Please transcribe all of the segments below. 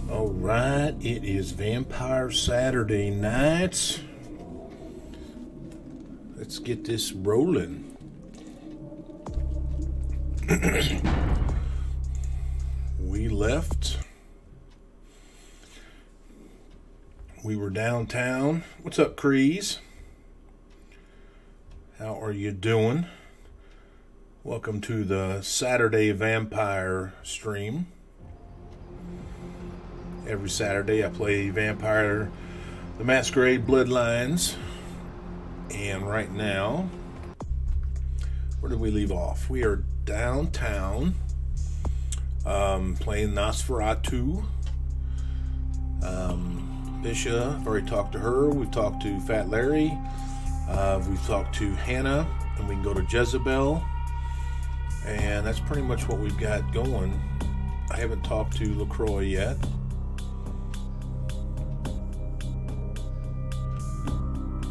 Alright, it is Vampire Saturday night. Let's get this rolling. We left. We were downtown. What's up, Crees? How are you doing? Welcome to the Saturday Vampire stream. Every Saturday I play Vampire the Masquerade Bloodlines. And right now, where did we leave off? We are downtown playing Nosferatu. Bishop, I've already talked to her. We've talked to Fat Larry. We've talked to Hannah. And we can go to Jezebel. And that's pretty much what we've got going. I haven't talked to LaCroix yet.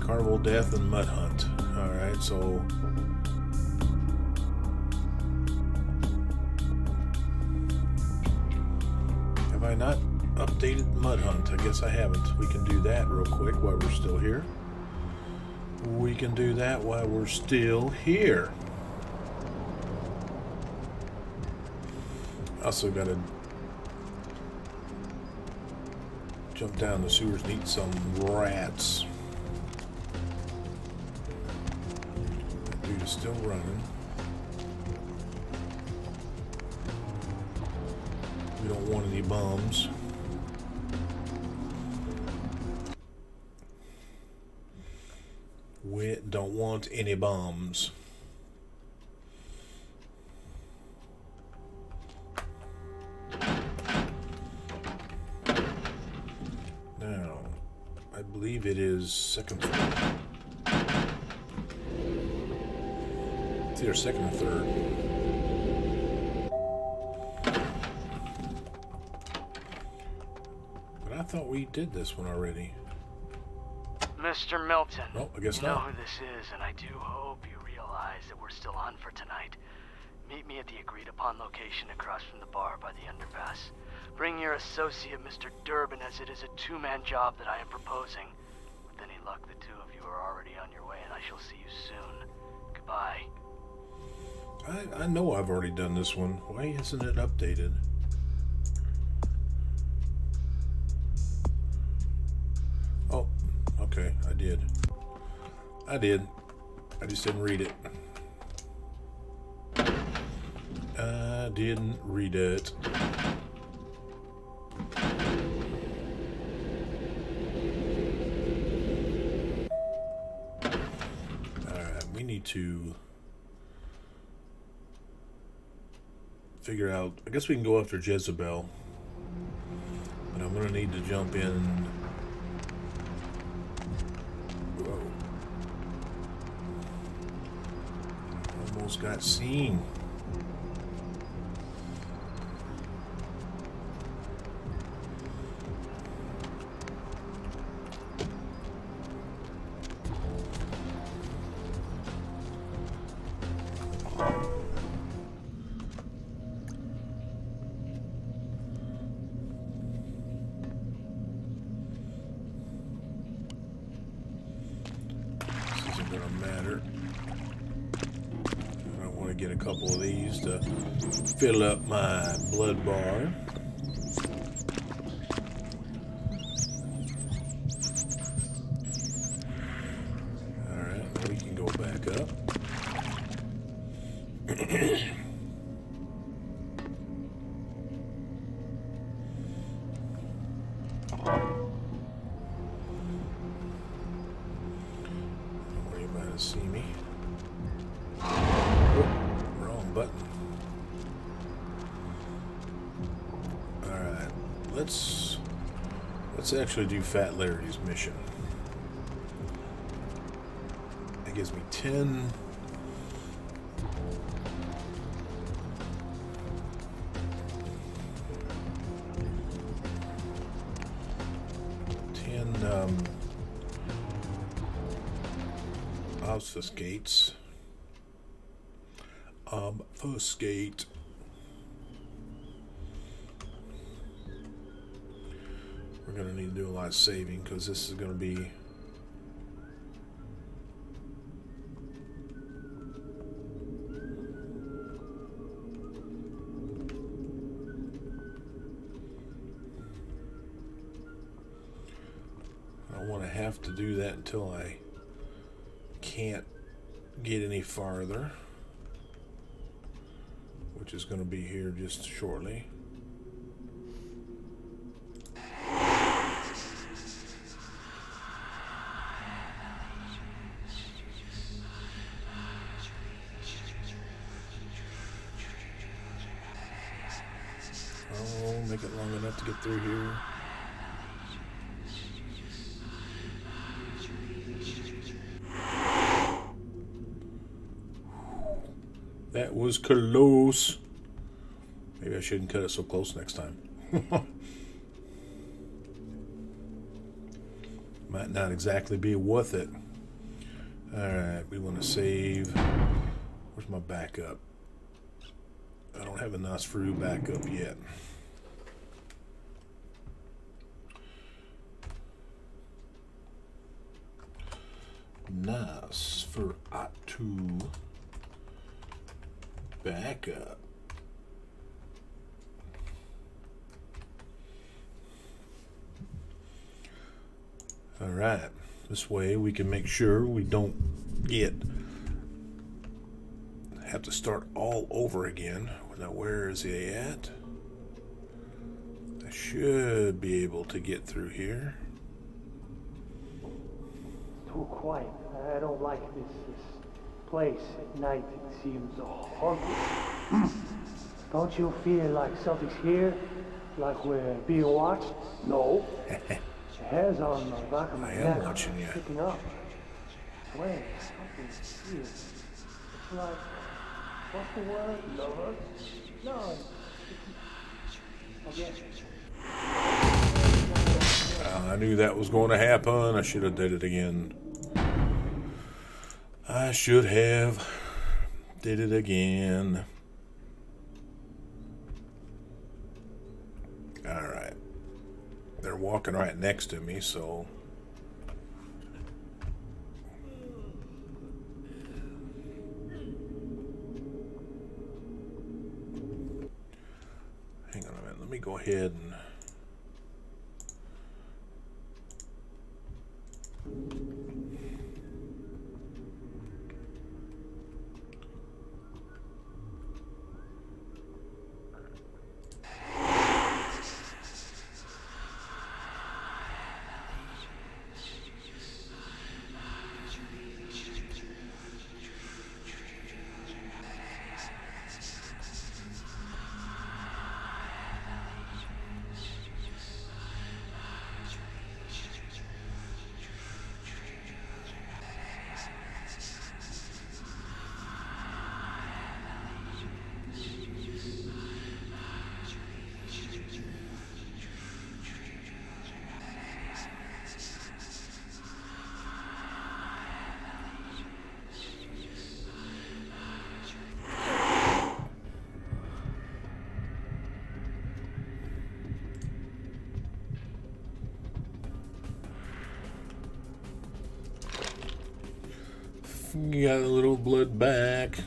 Carnival Death and Mud Hunt. Alright, so have I not updated Mud Hunt? I guess I haven't. We can do that real quick while we're still here. We can do that while we're still here. Also gotta jump down the sewers and eat some rats. Dude is still running. We don't want any bums. We don't want any bums. Now, I believe it is second floor. It's either second or third. But I thought we did this one already. Mr. Milton. No, I guess you know not. who this is, and I do hope you realize that we're still on for tonight. Meet me at the agreed-upon location across from the bar by the underpass. Bring your associate, Mr. Durbin, as it is a two-man job that I am proposing. With any luck, the two of you are already on your way, and I shall see you soon. Goodbye. I know I've already done this one. Why isn't it updated? I did. I just didn't read it. I didn't read it. Alright, we need to figure out... I guess we can go after Jezebel. But I'm going to need to jump in... Whoa. Almost got seen. Get a couple of these to fill up my blood bar. Alright, we can go back up. Don't worry about it, see me. Button. Alright, let's actually do Fat Larry's mission. It gives me 10 obfuscates. Obfuscate. We're going to need to do a lot of saving because this is going to be... I don't want to have to do that until I can't get any farther, which is going to be here just shortly. Oh, make it long enough to get through here. That was close. Maybe I shouldn't cut it so close next time. Might not exactly be worth it. Alright, we want to save. Where's my backup? I don't have a Nosferatu backup yet. Nosferatu backup. All right, this way we can make sure we don't have to start all over again. Now, where is he at? I should be able to get through here. Too quiet. I don't like this place at night. It seems haunted. Don't you feel like something's here? Like we're being watched? No. The hairs on the back of my neck. I am watching you. Picking up. Wait, something's here. It's like, what's the word? Lovers? No. Okay. I knew that was going to happen. I should have did it again. I should have did it again. Alright. They're walking right next to me, so... Hang on a minute. Let me go ahead and... Got a little blood back.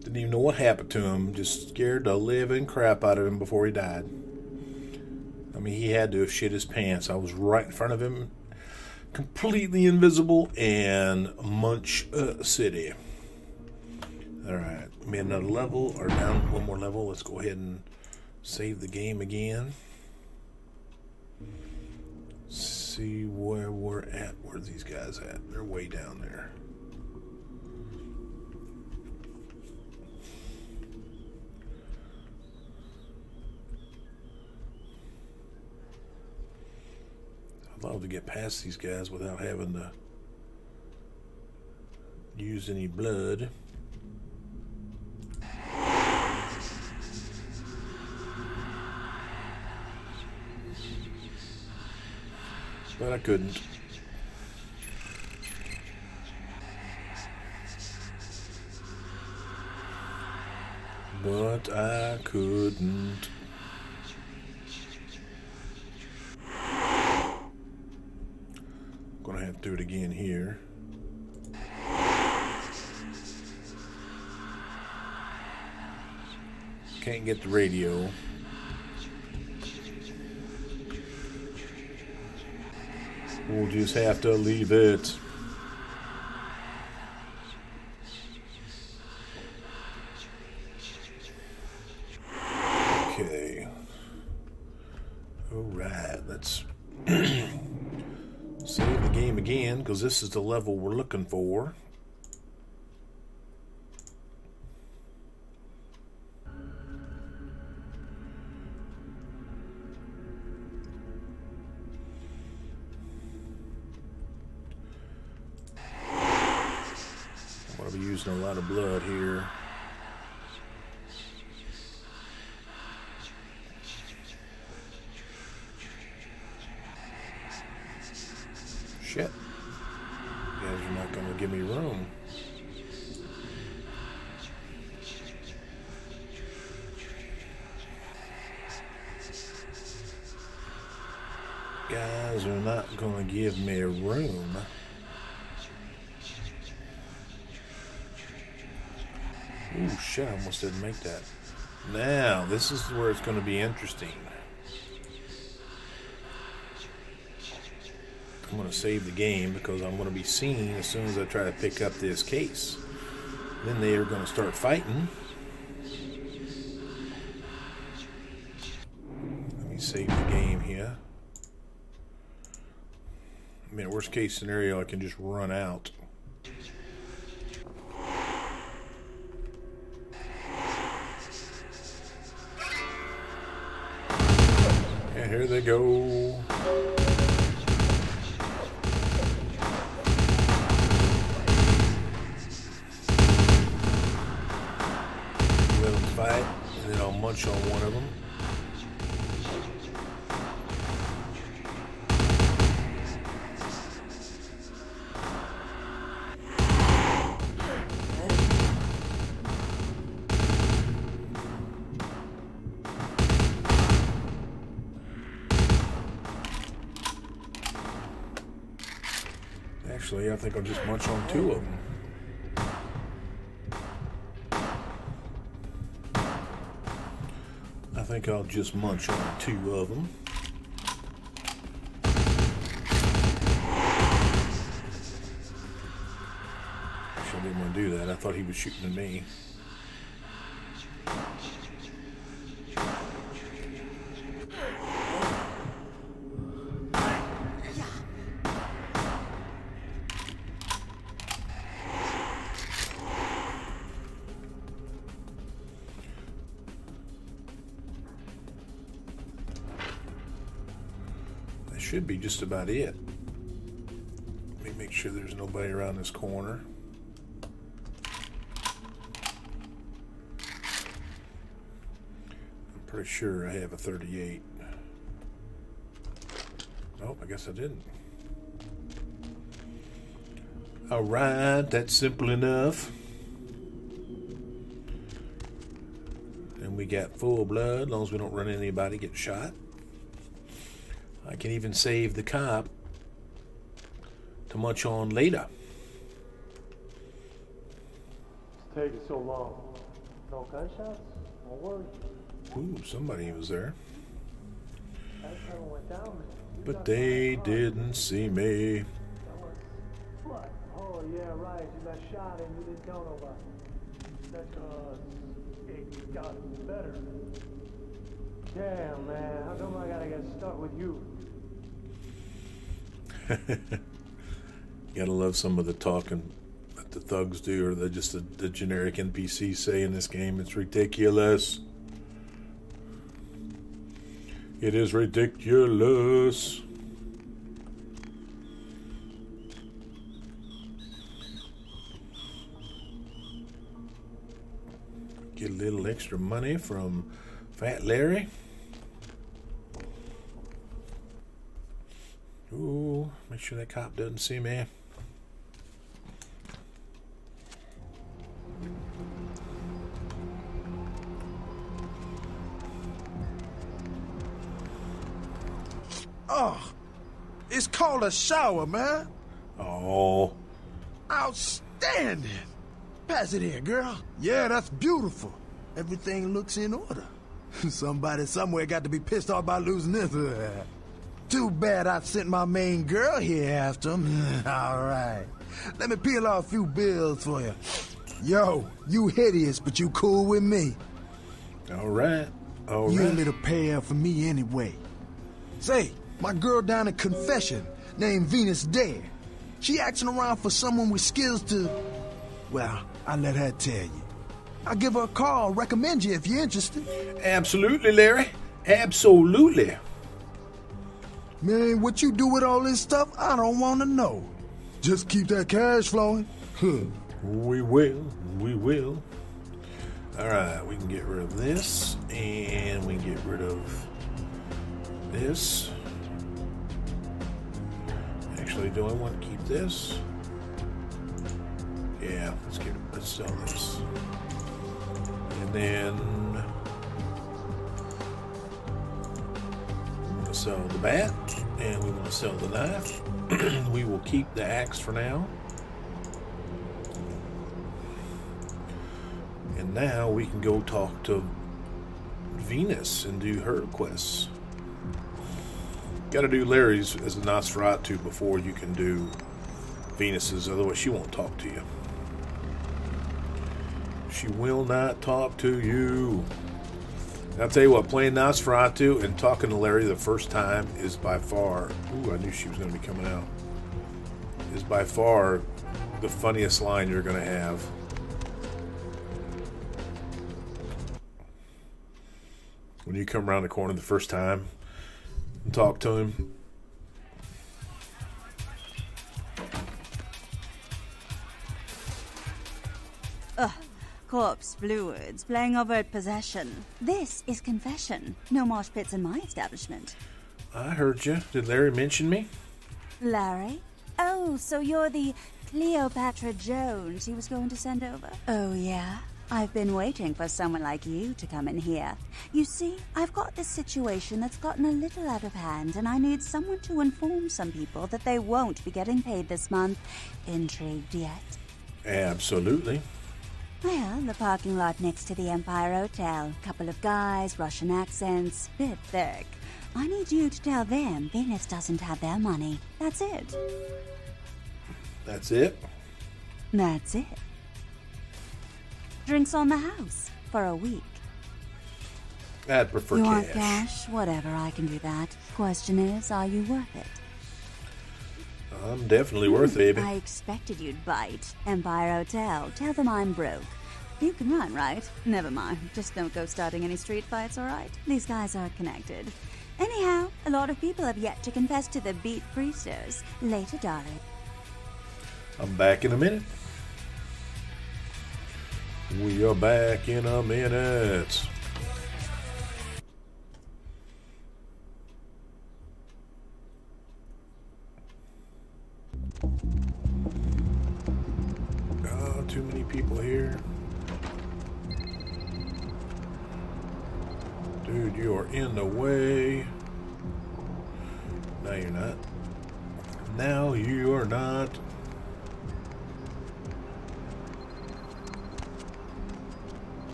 Didn't even know what happened to him. Just scared the living crap out of him before he died. I mean, he had to have shit his pants. I was right in front of him, completely invisible, and Munch City. Alright, we had another level, or down one more level. Let's go ahead and save the game again. See where we're at. Where are these guys at? They're way down there. I'd love to get past these guys without having to use any blood. But I couldn't. But I couldn't. Gonna have to do it again here. Can't get the radio. We'll just have to leave it. Okay. Alright, let's save the game again, because this is the level we're looking for. I'm going to be using a lot of blood here. Shit. You guys are not going to give me room. Guys are not going to give me room. Ooh, shit, I almost didn't make that. Now, this is where it's going to be interesting. I'm going to save the game because I'm going to be seen as soon as I try to pick up this case. Then they are going to start fighting. Let me save the game here. I mean, worst case scenario, I can just run out. And here they go. Let them fight, and then I'll munch on one of them. Actually, I think I'll just munch on two of them. I think I'll just munch on two of them. Actually, I didn't want to do that. I thought he was shooting at me. Should be just about it. Let me make sure there's nobody around this corner. I'm pretty sure I have a 38. Oh, I guess I didn't. Alright, that's simple enough. And we got full blood, as long as we don't run into anybody get shot. I can even save the cop to munch on later. It's taking so long. No gunshots? No worries. Ooh, somebody was there. That time went down. But they didn't see me. What? Oh, yeah, right. You got shot and you didn't tell nobody. That's because it got better. Damn, man. How come I gotta get stuck with you? Gotta love some of the talking that the thugs do, or just the generic NPCs say in this game. It's ridiculous. It is ridiculous. Get a little extra money from Fat Larry. Ooh, make sure that cop doesn't see me. Oh, it's called a shower, man. Oh. Outstanding. Pass it here, girl. Yeah, that's beautiful. Everything looks in order. Somebody somewhere got to be pissed off by losing this. Too bad I sent my main girl here after him. All right. Let me peel off a few bills for you. Yo, you hideous, but you cool with me. All right. All You a right. little pair for me anyway. Say, my girl down in Confession, named Venus Dare. She asking around for someone with skills to... Well, I'll let her tell you. I'll give her a call, recommend you if you're interested. Absolutely, Larry. Absolutely. Man, what you do with all this stuff, I don't want to know. Just keep that cash flowing. We will. We will. All right, we can get rid of this, and we can get rid of this. Actually, do I want to keep this? Yeah, let's sell this. And then we want to sell the bat, and we want to sell the knife. We will keep the axe for now. And now we can go talk to Venus and do her quests. Got to do Larry's as a Nosferatu before you can do Venus's, otherwise she won't talk to you. She will not talk to you. I'll tell you what, playing Nosferatu and talking to Larry the first time is by far... Ooh, I knew she was going to be coming out. Is by far the funniest line you're going to have. When you come around the corner the first time and talk to him. Corpse fluids, playing overt possession. This is Confession. No mosh pits in my establishment. I heard you. Did Larry mention me? Larry? Oh, so you're the Cleopatra Jones he was going to send over? Oh, yeah? I've been waiting for someone like you to come in here. You see, I've got this situation that's gotten a little out of hand, and I need someone to inform some people that they won't be getting paid this month. Intrigued yet? Absolutely. Well, the parking lot next to the Empire Hotel. Couple of guys, Russian accents, bit thick. I need you to tell them Venus doesn't have their money. That's it. That's it? That's it. Drinks on the house for a week. I'd prefer You cash. want cash? Whatever, I can do that. Question is, are you worth it? I'm definitely worth it, baby. I expected you'd bite. Empire Hotel. Tell them I'm broke. You can run, right? Never mind. Just don't go starting any street fights, all right? These guys are connected. Anyhow, a lot of people have yet to confess to the beat priesters. Later, darling. I'm back in a minute. We are back in a minute. Oh, too many people here. Dude, you are in the way. No, you're not. Now you are not.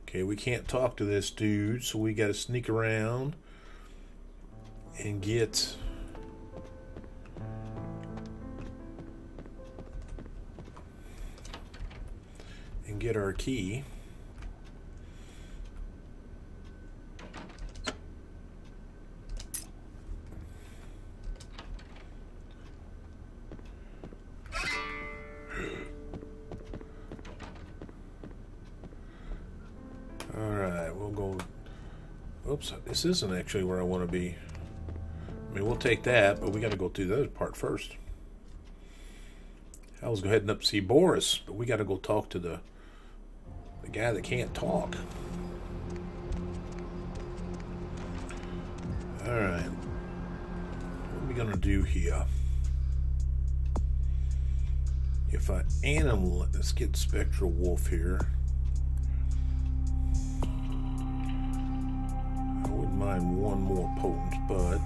Okay, we can't talk to this dude, so we gotta sneak around and get our key. Alright, we'll go. Oops, this isn't actually where I want to be. I mean, we'll take that, but we got to go through the other part first. I was heading up to see Boris, but we got to go talk to the guy that can't talk. Alright. What are we going to do here? If I animal, let's get Spectral Wolf here. I wouldn't mind one more potent bud.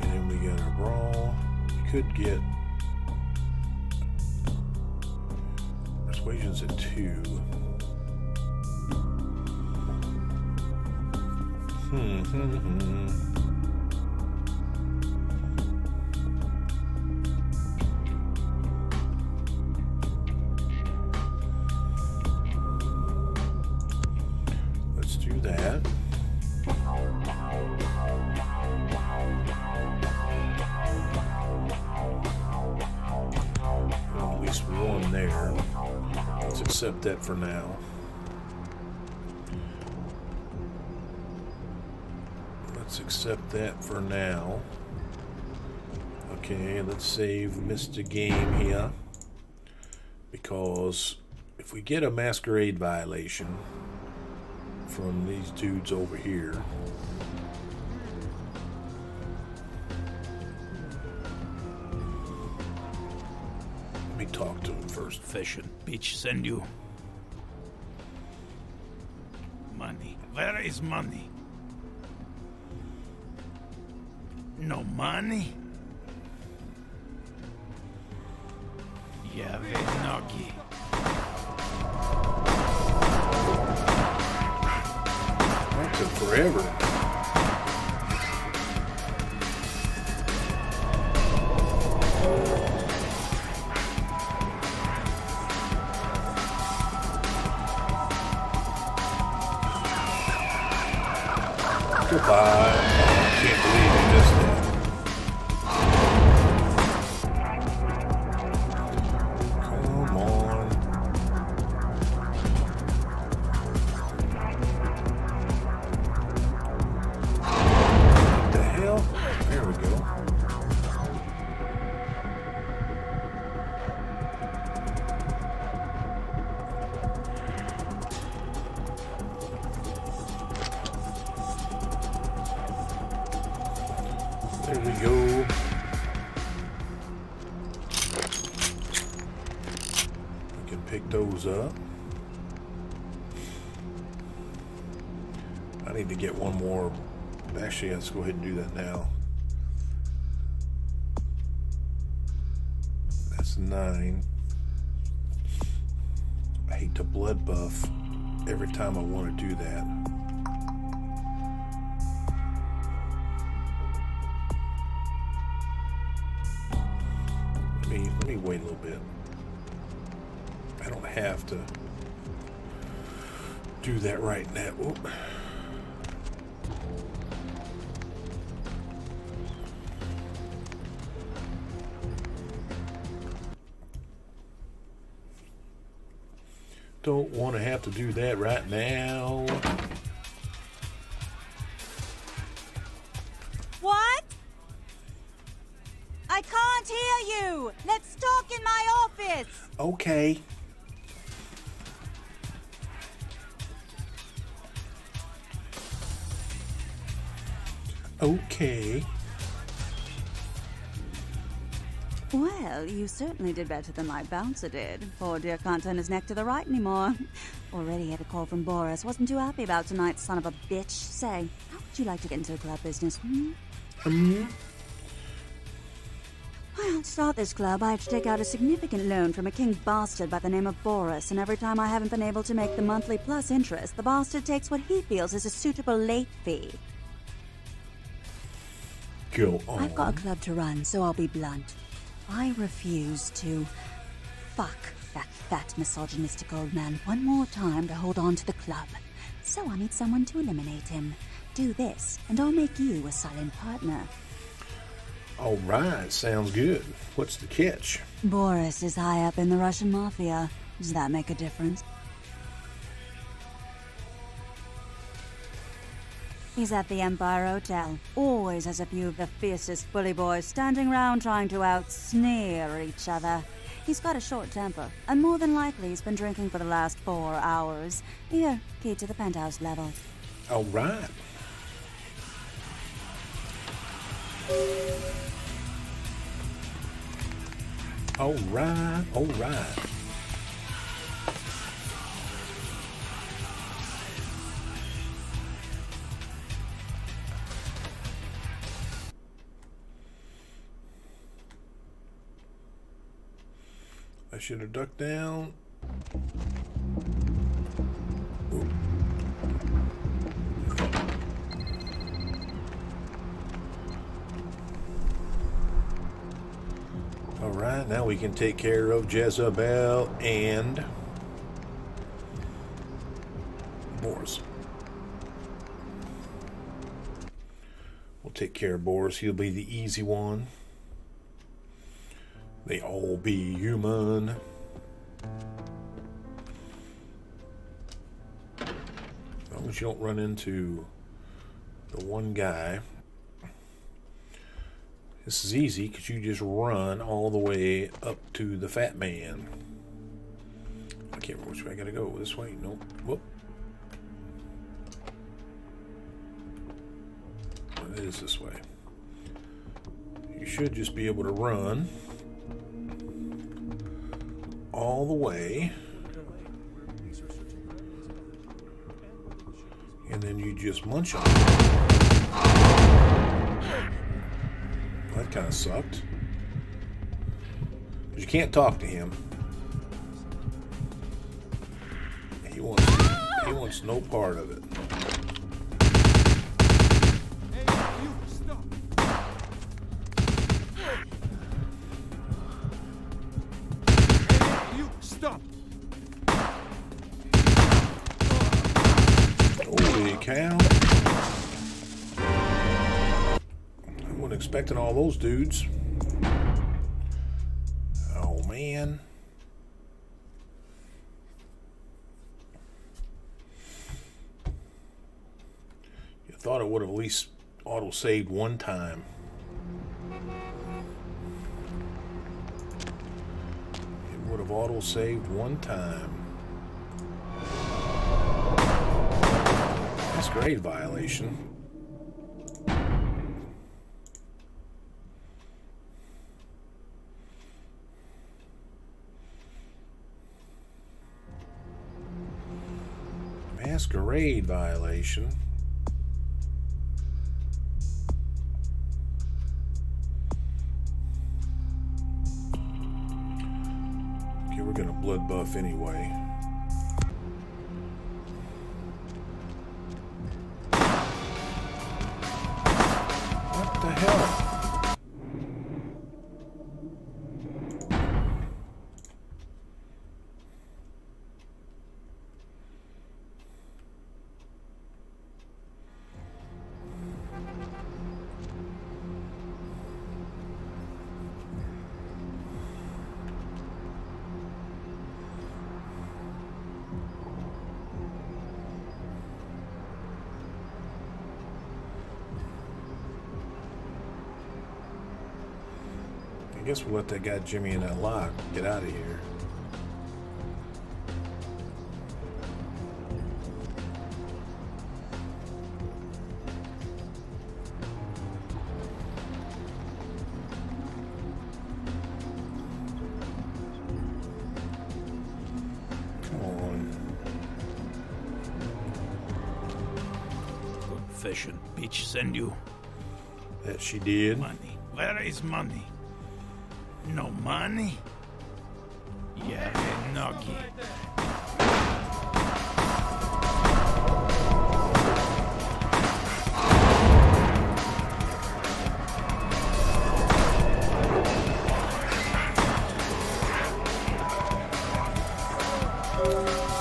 And then we got a brawl. We could get persuasion's at 2. Let's do that. Well, at least one there. Let's accept that for now. Let's accept that for now. Okay, let's save, missed a game here. Because if we get a masquerade violation from these dudes over here, let me talk to him first. Fashion bitch send you money. Where is money? No money? Yeah, nogi. That took forever. Goodbye. I can't believe I missed that. Come on. What the hell? There we go. There we go. We can pick those up. I need to get one more. Actually, let's go ahead and do that now. That's 9. I hate to blood buff every time I want to do that. Let me wait a little bit. I don't have to do that right now. Oop. Don't want to have to do that right now. What? I can't hear you! Let's talk in my office! Okay. Okay. Well, Well, you certainly did better than my bouncer did. Poor dear can't turn his neck to the right anymore. Already had a call from Boris. Wasn't too happy about tonight's son of a bitch. Say, how would you like to get into the club business, Well, to start this club, I have to take out a significant loan from a king bastard by the name of Boris, and every time I haven't been able to make the monthly plus interest, the bastard takes what he feels is a suitable late fee. Go on. I've got a club to run, so I'll be blunt. I refuse to fuck that fat, misogynistic old man one more time to hold on to the club. So I need someone to eliminate him. Do this, and I'll make you a silent partner. All right, sounds good. What's the catch? Boris is high up in the Russian mafia. Does that make a difference? He's at the Empire Hotel. Always has a few of the fiercest bully boys standing round trying to out-sneer each other. He's got a short temper, and more than likely he's been drinking for the last 4 hours. Here, key to the penthouse level. All right. All right, all right. I should have ducked down. Ooh. All right, now we can take care of Jezebel and Boris. We'll take care of Boris. He'll be the easy one. They all be human. As long as you don't run into the one guy. This is easy because you just run all the way up to the fat man. I can't remember which way I gotta go. This way? Nope. Whoop. It is this way. You should just be able to run all the way, and then you just munch on it. That kind of sucked. But you can't talk to him. He wants no part of it. Holy cow. I wasn't expecting all those dudes. Oh, man. You thought it would have at least auto-saved one time. It would have auto-saved one time. That's grade violation. Masquerade violation. Okay, we're gonna blood buff anyway. What the hell? I guess we'll let that guy Jimmy in that lock get out of here. confession. Bitch send you That she did. money. Where is money? No money? Yeah, Nogi.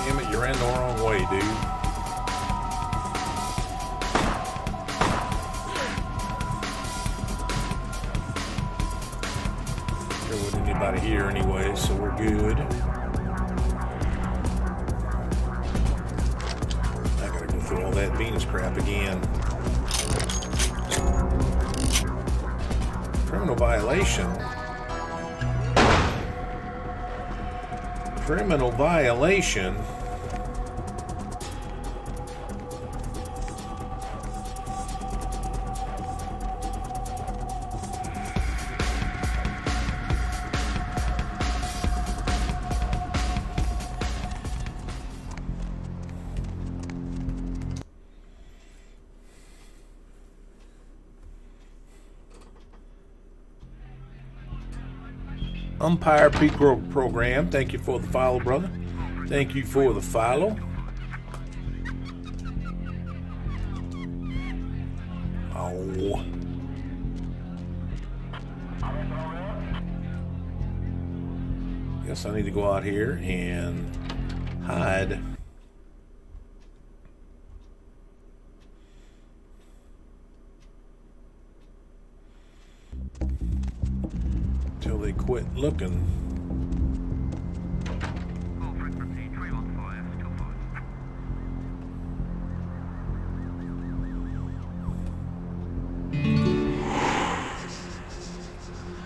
Damn it, you ran the wrong way, dude. There wasn't anybody here anyway, so we're good. I gotta go through all that Venus crap again. Criminal violation. Criminal violation. Umpire Peak Program, thank you for the follow, brother. Thank you for the follow. Oh. Guess I need to go out here and hide. Till they quit looking.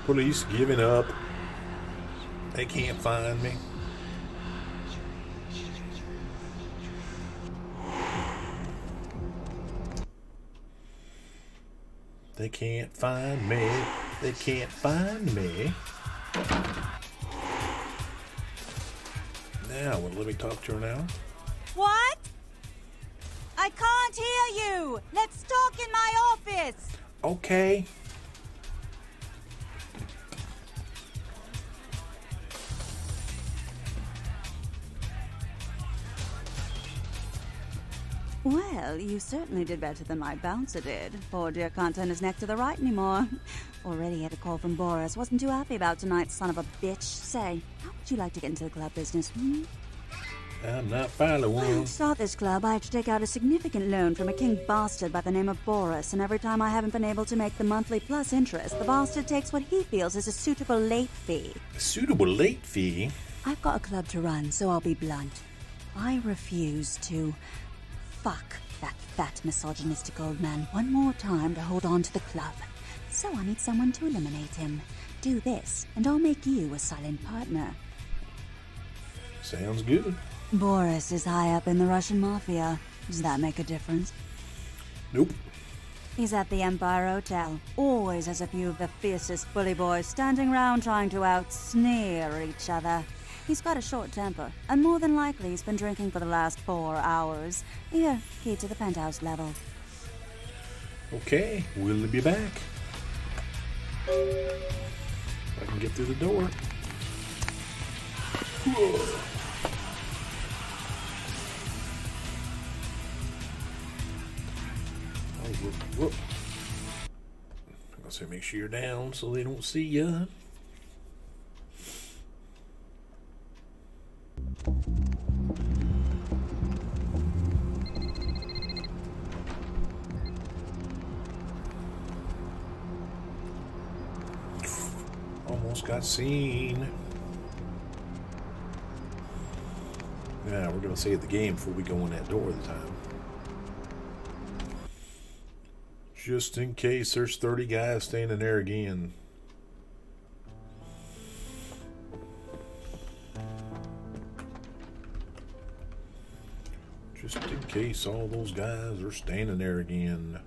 Police giving up. They can't find me. They can't find me. They can't find me. Now, well, let me talk to her now. What? I can't hear you. Let's talk in my office. Okay. Well, you certainly did better than my bouncer did. Poor dear can't turn his neck to the right anymore. Already had a call from Boris. Wasn't too happy about tonight, son of a bitch. Say, how would you like to get into the club business, I'm not following. To start this club, I had to take out a significant loan from a king bastard by the name of Boris, and every time I haven't been able to make the monthly plus interest, the bastard takes what he feels is a suitable late fee. A suitable late fee? I've got a club to run, so I'll be blunt. I refuse to fuck that fat misogynistic old man one more time to hold on to the club. So I need someone to eliminate him. Do this, and I'll make you a silent partner. Sounds good. Boris is high up in the Russian mafia. Does that make a difference? Nope. He's at the Empire Hotel. Always has a few of the fiercest bully boys standing around trying to out-sneer each other. He's got a short temper, and more than likely he's been drinking for the last 4 hours. Here, key to the penthouse level. Okay, we'll be back. If I can get through the door. Whoa. Oh, whoop. I'm gonna say make sure you're down so they don't see ya. Almost got seen. Yeah, we're gonna save the game before we go in that door this time. Just in case there's 30 guys standing there again. Just in case all those guys are standing there again.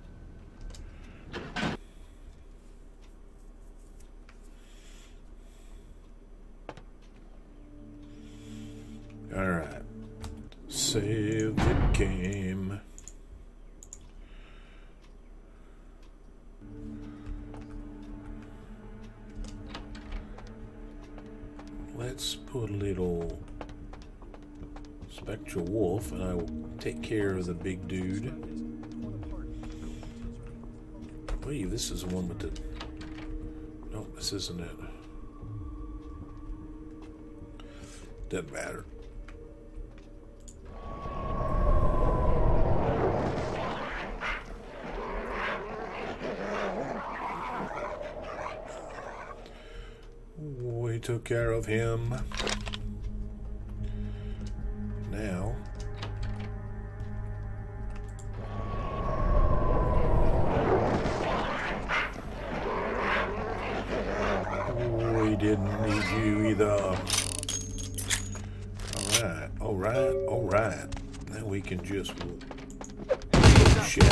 Alright. Save the game. put a little spectral wolf, and I will take care of the big dude. I believe this is the one with the... No, this isn't it. Doesn't matter. We took care of him. Now we didn't need you either. All right. Now we can just... Oh, shit.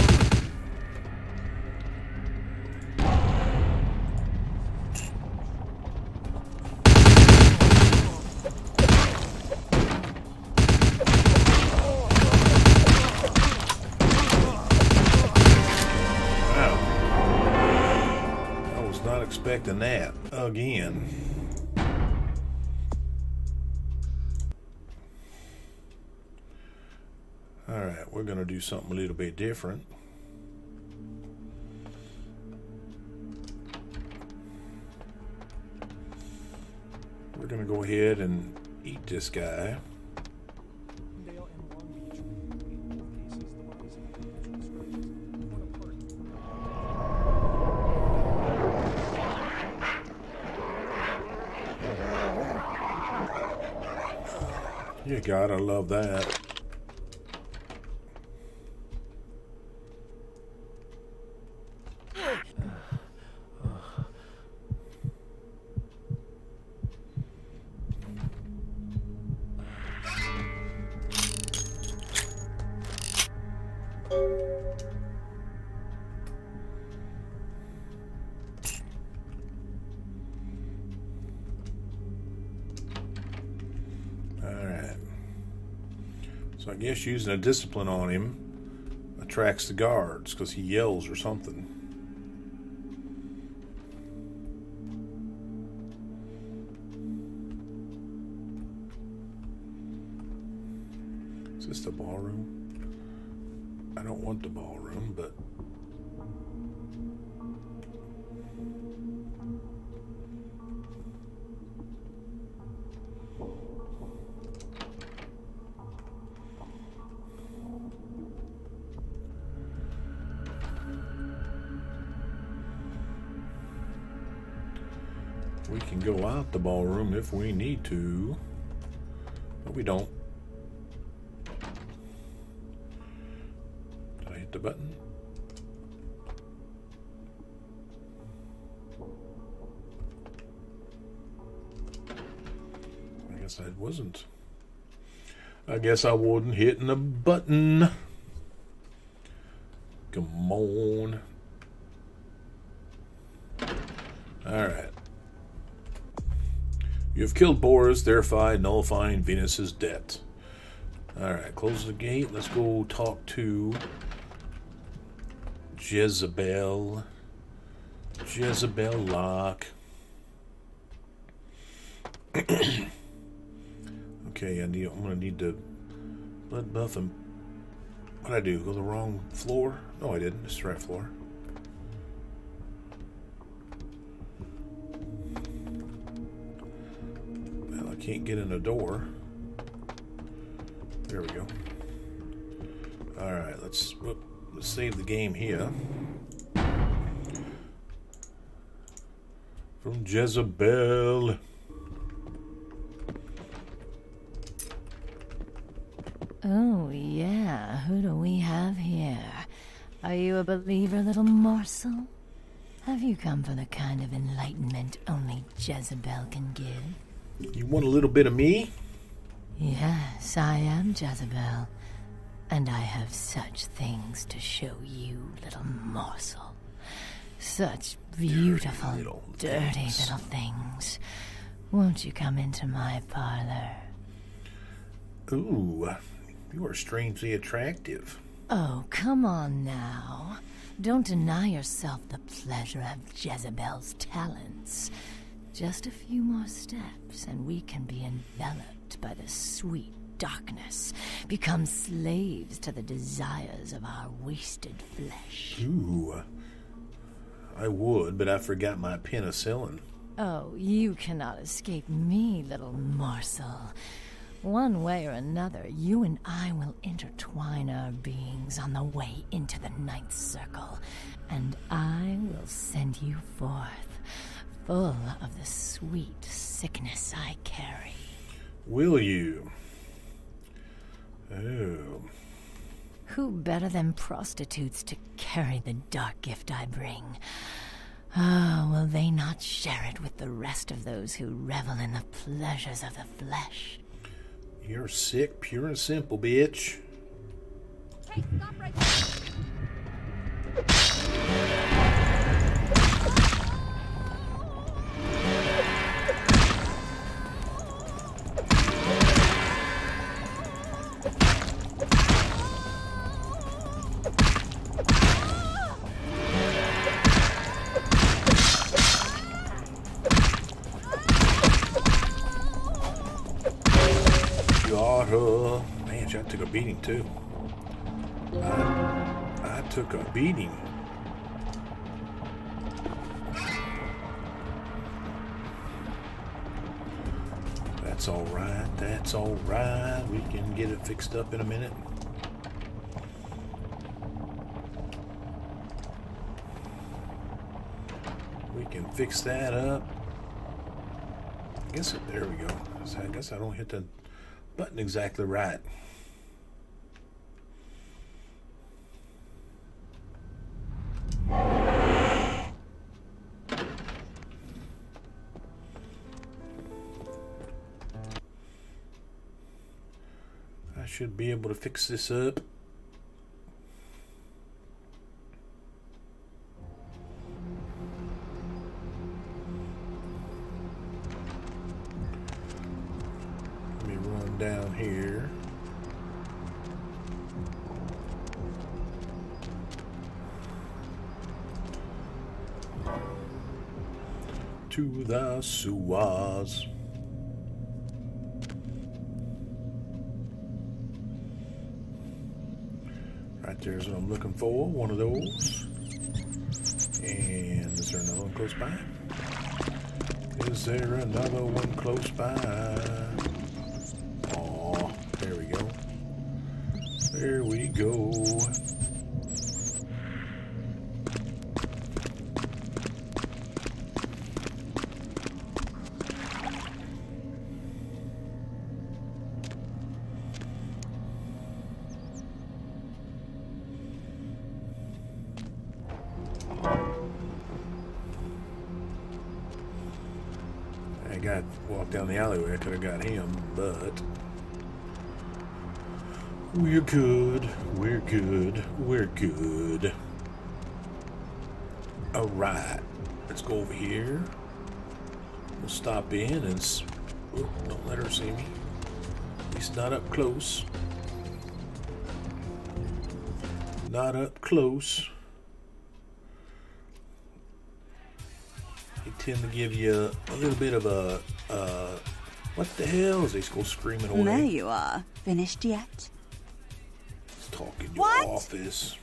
Expecting that again. Alright, we're going to do something a little bit different. We're going to go ahead and eat this guy. You gotta love that. So I guess using a discipline on him attracts the guards because he yells or something. Is this the ballroom? I don't want the ballroom, but... we can go out the ballroom if we need to, but we don't. Did I hit the button? I guess I wasn't. I guess I wasn't hitting the button. Come on. Alright. You have killed Boris, thereby nullifying Venus's debt. Alright, close the gate. Let's go talk to Jezebel. Jezebel Locke. Okay, I'm gonna need to blood buff and... What'd I do? Go to the wrong floor? No, I didn't. It's the right floor. Can't get in the door. There we go. Alright, let's save the game here. From Jezebel. Oh, yeah. Who do we have here? Are you a believer, little morsel? Have you come for the kind of enlightenment only Jezebel can give? You want a little bit of me? Yes, I am Jezebel. And I have such things to show you, little morsel. Such beautiful, dirty little things. Won't you come into my parlor? Ooh, you are strangely attractive. Oh, come on now. Don't deny yourself the pleasure of Jezebel's talents. Just a few more steps, and we can be enveloped by the sweet darkness, become slaves to the desires of our wasted flesh. Ooh. I would, but I forgot my penicillin. Oh, you cannot escape me, little morsel. One way or another, you and I will intertwine our beings on the way into the ninth circle, and I will send you forth, full of the sweet sickness I carry. Will you? Oh. Who better than prostitutes to carry the dark gift I bring? Ah, will they not share it with the rest of those who revel in the pleasures of the flesh? You're sick, pure and simple, bitch. Hey, stop right there. Man, I took a beating too. I took a beating. That's all right. That's all right. We can get it fixed up in a minute. We can fix that up. There we go. So I guess I don't hit the button exactly right. I should be able to fix this up. Down here. To the sewers. Right there's what I'm looking for, one of those. And is there another one close by? Is there another one close by? There we go. There we go. I got walked down the alleyway. I could have got him, but we're good. We're good. We're good. All right. Let's go over here. We'll stop in and... Oh, don't let her see me. At least not up close. Not up close. They tend to give you a little bit of a... what the hell? As they go screaming away. There you are. Finished yet? Talk in your office.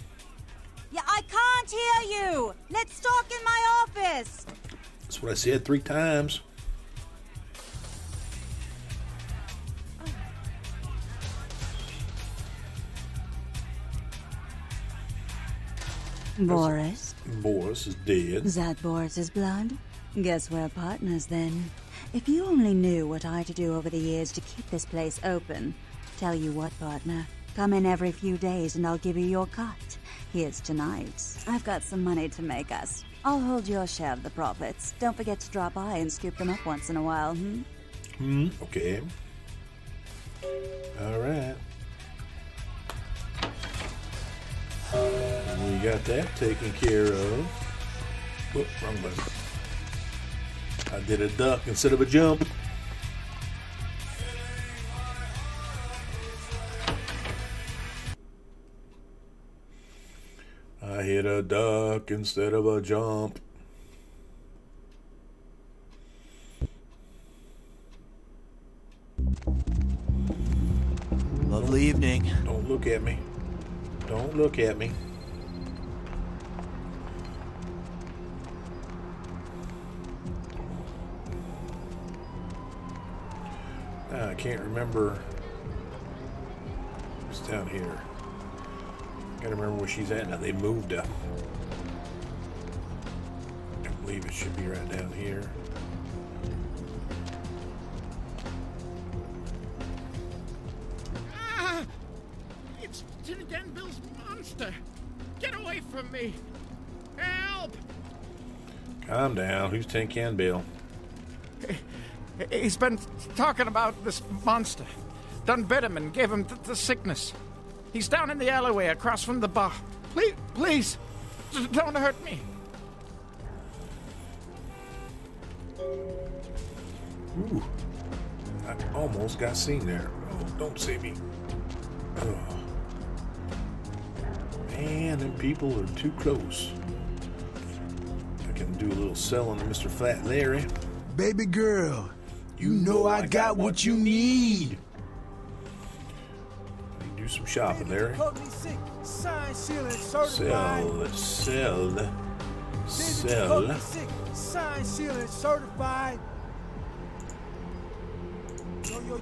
Yeah, I can't hear you. Let's talk in my office. That's what I said 3 times. Boris? Boris is dead. Is that Boris's blood? Guess we're partners then. If you only knew what I had to do over the years to keep this place open. Tell you what, partner. Come in every few days and I'll give you your cut. Here's tonight's. I've got some money to make us. I'll hold your share of the profits. Don't forget to drop by and scoop them up once in a while, Okay. All right. We got that taken care of. Whoop, wrong button. I did a duck instead of a jump. I hit a duck instead of a jump. beautiful evening. Don't look at me. Don't look at me. I can't remember. It's down here. Gotta remember where she's at now. They moved her. I believe it should be right down here. Ah! It's Tin Can Bill's monster! Get away from me! Help! Calm down. Who's Tin Can Bill? He's been talking about this monster. Done bit him and gave him the sickness. He's down in the alleyway across from the bar. Please, don't hurt me. Ooh. I almost got seen there. Oh, don't see me. Oh. Man, them people are too close. I can do a little selling to Mr. Fat Larry. Baby girl, you know I got what you need. Do some shopping, Larry. Sign, seal, and Sell. Sign, seal, and certified.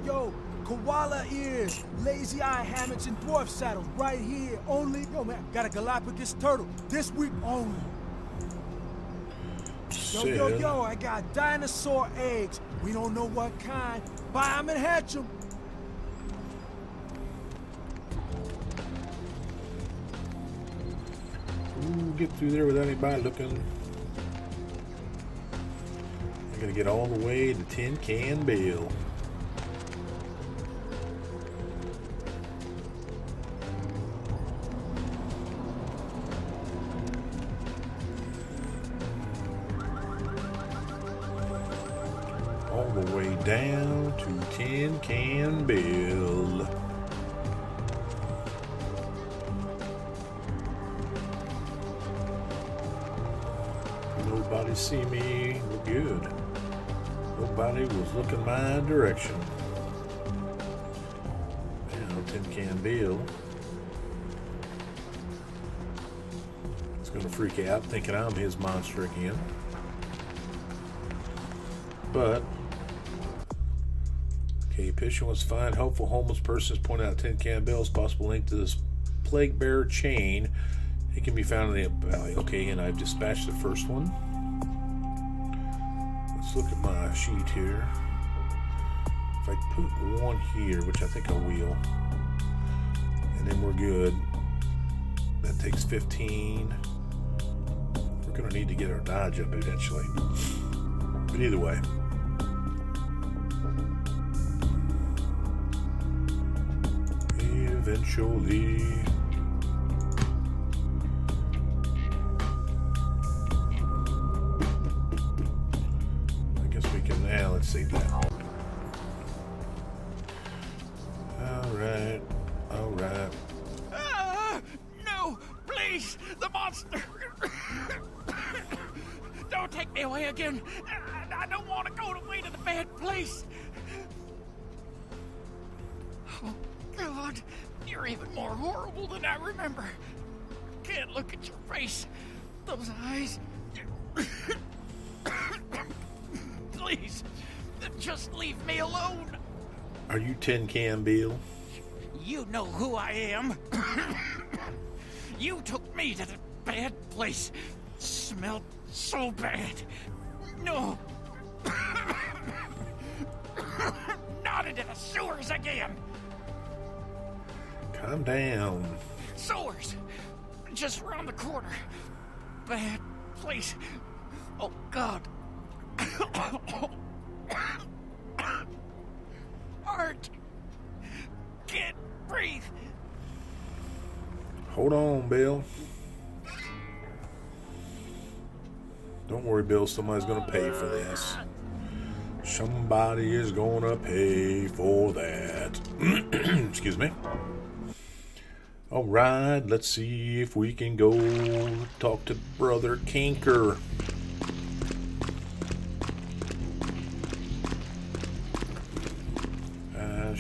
Yo, koala ears, lazy eye hammocks, and dwarf saddles right here. Only, yo man, got a Galapagos turtle this week only. Yo, I got dinosaur eggs. We don't know what kind. Buy them and hatch them. Ooh, get through there without anybody looking. I'm gonna get all the way to Tin Can Bill. All the way down to Tin Can Bill. Nobody see me. We're good. Nobody was looking my direction. Now, Tin Can Bill is going to freak out thinking I'm his monster again. But, okay, patient wants to find helpful homeless persons. Point out Tin Can Bill's possible link to this plague bearer chain. It can be found in the valley. Okay, and I've dispatched the first one. Let's look at my sheet here. If I put one here, which I think I will, and then we're good. That takes 15. We're going to need to get our dodge up eventually. But either way. Eventually. Let's see that. Alright. No, please, the monster. Don't take me away again. I don't want to go away to the bad place. Oh, God, you're even more horrible than I remember. Can't look at your face. Those eyes. Please, just leave me alone. Are you Tin Can Bill? You know who I am. You took me to the bad place. Smelled so bad. No. Not into the sewers again. Calm down. Sewers. Just around the corner. Bad place. Oh, God. Art. Can't breathe. Hold on, Bill. Don't worry, Bill. Somebody's going to pay for this. Somebody is going to pay for that. Excuse me. All right. Let's see if we can go talk to Brother Kinker.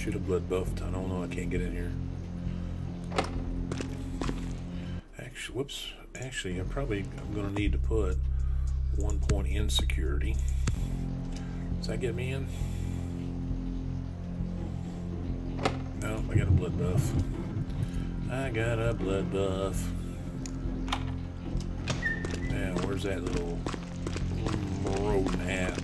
should have blood buffed. I don't know. I can't get in here. Actually, whoops. Actually, I'm going to need to put 1 point in security. Does that get me in? No, I got a blood buff. I got a blood buff. Now, where's that little rodent at?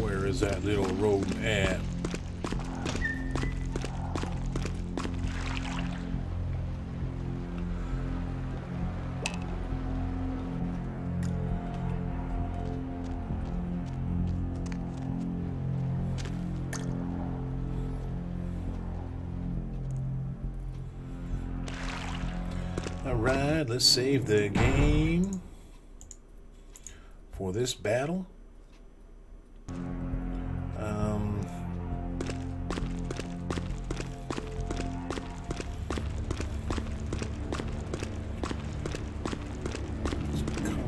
Where is that little rodent at? Alright, let's save the game for this battle. Come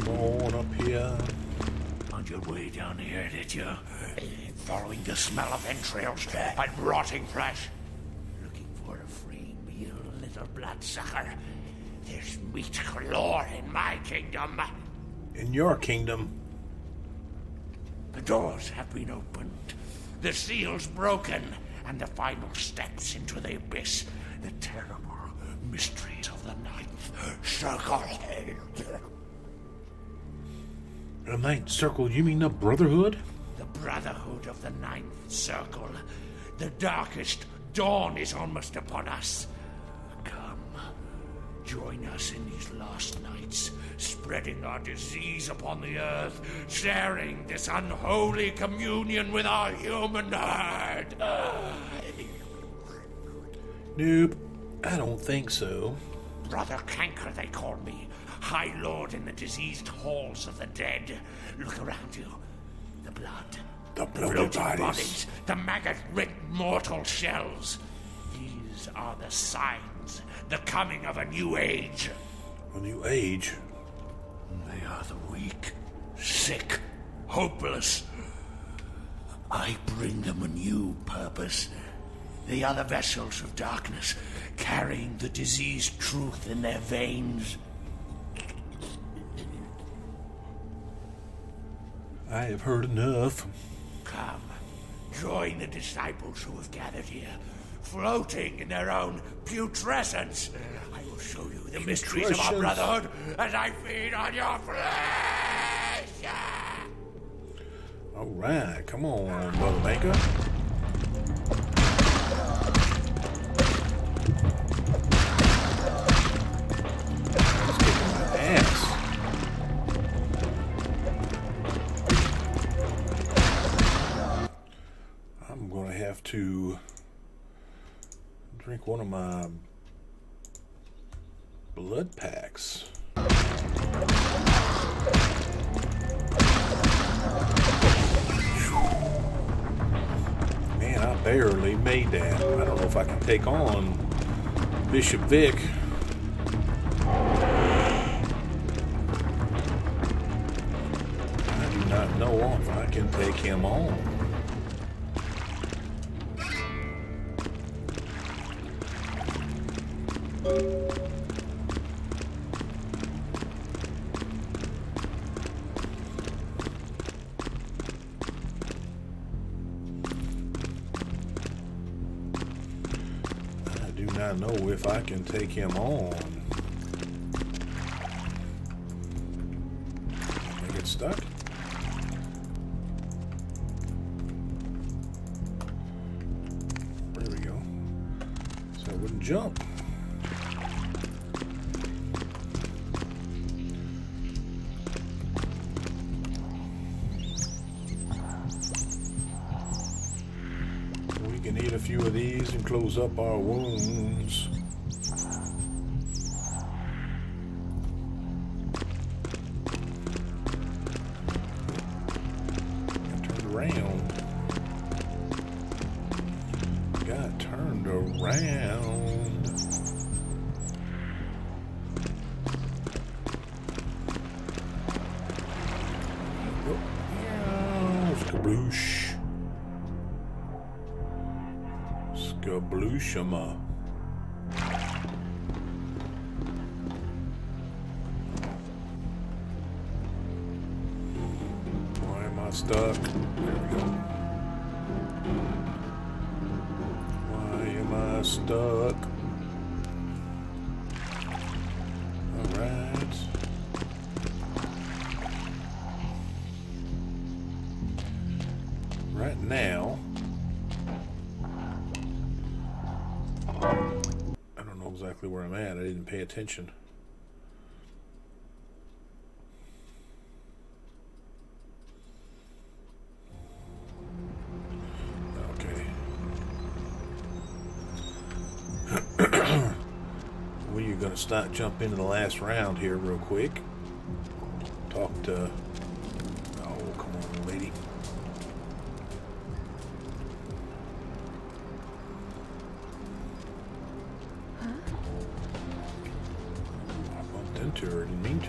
on up here. On your way down here, did you? Following the smell of entrails and rotting flesh. Looking for a free meal, little bloodsucker. There's meat galore in my kingdom. In your kingdom. The doors have been opened, the seals broken, and the final steps into the abyss. The terrible mysteries of the Ninth Circle. The Ninth Circle? You mean the Brotherhood? The Brotherhood of the Ninth Circle. The darkest dawn is almost upon us. Join us in these last nights, spreading our disease upon the earth, sharing this unholy communion with our human herd. Nope, I don't think so. Brother Canker, they call me, High Lord in the diseased halls of the dead. Look around you. The blood. The bloody floating bodies. The maggot-ridden mortal shells. These are the signs. The coming of a new age. A new age? They are the weak, sick, hopeless. I bring them a new purpose. They are the vessels of darkness, carrying the diseased truth in their veins. I have heard enough. Come, join the disciples who have gathered here. Floating in their own putrescence. I will show you the mysteries of our brotherhood as I feed on your flesh. Alright, come on, Brother Maker. He's kicking my ass. I'm gonna have to drink one of my blood packs. Man, I barely made that. I don't know if I can take on Bishop Vic. I do not know if I can take him on. I know if I can take him on. I get stuck. There we go. So I wouldn't jump. We can eat a few of these and close up our wounds. Got turned around. Oh, yeah. Skabloosh. Skablooshama. Why am I stuck? There we go. Why am I stuck? Alright. Right now, I don't know exactly where I'm at. I didn't pay attention. Okay. We are going to jump into the last round here real quick. Talk to... Oh, come on, lady. Into her, didn't mean to.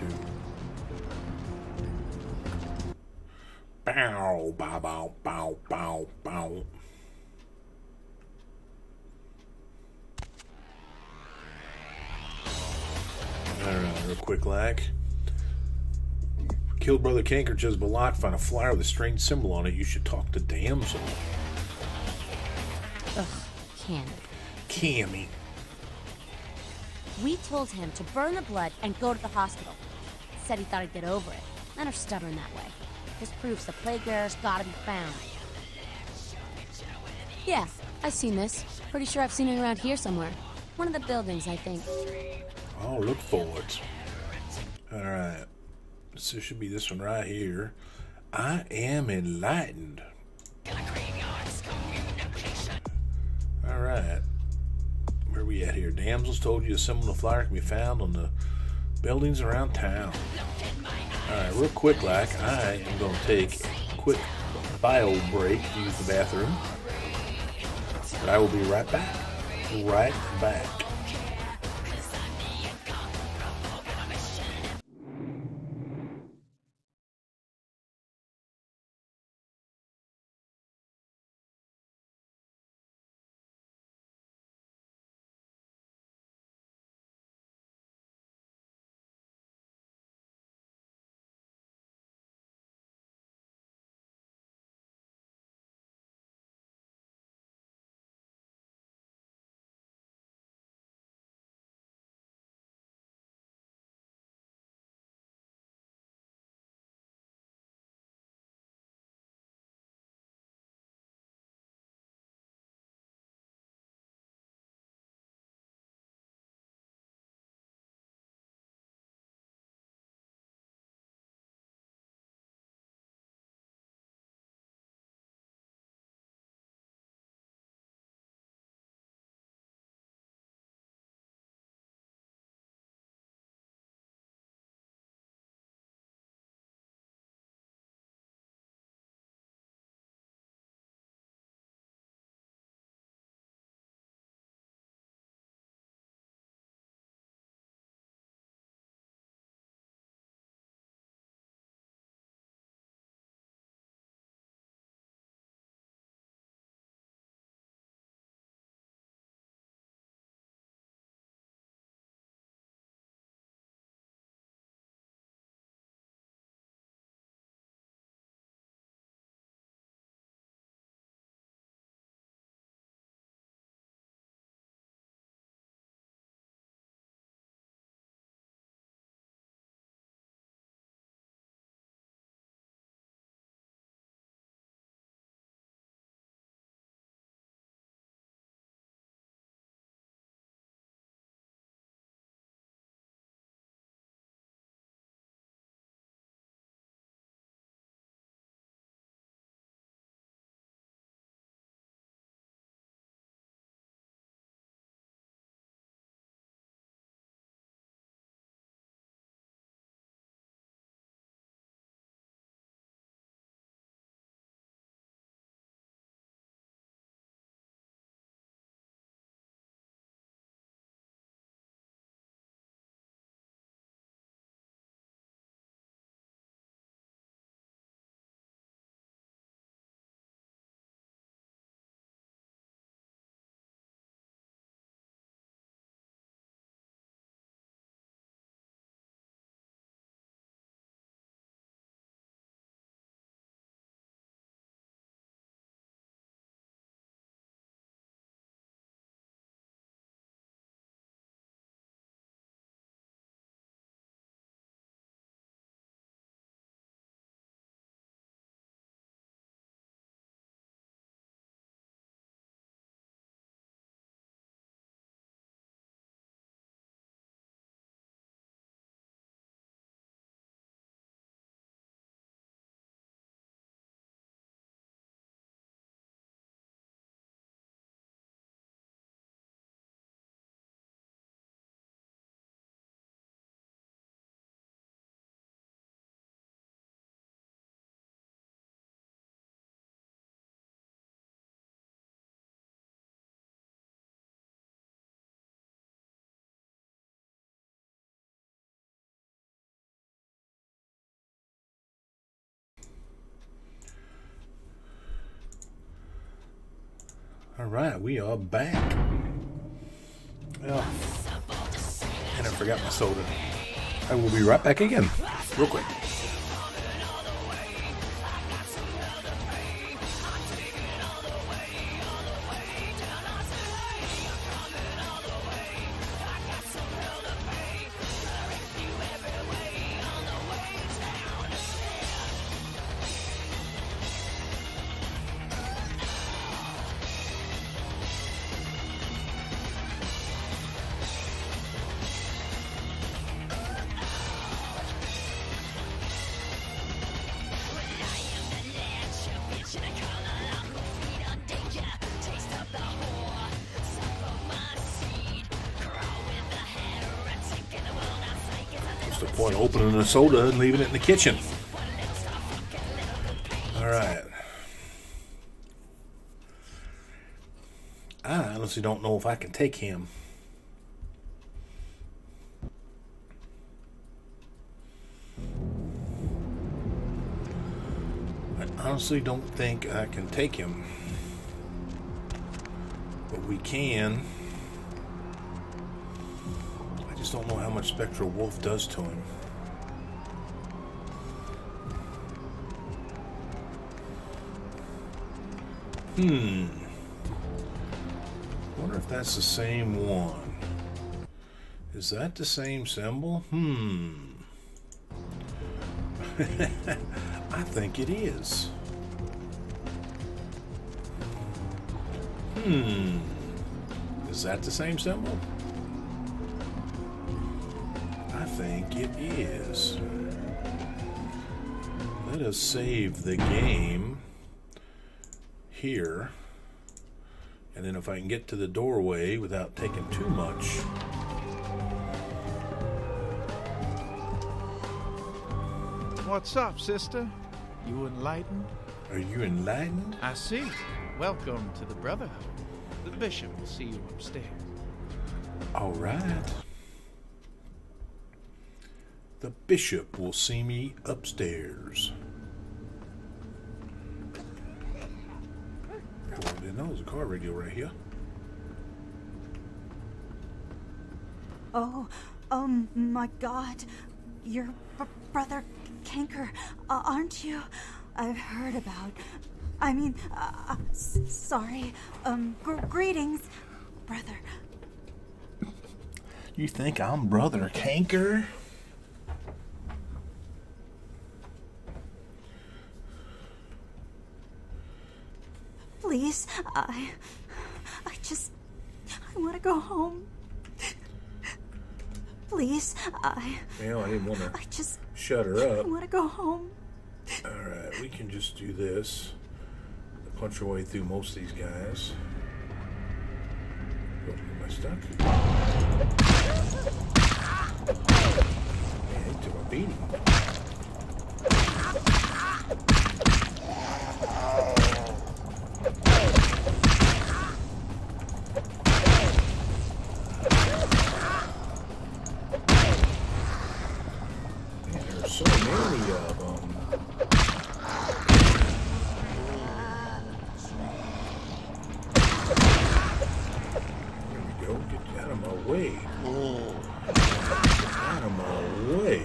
Bow, bow, bow, bow, bow, bow. Alright, real quick lag. Killed Brother Kanker Jezbalat, found a flyer with a strange symbol on it. You should talk to Damsel. Ugh, Ken. Cammy. We told him to burn the blood and go to the hospital. Said he thought he'd get over it. Men are stubborn that way. This proves the plague bearer's gotta be found. Yeah, I've seen this. Pretty sure I've seen it around here somewhere. One of the buildings, I think. Oh, look for it. Alright. This should be this one right here. I am enlightened. Alright. Where we at here? Damsels told you a symbol of flyer can be found on the buildings around town. Alright, real quick like, I am going to take a quick bio break to use the bathroom. But I will be right back. Right back. Alright, we are back. Well, and I forgot my soda. I will be right back again, real quick. What's the point of opening a soda and leaving it in the kitchen? Alright. I honestly don't know if I can take him. I honestly don't think I can take him. But we can. I just don't know how much Spectral Wolf does to him. I wonder if that's the same one. Is that the same symbol? I think it is. Is that the same symbol? I think it is. Let us save the game here. And then if I can get to the doorway without taking too much. What's up, sister? You enlightened? Are you enlightened? I see. Welcome to the Brotherhood. The bishop will see you upstairs. All right. The bishop will see me upstairs. I didn't know there's a car radio right here. Oh my God. You're Brother Canker, aren't you? I've heard about... sorry. Greetings, brother. You think I'm Brother Canker? Please, I want to go home. Please, Well, I didn't want to just shut her I up. want to go home. Alright, we can just do this. Punch our way through most of these guys. Oh, am I stuck? Man, he took a beating. Man, there's so many of them. Get out of my way. Get out of my way.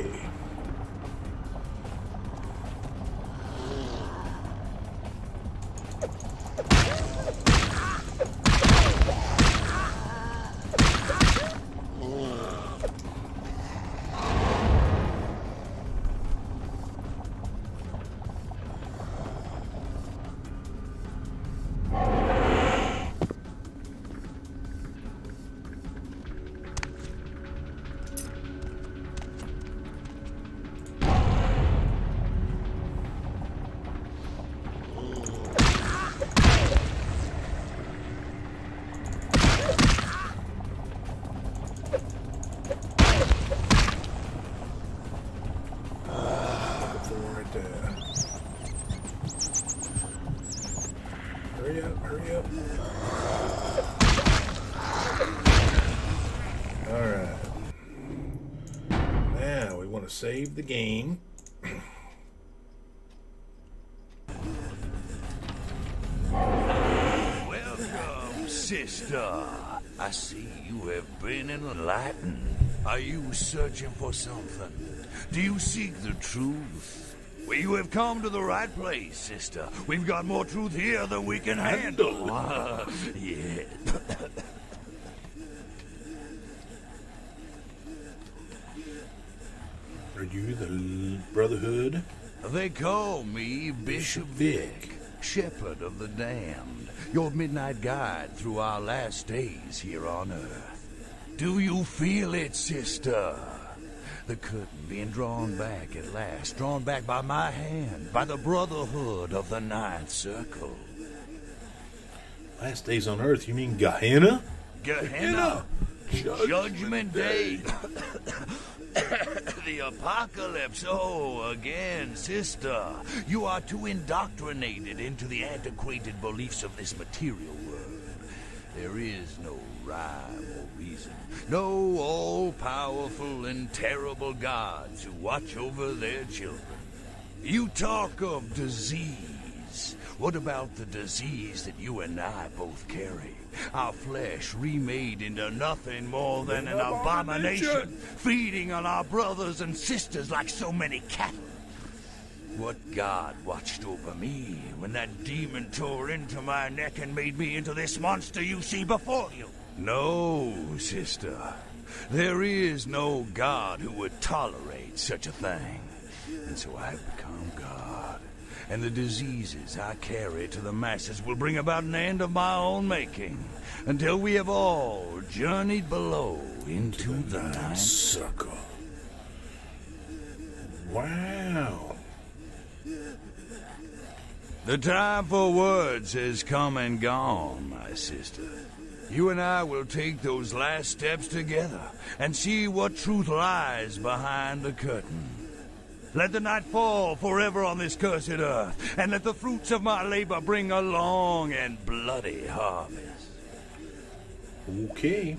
Hurry up, hurry up. Alright. Now we want to save the game. Welcome. sister. I see you have been enlightened. Are you searching for something? Do you seek the truth? Well, you have come to the right place, sister. We've got more truth here than we can handle. Yeah. Are you the Brotherhood? They call me Bishop Vic, Shepherd of the Damned, your midnight guide through our last days here on Earth. Do you feel it, sister? The curtain being drawn back at last, drawn back by my hand, by the Brotherhood of the Ninth Circle. Last days on Earth, you mean Gehenna? Gehenna? Judgment Day. The apocalypse. Oh, again, sister. You are too indoctrinated into the antiquated beliefs of this material world. There is no rhyme or reason. No all-powerful and terrible gods who watch over their children. You talk of disease. What about the disease that you and I both carry? Our flesh remade into nothing more than an abomination, feeding on our brothers and sisters like so many cattle. What god watched over me when that demon tore into my neck and made me into this monster you see before you? No, sister. There is no god who would tolerate such a thing. And so I've become God. And the diseases I carry to the masses will bring about an end of my own making, until we have all journeyed below into the Ninth Circle. Wow. The time for words has come and gone, my sister. You and I will take those last steps together and see what truth lies behind the curtain. Let the night fall forever on this cursed earth, and let the fruits of my labor bring a long and bloody harvest. Okay.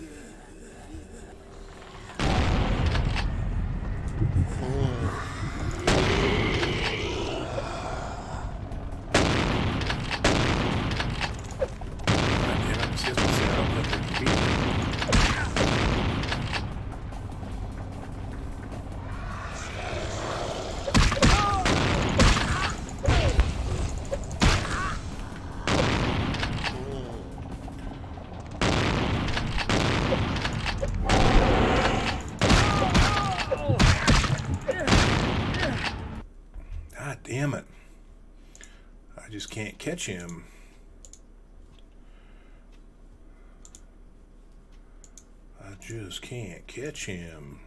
Damn it. I just can't catch him. I just can't catch him.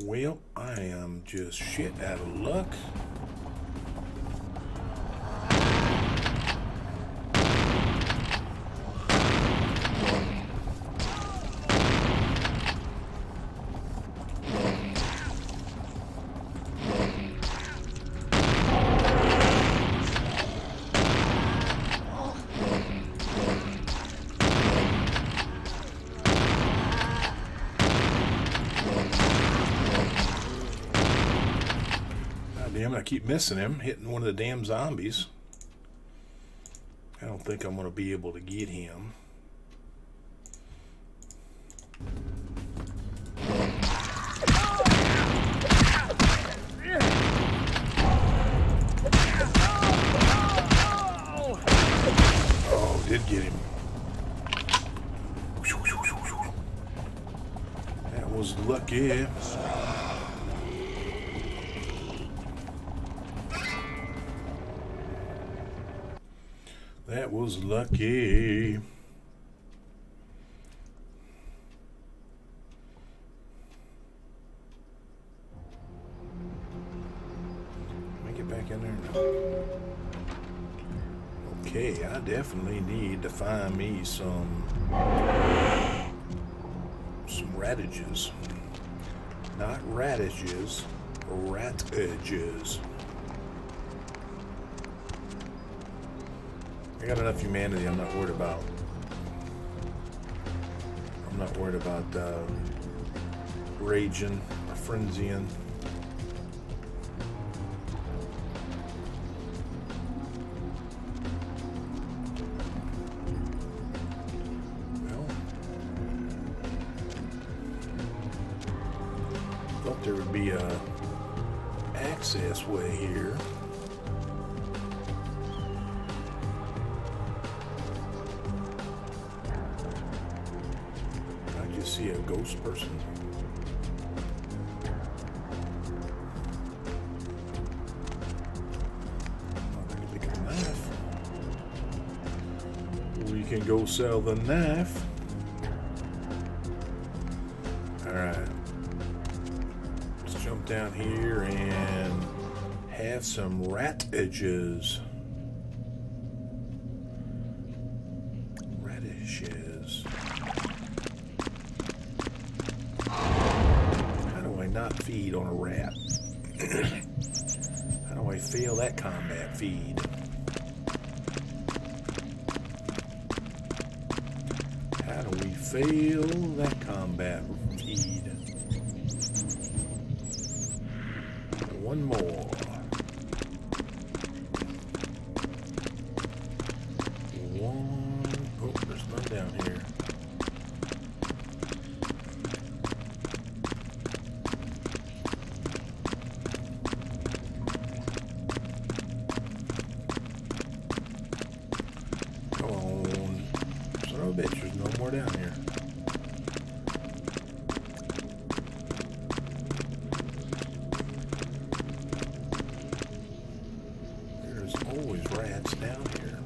Well, I am just shit out of luck. Damn it, I keep missing him, hitting one of the damn zombies. I don't think I'm going to be able to get him. Oh, did get him. That was lucky. That was lucky. Let me get back in there now. Okay, I definitely need to find me some radishes. Not radishes, rat edges. I got enough humanity. I'm not worried about. I'm not worried about raging or frenzying. Well, thought there would be a access way here. See a ghost person. Oh, I can pick up a knife. We can go sell the knife. Alright. Let's jump down here and have some rat edges. Radishes. Not feed on a rat. How do I fail that combat feed? How do we fail that combat feed? One more. One. Oh, there's none down here. There's no more down here. There's always rats down here.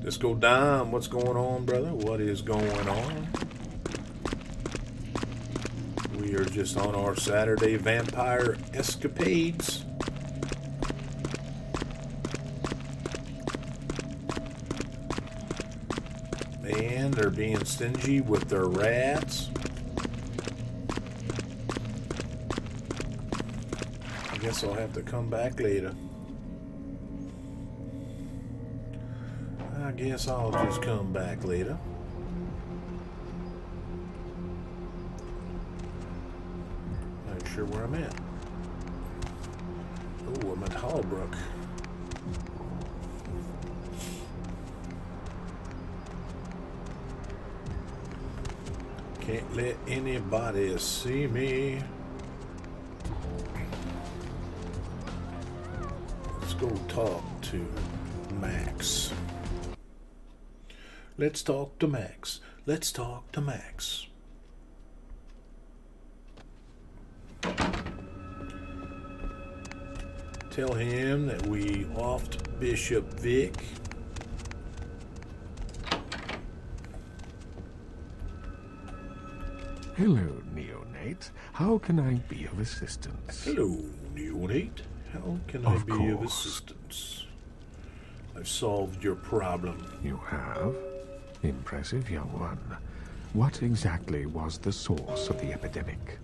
Disco Dime, what's going on, brother? What is going on? We are just on our Saturday vampire escapades. And they're being stingy with their rats. I guess I'll have to come back later. I guess I'll just come back later. Not sure where I'm at. Oh, I'm at Hallbrook. Can't let anybody see me. Let's go talk to Max. Let's talk to Max. Let's talk to Max. Tell him that we offed Bishop Vic. Hello, Neonate. How can I be of assistance? Hello, Neonate. How can I be of assistance? I've solved your problem. You have? Impressive, young one. What exactly was the source of the epidemic?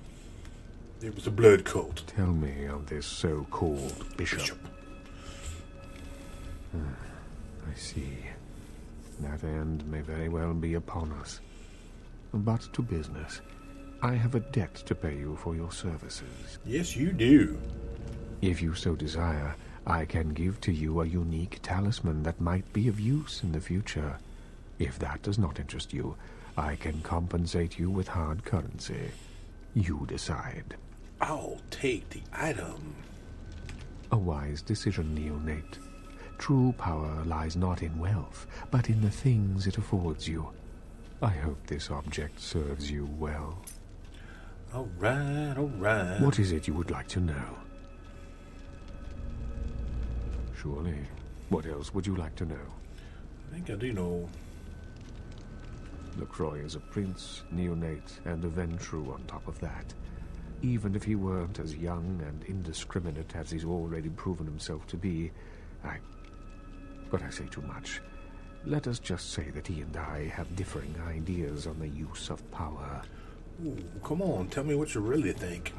It was a blood cult. Tell me of this so-called bishop. I see. That end may very well be upon us. But to business. I have a debt to pay you for your services. Yes, you do. If you so desire, I can give to you a unique talisman that might be of use in the future. If that does not interest you, I can compensate you with hard currency. You decide. I'll take the item. A wise decision, Neonate. True power lies not in wealth, but in the things it affords you. I hope this object serves you well. All right, all right. What is it you would like to know? Surely. What else would you like to know? I think I do know. LaCroix is a prince, Neonate, and a Ventru on top of that. Even if he weren't as young and indiscriminate as he's already proven himself to be, But I say too much. Let us just say that he and I have differing ideas on the use of power. Ooh, come on, tell me what you really think.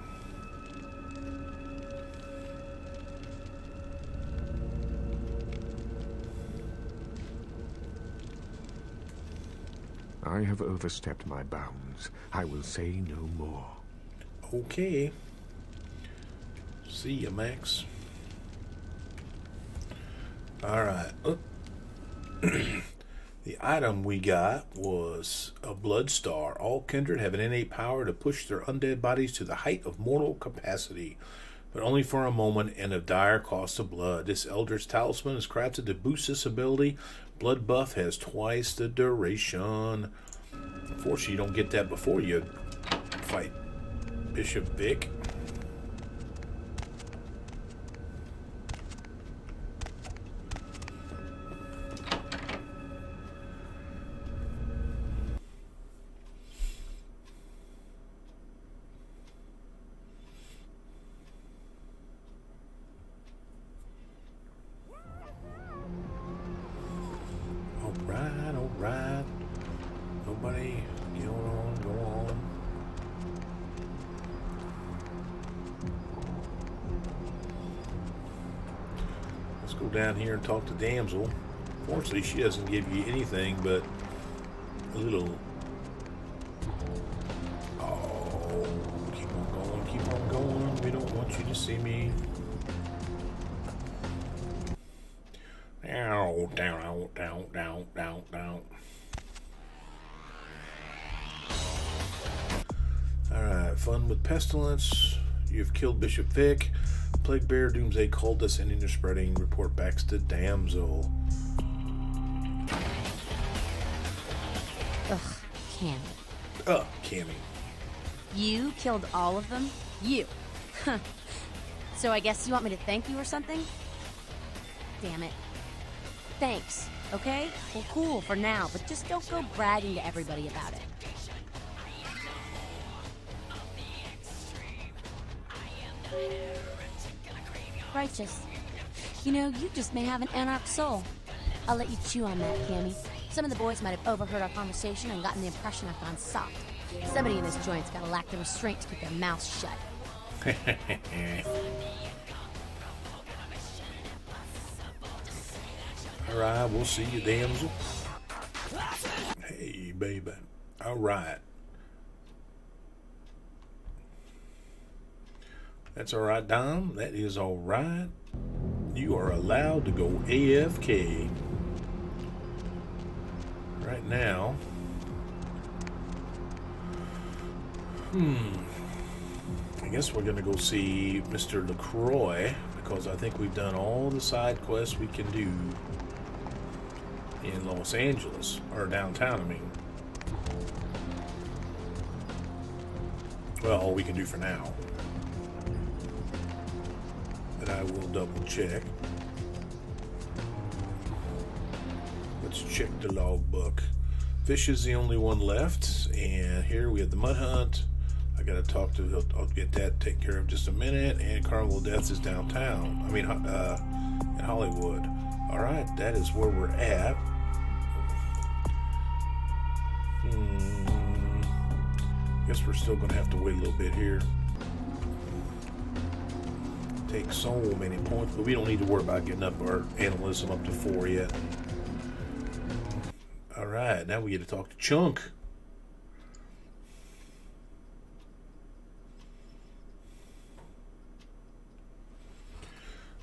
I have overstepped my bounds. I will say no more. Okay. See ya, Max. Alright. The item we got was a blood star. All kindred have an innate power to push their undead bodies to the height of mortal capacity, but only for a moment and of dire cost of blood. This Elder's Talisman is crafted to boost this ability. Blood buff has twice the duration. Unfortunately, you don't get that before you fight Bishop Vic. Alright. Nobody, go on. Let's go down here and talk to Damsel. Fortunately, she doesn't give you anything but a little... Oh, keep on going. We don't want you to see me. Down. Alright, fun with pestilence. You've killed Bishop Vic. Plague Bear, Doomsday Cultist, and interspreading. Report back to Damsel. Ugh, Cammy. Cammy. You killed all of them? You. So I guess you want me to thank you or something? Damn it. Thanks, okay? Well, cool for now, but just don't go bragging to everybody about it. Righteous. You know, you just may have an anarch soul. I'll let you chew on that, Cammy. Some of the boys might have overheard our conversation and gotten the impression I've gone soft. Somebody in this joint's gotta lack the restraint to keep their mouths shut. Alright, we'll see you, Damsel. Hey, baby. Alright. That's alright, Dom. That is alright. You are allowed to go AFK. Right now. I guess we're going to go see Mr. LaCroix, because I think we've done all the side quests we can do in Los Angeles, or downtown, I mean. Well, all we can do for now. But I will double check. Let's check the logbook. Fish is the only one left, and here we have the Mud Hunt. I gotta talk to, I'll get that taken care of in just a minute, and Carnival of Death is downtown. I mean, in Hollywood. Alright, that is where we're at. Guess we're still gonna have to wait a little bit here. Take so many points, but we don't need to worry about getting up our Animalism up to 4 yet. Alright, now we get to talk to Chunk.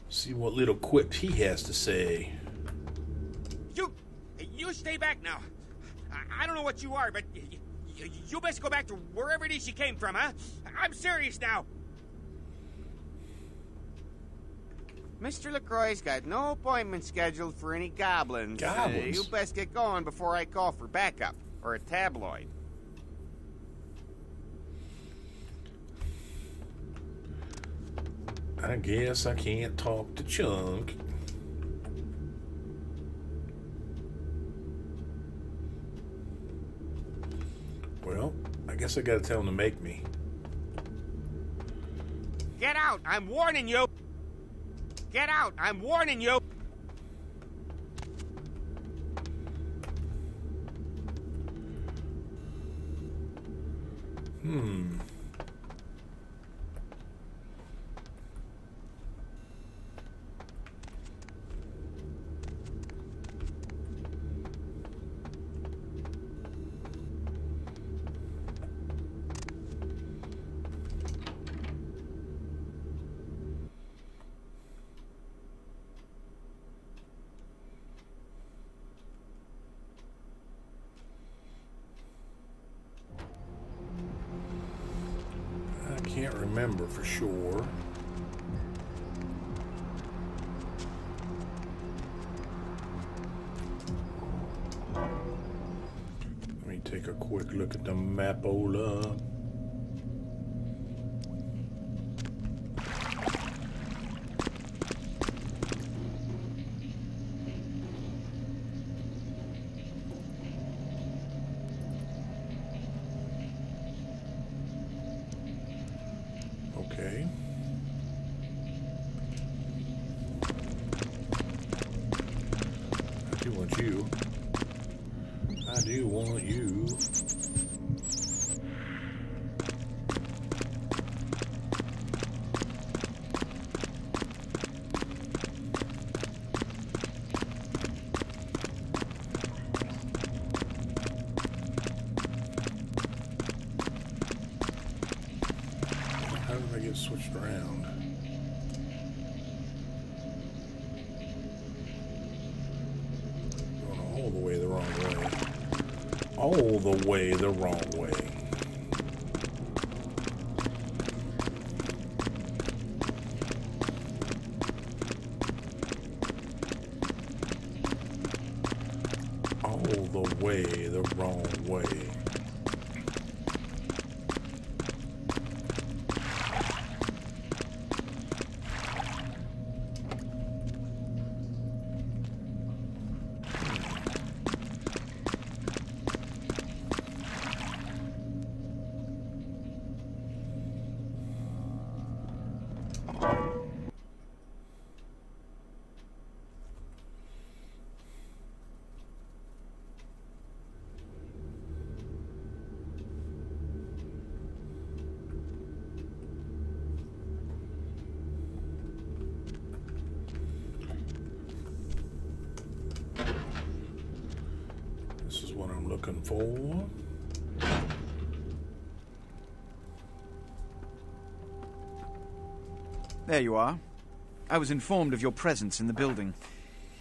See what little quip he has to say. You stay back now. I don't know what you are, but you best go back to wherever it is you came from, huh? I'm serious now. Mr. LaCroix's got no appointment scheduled for any goblins. Goblins? You best get going before I call for backup, or a tabloid. I guess I can't talk to Chunk. Well, I guess I gotta tell him to make me. Get out! I'm warning you! Get out! I'm warning you! Can't remember for sure. Let me take a quick look at the mapola. Okay. I do want you. I do want you. Switched around. Going all the way the wrong way. All the way the wrong way. All the way the wrong way. This is what I'm looking for. There you are. I was informed of your presence in the building.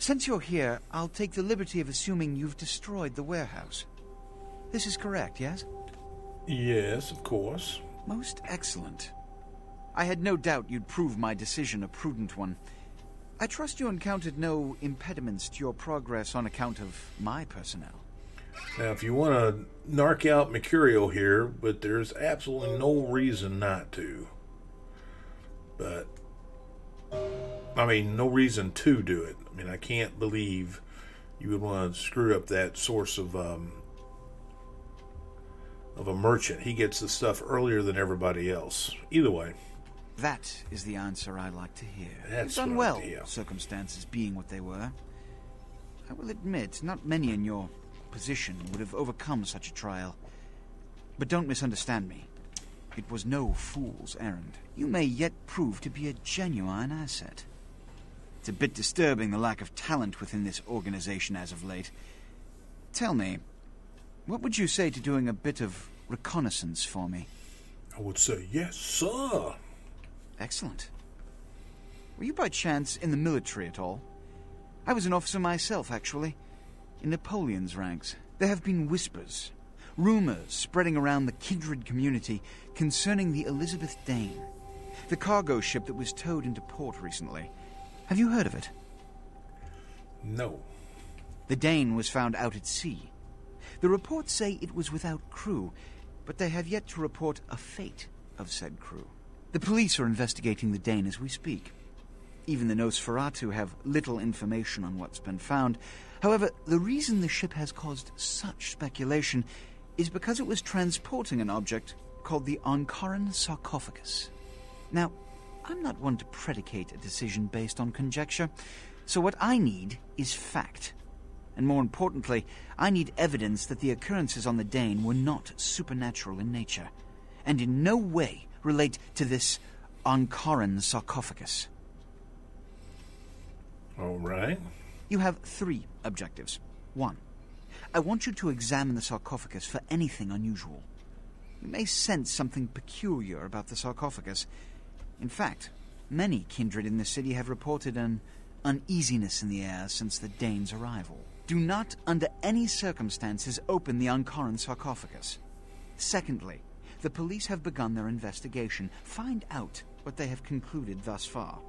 Since you're here, I'll take the liberty of assuming you've destroyed the warehouse. This is correct, yes? Yes, of course. Most excellent. I had no doubt you'd prove my decision a prudent one. I trust you encountered no impediments to your progress on account of my personnel. Now, if you want to narc out Mercurio here, but there's absolutely no reason not to. But, I mean, no reason to do it. I mean, I can't believe you would want to screw up that source of a merchant. He gets the stuff earlier than everybody else. Either way. That is the answer I like to hear. That's You've done well, circumstances being what they were. I will admit, not many in your position would have overcome such a trial. But don't misunderstand me. It was no fool's errand. You may yet prove to be a genuine asset. It's a bit disturbing, the lack of talent within this organization as of late. Tell me, what would you say to doing a bit of reconnaissance for me? I would say yes, sir. Excellent. Were you by chance in the military at all? I was an officer myself, actually. In Napoleon's ranks. There have been whispers, rumors spreading around the kindred community concerning the Elizabeth Dane, the cargo ship that was towed into port recently. Have you heard of it? No. The Dane was found out at sea. The reports say it was without crew, but they have yet to report a fate of said crew. The police are investigating the Dane as we speak. Even the Nosferatu have little information on what's been found. However, the reason the ship has caused such speculation is because it was transporting an object called the Ankaran sarcophagus. Now, I'm not one to predicate a decision based on conjecture, so what I need is fact. And more importantly, I need evidence that the occurrences on the Dane were not supernatural in nature, and in no way relate to this Ankharan sarcophagus. All right. You have 3 objectives. 1. I want you to examine the sarcophagus for anything unusual. You may sense something peculiar about the sarcophagus. In fact, many kindred in the city have reported an uneasiness in the air since the Dane's arrival. Do not, under any circumstances, open the Ankharan sarcophagus. Secondly, the police have begun their investigation. Find out what they have concluded thus far.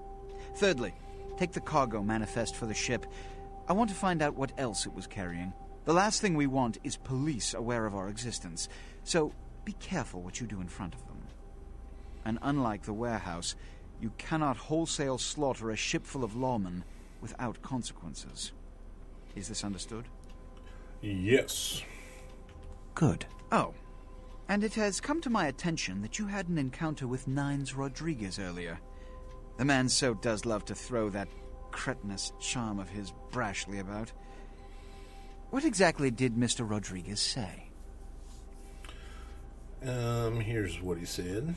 Thirdly, take the cargo manifest for the ship. I want to find out what else it was carrying. The last thing we want is police aware of our existence, so be careful what you do in front of them. And unlike the warehouse, you cannot wholesale slaughter a ship full of lawmen without consequences. Is this understood? Yes. Good. Oh, and it has come to my attention that you had an encounter with Nines Rodriguez earlier. The man so does love to throw that cretinous charm of his brashly about. What exactly did Mr. Rodriguez say? Here's what he said.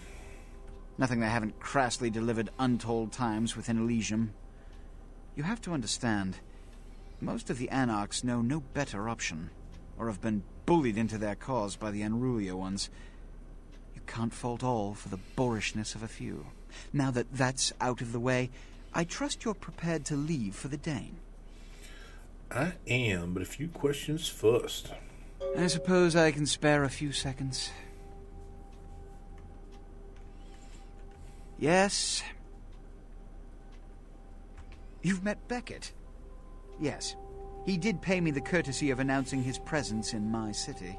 Nothing they haven't crassly delivered untold times within Elysium. You have to understand, most of the Anarchs know no better option, or have been bullied into their cause by the unrulier ones. You can't fault all for the boorishness of a few. Now that that's out of the way, I trust you're prepared to leave for the Dane. I am, but a few questions first. I suppose I can spare a few seconds. Yes. You've met Beckett? Yes. He did pay me the courtesy of announcing his presence in my city.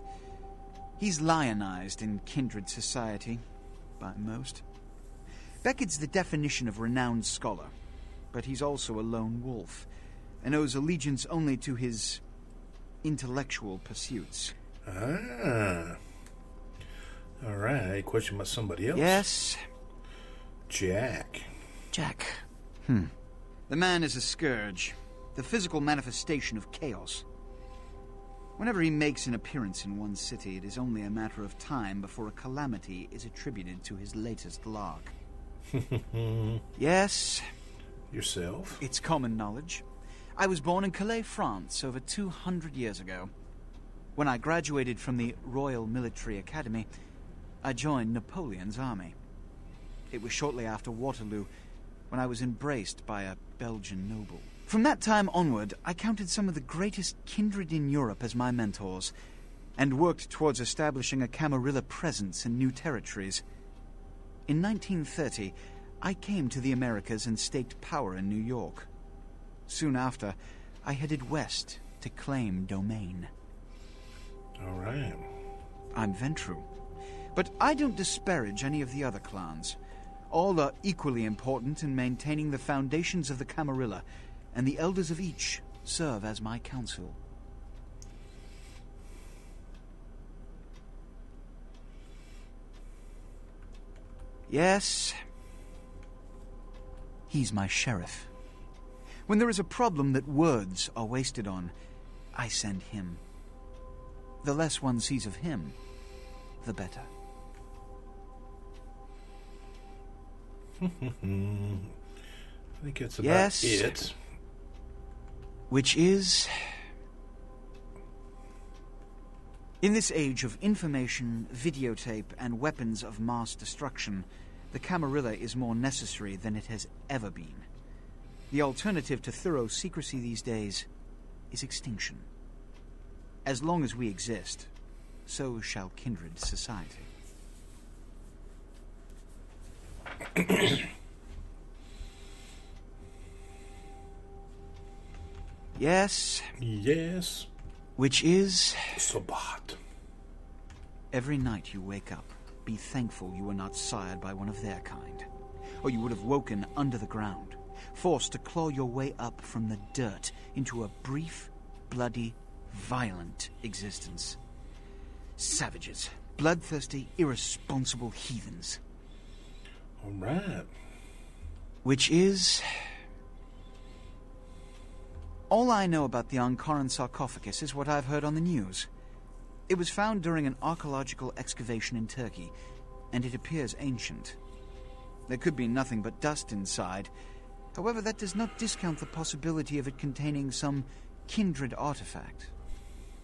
He's lionized in kindred society, by most. Beckett's the definition of renowned scholar, but he's also a lone wolf, and owes allegiance only to his intellectual pursuits. Ah. All right, question about somebody else. Yes? Jack. Jack. The man is a scourge, the physical manifestation of chaos. Whenever he makes an appearance in one city, it is only a matter of time before a calamity is attributed to his latest lark. Yes? Yourself? It's common knowledge. I was born in Calais, France, over 200 years ago. When I graduated from the Royal Military Academy, I joined Napoleon's army. It was shortly after Waterloo, when I was embraced by a Belgian noble. From that time onward, I counted some of the greatest kindred in Europe as my mentors, and worked towards establishing a Camarilla presence in new territories. In 1930, I came to the Americas and staked power in New York. Soon after, I headed west to claim domain. All right. I'm Ventru, but I don't disparage any of the other clans. All are equally important in maintaining the foundations of the Camarilla, and the elders of each serve as my council. Yes, he's my sheriff. When there is a problem that words are wasted on, I send him. The less one sees of him, the better. I think that's about Yes. it. Which is... In this age of information, videotape, and weapons of mass destruction, the Camarilla is more necessary than it has ever been. The alternative to thorough secrecy these days is extinction. As long as we exist, so shall kindred society. Yes. Yes. Which is... Sabbat. Every night you wake up, be thankful you were not sired by one of their kind, or you would have woken under the ground, forced to claw your way up from the dirt into a brief, bloody, violent existence. Savages, bloodthirsty, irresponsible heathens. All right. Which is... All I know about the Ankaran sarcophagus is what I've heard on the news. It was found during an archaeological excavation in Turkey, and it appears ancient. There could be nothing but dust inside. However, that does not discount the possibility of it containing some kindred artifact,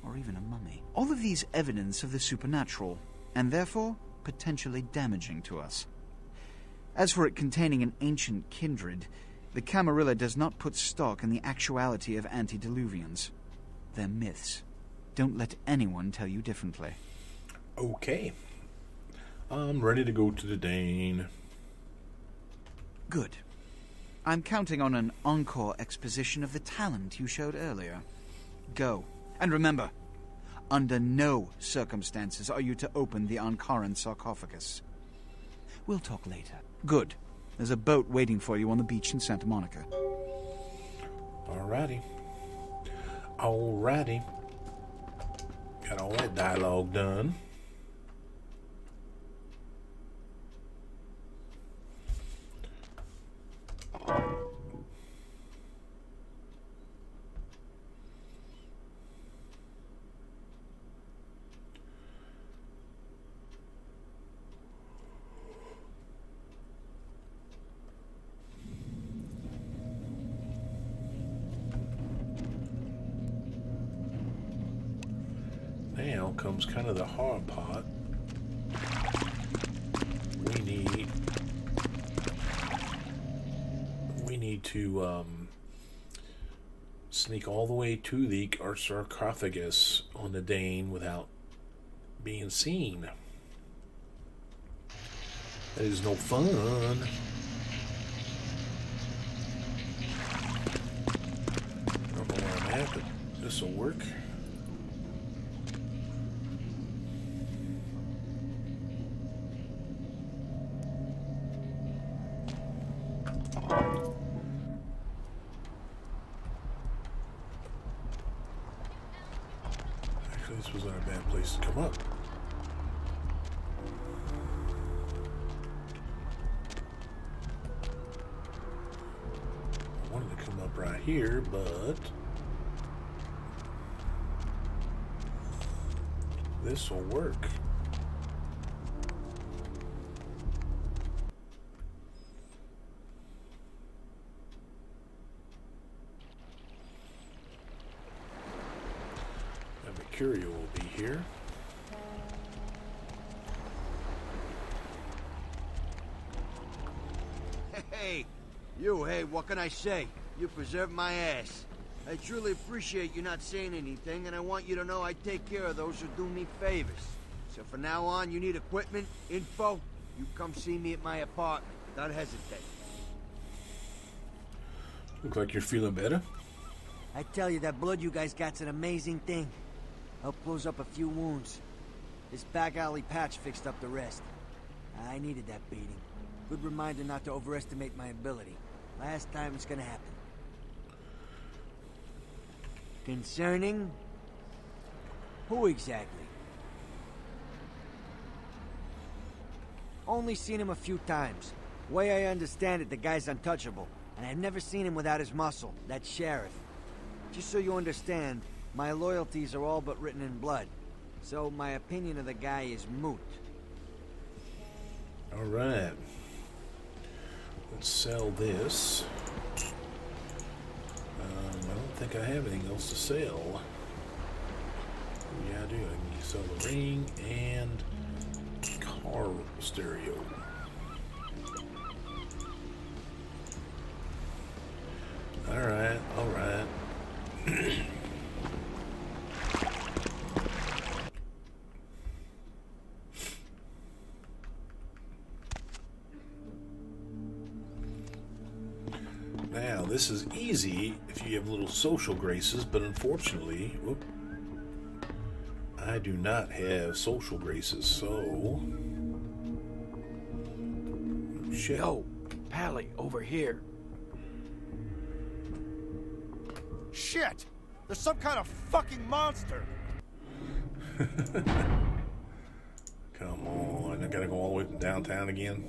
or even a mummy. All of these evidence of the supernatural, and therefore potentially damaging to us. As for it containing an ancient kindred, the Camarilla does not put stock in the actuality of antediluvians. They're myths. Don't let anyone tell you differently. Okay. I'm ready to go to the Dane. Good. I'm counting on an encore exposition of the talent you showed earlier. Go. And remember, under no circumstances are you to open the Ankaran sarcophagus. We'll talk later. Good. There's a boat waiting for you on the beach in Santa Monica. Alrighty. Alrighty. Got all that dialogue done. Now comes kind of the hard part. We need to sneak all the way to our sarcophagus on the Dane without being seen. That is no fun. I don't know where I'm at, but this will work. This was not a bad place to come up. I wanted to come up right here, but this will work. Curio will be here. Hey, what can I say? You preserved my ass. I truly appreciate you not saying anything, and I want you to know I take care of those who do me favors. So from now on, you need equipment, info, you come see me at my apartment. Don't hesitate. Look like you're feeling better. I tell you, that blood you guys got's an amazing thing. Helped close up a few wounds. This back alley patch fixed up the rest. I needed that beating. Good reminder not to overestimate my ability. Last time it's gonna happen. Concerning? Who exactly? Only seen him a few times. Way I understand it, the guy's untouchable. And I've never seen him without his muscle, that sheriff. Just so you understand, my loyalties are all but written in blood, so my opinion of the guy is moot. Alright. Let's sell this. I don't think I have anything else to sell. Yeah, I do. I can sell the ring and car stereo. Alright, alright. Now, this is easy if you have little social graces, but unfortunately, whoop, I do not have social graces, so... Shit. Yo, Pally, over here. Shit! There's some kind of fucking monster! Come on, I gotta go all the way to downtown again.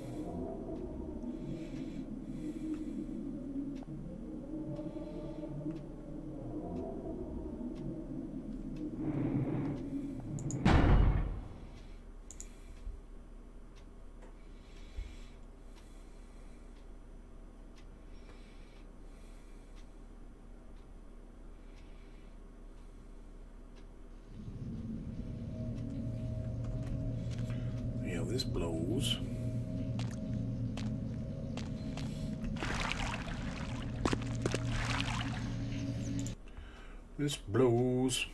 this blows. This blows.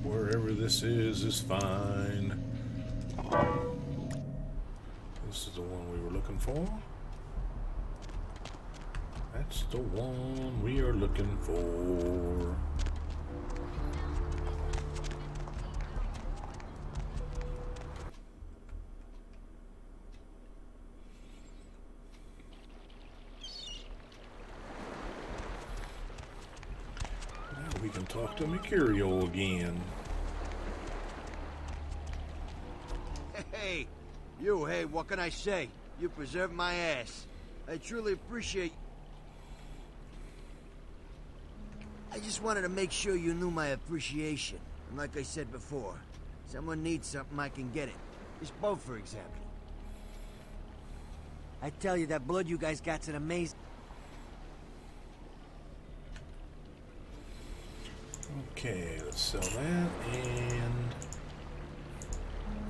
Wherever this is fine. This is the one we were looking for. That's the one we are looking for. Now we can talk to Mercurio again. Hey, you, hey, what can I say? You preserved my ass. I truly appreciate... I just wanted to make sure you knew my appreciation. And like I said before, someone needs something, I can get it. This boat, for example. I tell you, that blood you guys got's an amazing... Okay, let's sell that and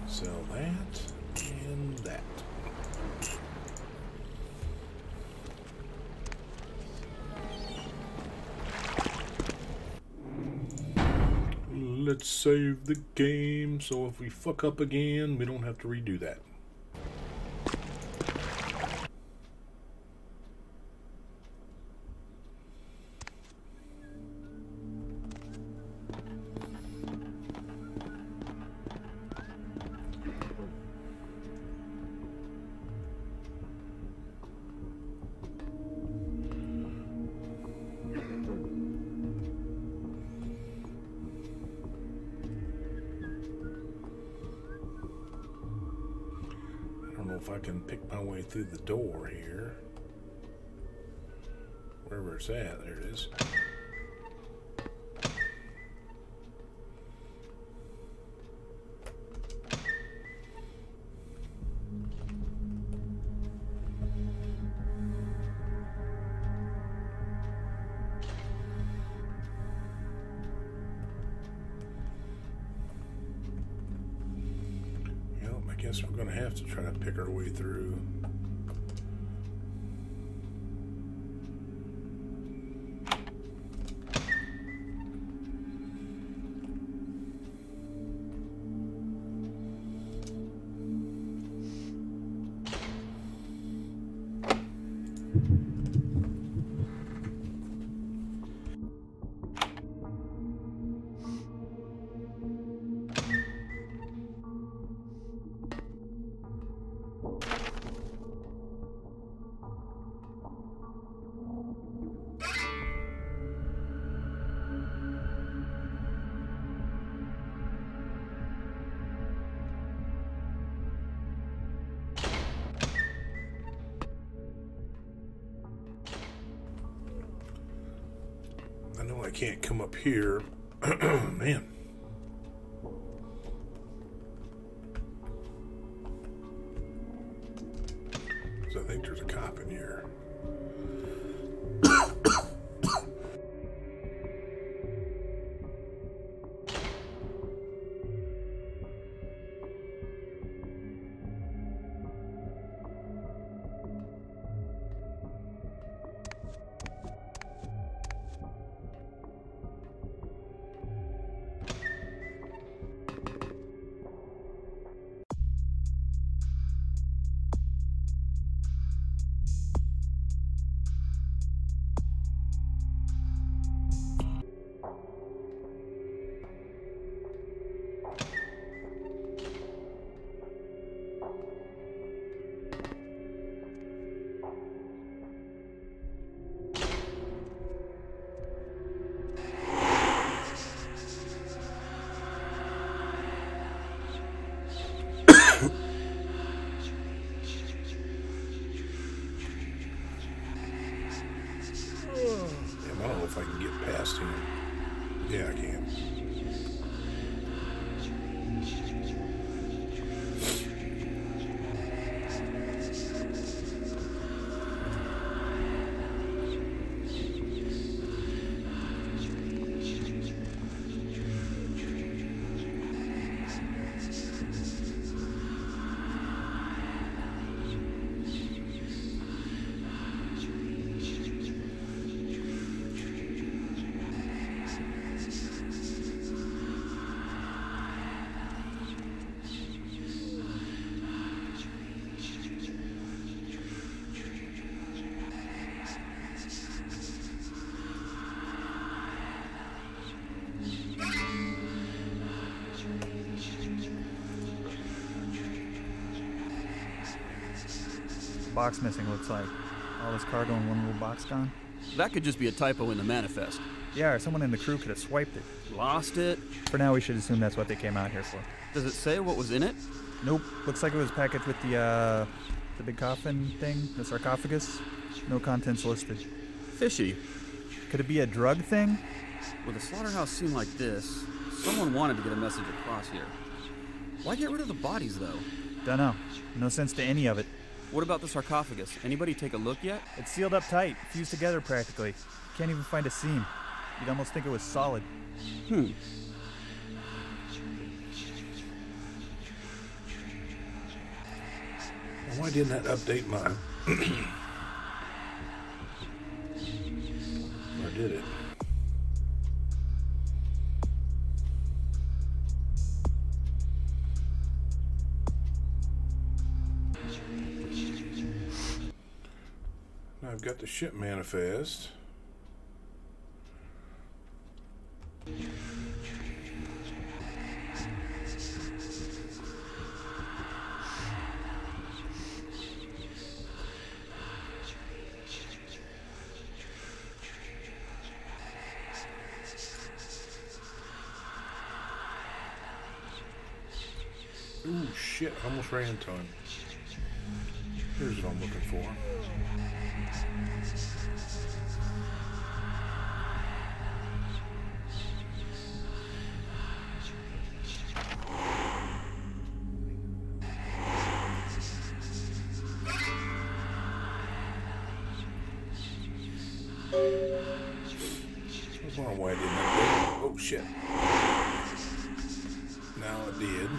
sell that and that. Let's save the game so if we fuck up again, we don't have to redo that. If I can pick my way through the door here. Wherever it's at, there it is. I guess we're going to have to try to pick our way through. I know I can't come up here. Man. So I think there's a cop in here. box missing, looks like. All this cargo in one little box gone. That could just be a typo in the manifest. Yeah, or someone in the crew could have swiped it. Lost it? For now, we should assume that's what they came out here for. Does it say what was in it? Nope. Looks like it was packaged with the big coffin thing, the sarcophagus. No contents listed. Fishy. Could it be a drug thing? With a slaughterhouse scene like this, someone wanted to get a message across here. Why get rid of the bodies, though? Dunno. No sense to any of it. What about the sarcophagus? Anybody take a look yet? It's sealed up tight, fused together practically. Can't even find a seam. You'd almost think it was solid. Why didn't that update my... Or did it? Now I've got the ship manifest. Ooh, shit, I almost ran into him. Here's what I'm looking for. That's why I didn't update. Oh, shit. Now it did.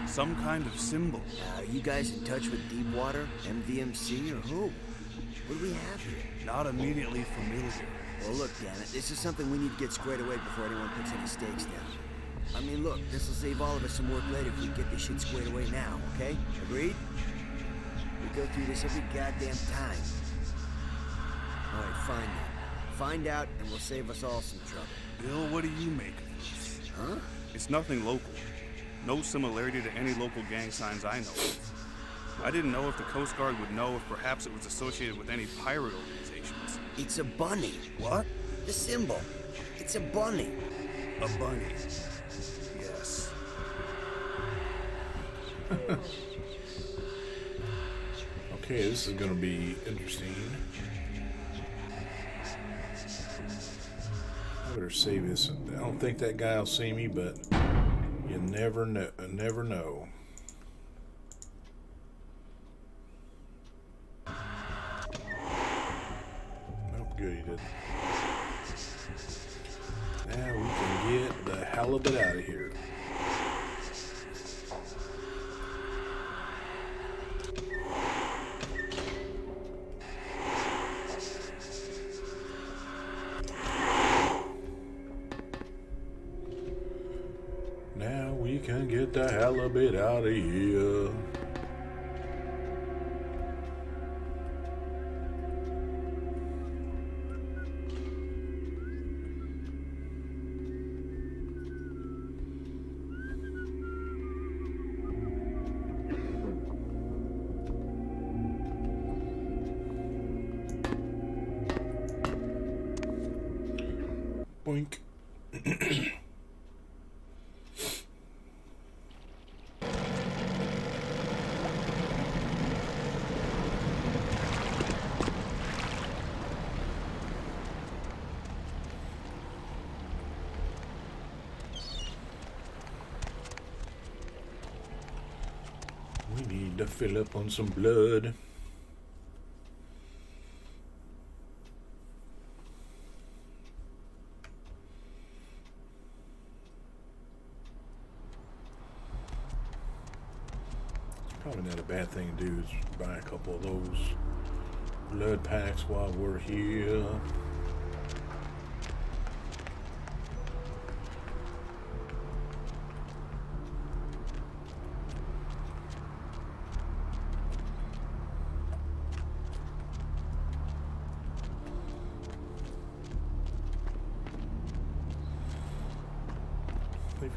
Some kind of symbol. Are you guys in touch with Deepwater, MVMC, or who? What do we have here? Not immediately familiar. Well, look, damn it. This is something we need to get squared away before anyone puts any stakes down. I mean, look, this will save all of us some work later if we get this shit squared away now, okay? Agreed? We go through this every goddamn time. All right, fine then. Find out, and we'll save us all some trouble. Bill, what do you make of this? Huh? It's nothing local. No similarity to any local gang signs I know of. I didn't know if the Coast Guard would know if perhaps it was associated with any pirate organizations. It's a bunny. What? The symbol. It's a bunny. A bunny. Yes. Okay, this is going to be interesting. I better save this. I don't think that guy will see me, but you never know. Never know. Nope, good, he didn't. Now we can get the halibut out of here. Now we can get the halibut out of here. Boink. We need to fill up on some blood. Probably not a bad thing to do is buy a couple of those blood packs while we're here.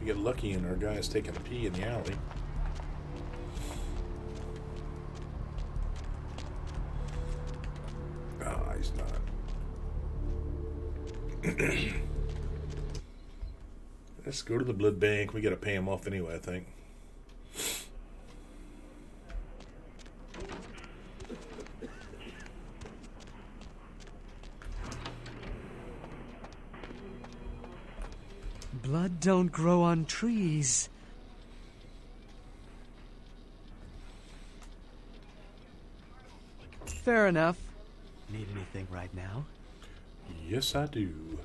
We get lucky and our guy's taking a pee in the alley. Ah, he's not. Let's go to the blood bank. We gotta pay him off anyway, I think. Blood don't grow on trees. Fair enough. Need anything right now? Yes, I do.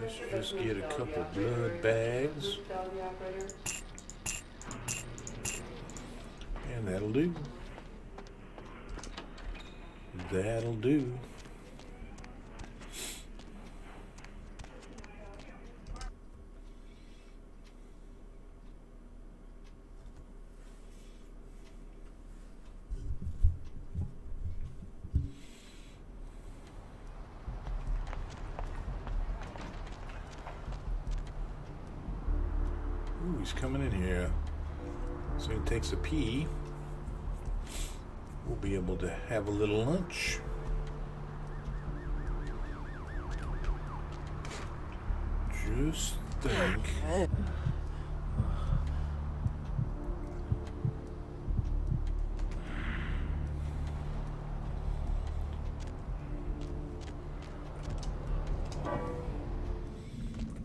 Let's just get a couple blood bags. And that'll do. That'll do. Ooh, he's coming in here. So he takes a pee. We'll be able to have a little lunch. Just think.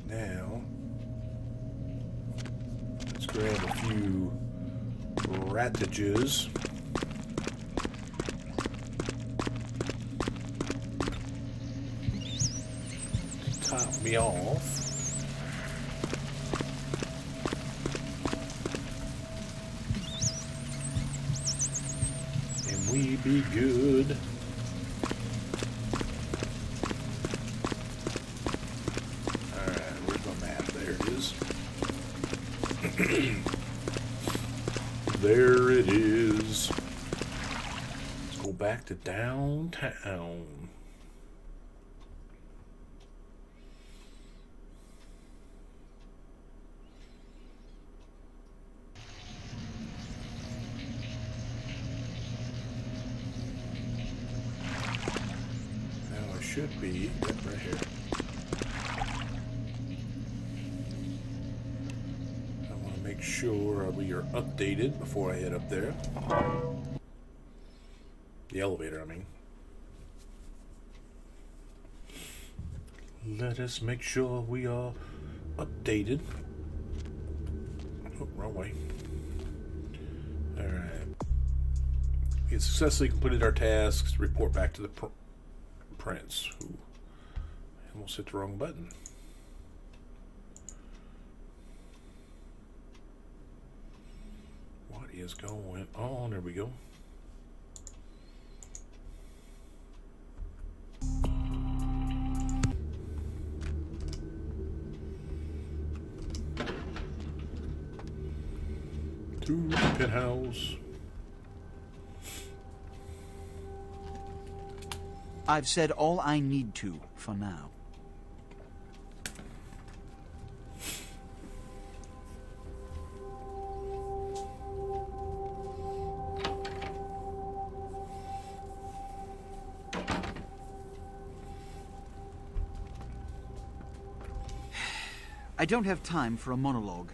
Now, let's grab a few ratages. Top me off. And we be good. Alright, where's my map? There it is. There it is. Let's go back to downtown. Should be right here. I want to make sure we are updated before I head up there. The elevator, I mean. Let us make sure we are updated. Oh, wrong way. Alright. We have successfully completed our tasks. Report back to the Prince, who almost hit the wrong button. What is going on? There we go. To the penthouse. I've said all I need to for now. I don't have time for a monologue.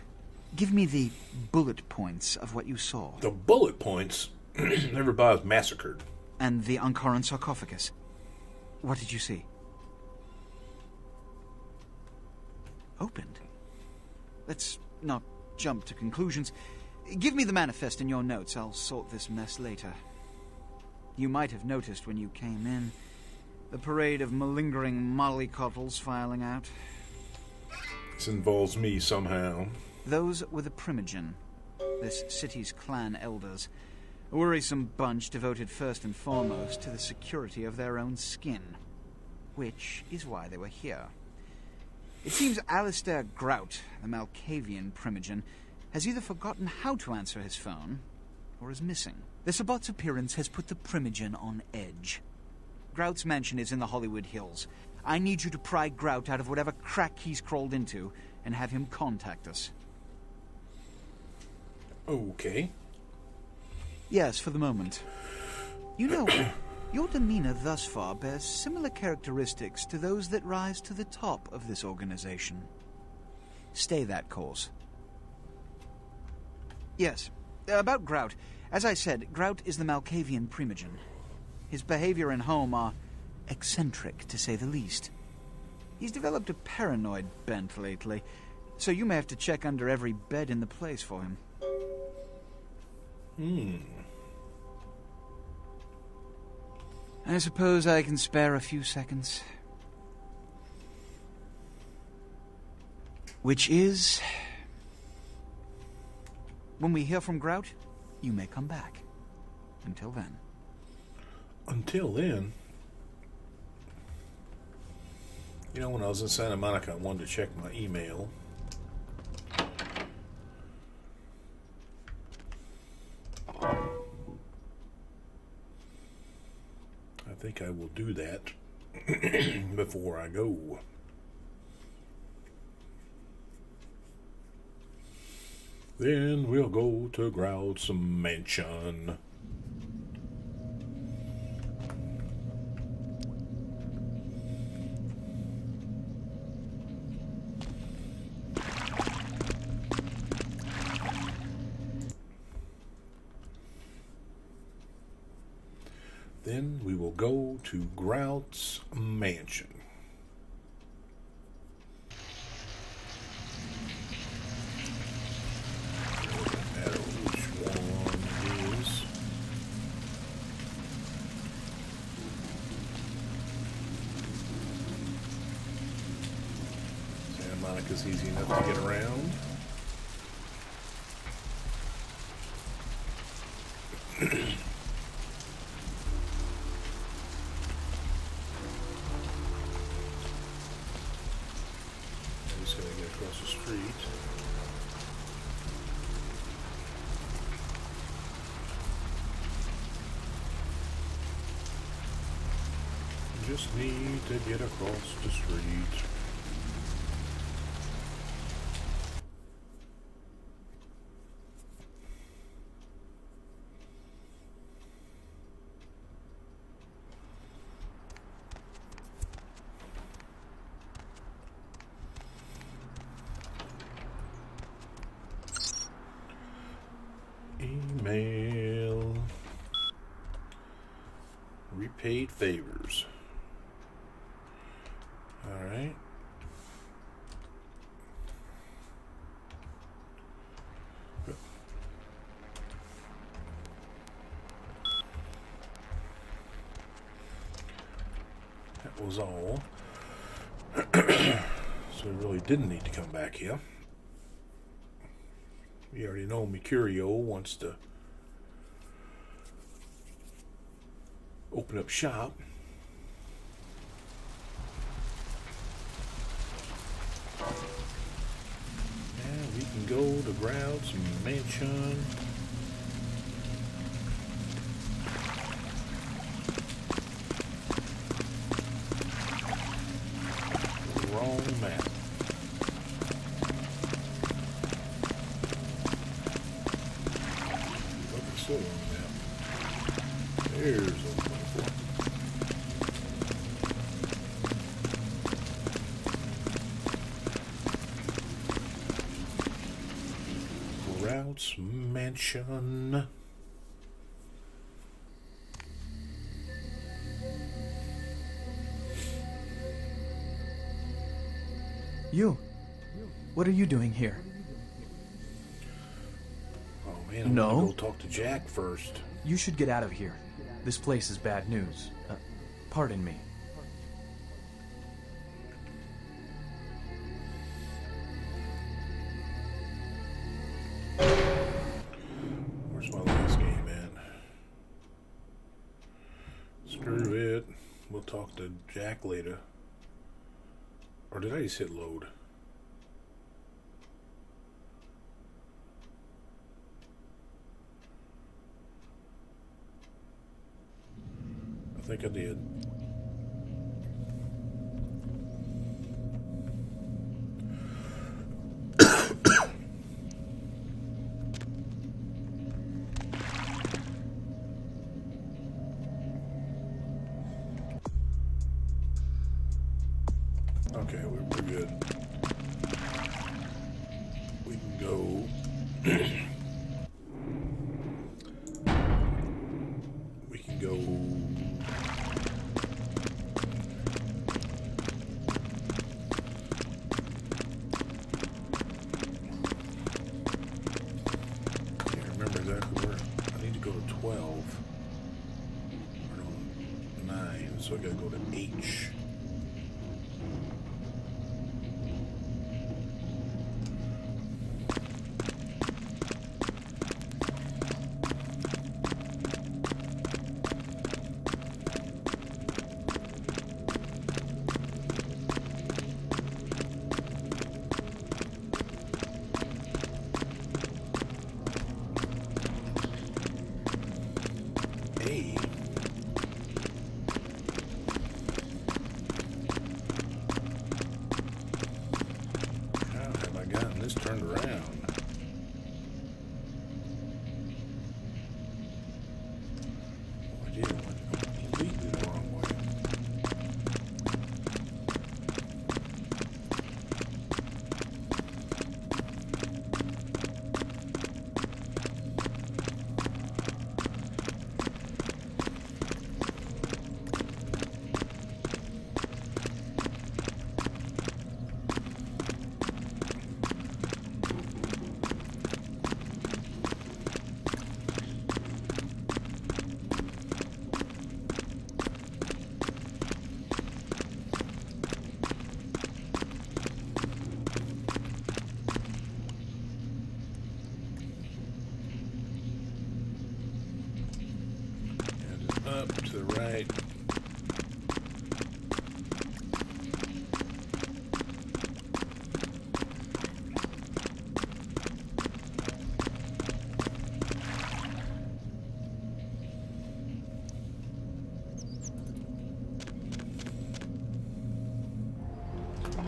Give me the bullet points of what you saw. The bullet points? Everybody was massacred. And the Ankaran sarcophagus. What did you see? Opened? Let's not jump to conclusions. Give me the manifest in your notes. I'll sort this mess later. You might have noticed when you came in the parade of malingering mollycoddles filing out. This involves me somehow. Those were the Primogen, this city's clan elders. A worrisome bunch devoted first and foremost to the security of their own skin. Which is why they were here. It seems Alistair Grout, the Malkavian Primogen, has either forgotten how to answer his phone, or is missing. The Sabot's appearance has put the Primogen on edge. Grout's mansion is in the Hollywood Hills. I need you to pry Grout out of whatever crack he's crawled into, and have him contact us. Okay. Yes, for the moment. You know, your demeanor thus far bears similar characteristics to those that rise to the top of this organization. Stay that course. Yes, about Grout. As I said, Grout is the Malkavian primogen. His behavior and home are eccentric, to say the least. He's developed a paranoid bent lately, so you may have to check under every bed in the place for him. I suppose I can spare a few seconds. Which is... when we hear from Grout, you may come back. Until then. Until then? You know, when I was in Santa Monica, I wanted to check my email. I think I will do that before I go. Then we'll go to Grout's mansion. Then we will go to Grout's mansion. Doesn't matter which one it is. Santa Monica's easy enough to get around. Across the street. Just need to get across the street. Email. Repaid favors. All right. That was all. So we really didn't need to come back here. You already know Mercurio wants to open up shop. And we can go to Grout's mansion. Wrong map. So there's a 24. Grout's mansion. You. What are you doing here? Man, I'm gonna go talk to Jack first. You should get out of here. This place is bad news. Pardon me. Where's my last game at? Screw it. We'll talk to Jack later. Or did I just hit load? I think I did. Okay, we're good. We can go. We can go. Can't remember exactly where. I need to go to 12. Or no, 9. So I gotta go to H. Turned around. Oh, I did. I went completely the wrong way. Up to the right.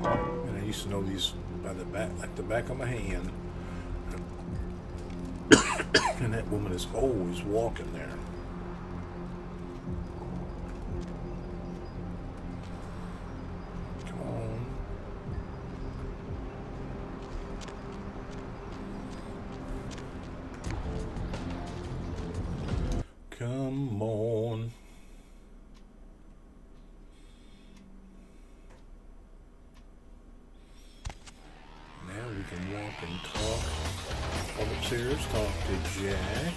And I used to know these by the back, like the back of my hand. And that woman is always walking there. Come on. Now we can walk and talk. Up upstairs, talk to Jack.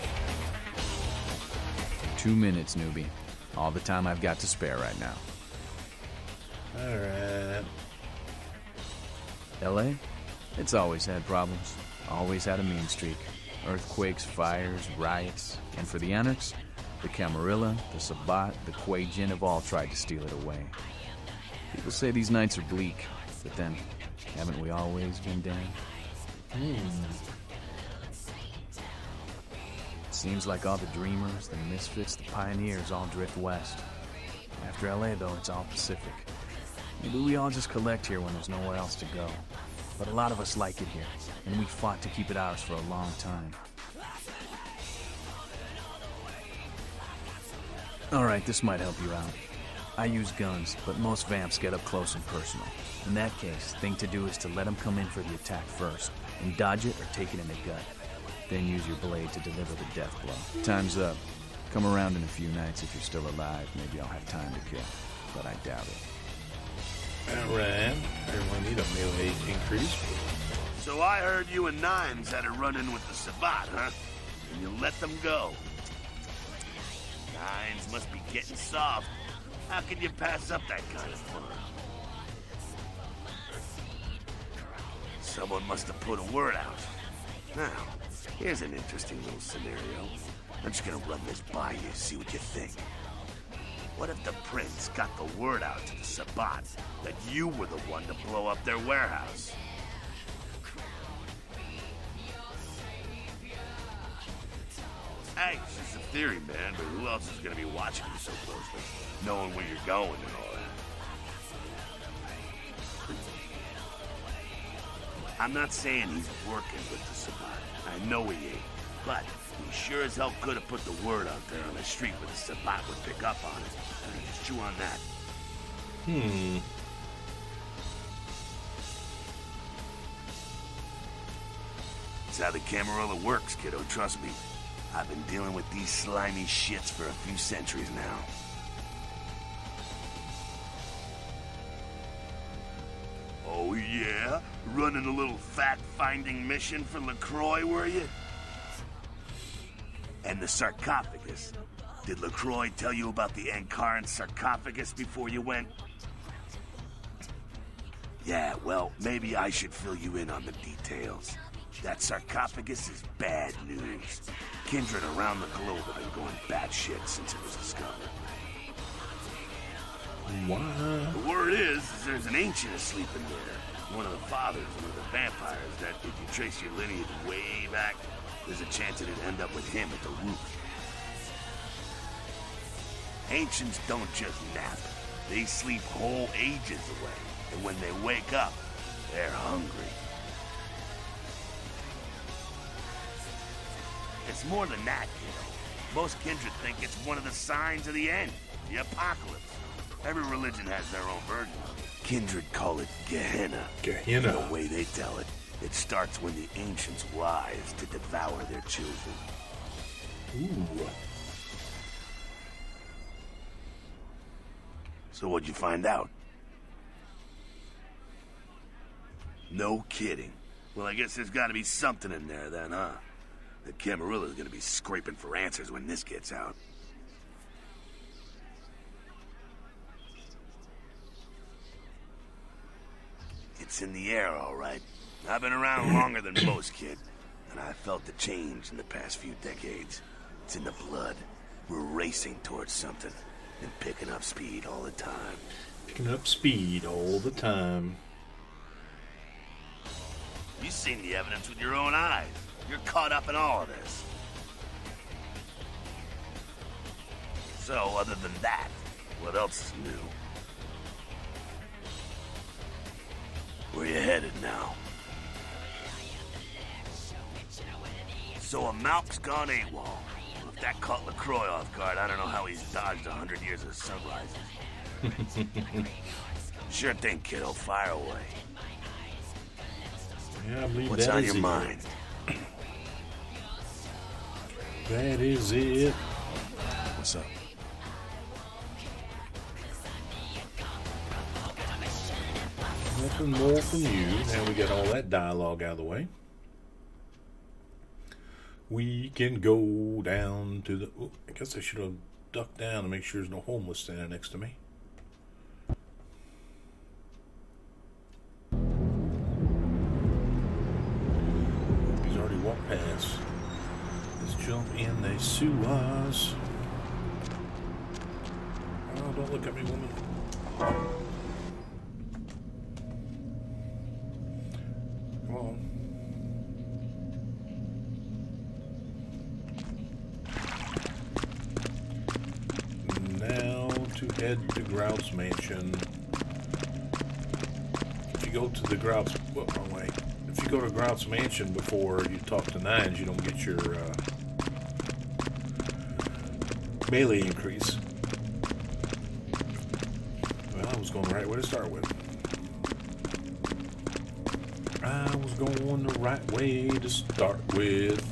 2 minutes, newbie. All the time I've got to spare right now. Alright. LA? It's always had problems. Always had a mean streak. Earthquakes, fires, riots. And for the Anarchs, the Camarilla, the Sabbat, the Quajin have all tried to steal it away. People say these nights are bleak, but then, haven't we always been damned? Seems like all the dreamers, the misfits, the pioneers all drift west. After LA, though, it's all Pacific. Maybe we all just collect here when there's nowhere else to go. But a lot of us like it here, and we fought to keep it ours for a long time. Alright, this might help you out. I use guns, but most vamps get up close and personal. In that case, thing to do is to let them come in for the attack first, and dodge it or take it in the gut. Then use your blade to deliver the death blow. Time's up. Come around in a few nights if you're still alive. Maybe I'll have time to kill, but I doubt it. Alright, everyone need a melee increase. So I heard you and Nines had a run-in with the Sabbat, huh? And you let them go. Nines must be getting soft. How can you pass up that kind of fun? Someone must have put a word out. Now, here's an interesting little scenario. I'm just gonna run this by you, see what you think. What if the Prince got the word out to the Sabbat that you were the one to blow up their warehouse? Hey, it's just a theory, man, but who else is gonna be watching you so closely, knowing where you're going and all that? I'm not saying he's working with the Sabbat. I know he ain't. But he sure as hell could have put the word out there on the street where the Sabbat would pick up on it. Just chew on that. That's how the Camarilla works, kiddo, trust me. I've been dealing with these slimy shits for a few centuries now. Oh yeah? Running a little fact-finding mission for LaCroix, were you? And the sarcophagus. Did LaCroix tell you about the Ankaran sarcophagus before you went? Yeah, well, maybe I should fill you in on the details. That sarcophagus is bad news. Kindred around the globe have been going batshit since it was discovered. What? The word is there's an ancient asleep in there. One of the fathers of one of the vampires that, if you trace your lineage way back, there's a chance it'd end up with him at the root. Ancients don't just nap. They sleep whole ages away. And when they wake up, they're hungry. It's more than that, you know. Most kindred think it's one of the signs of the end, the apocalypse. Every religion has their own version of it. Kindred call it Gehenna. Gehenna. The way they tell it, it starts when the ancients rise to devour their children. Ooh. So what'd you find out? No kidding. Well, I guess there's gotta be something in there then, huh? The Camarilla's gonna be scraping for answers when this gets out. It's in the air, all right. I've been around longer than most, kid. And I felt the change in the past few decades. It's in the blood. We're racing towards something. And picking up speed all the time. Picking up speed all the time. You've seen the evidence with your own eyes. You're caught up in all of this. So, other than that, what else is new? Where you headed now? So a Malk's gone AWOL. Well, if that caught LaCroix off guard, I don't know how he's dodged 100 years of sunrises. Sure thing, kiddo. Fire away. Yeah, I believe What's that on is your it. mind? That is it. What's up? Nothing more from you. Now we got all that dialogue out of the way. We can go down to the... Ooh, I guess I should have ducked down to make sure there's no homeless standing next to me. He's already walked past. Let's jump in the sewers. Oh, don't look at me, woman. Come on. Now to head to Grout's mansion. If you go to the Grout's... Whoa, wrong way. If you go to Grout's mansion before you talk to Nines, you don't get your melee increase. Well, I was going the right way to start with. I was going the right way to start with.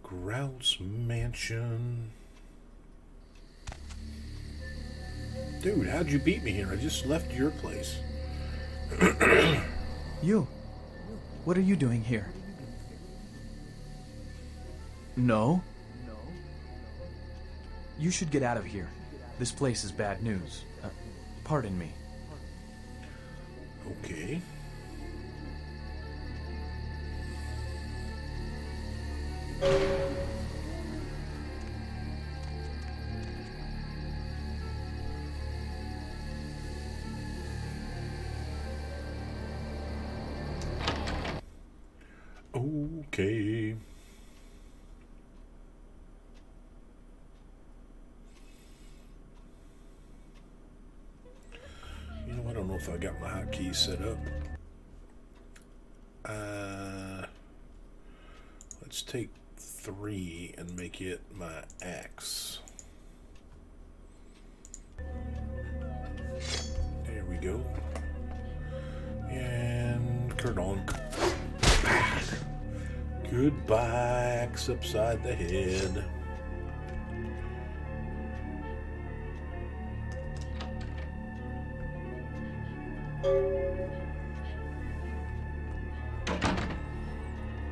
Grout's mansion. Dude, how'd you beat me here? I just left your place. You. What are you doing here? No? You should get out of here. This place is bad news. Pardon me. Okay. Okay. You know, I don't know if I got my hotkeys set up. Let's take 3 and make it my axe. There we go. And Kerdonk. Goodbye, axe upside the head.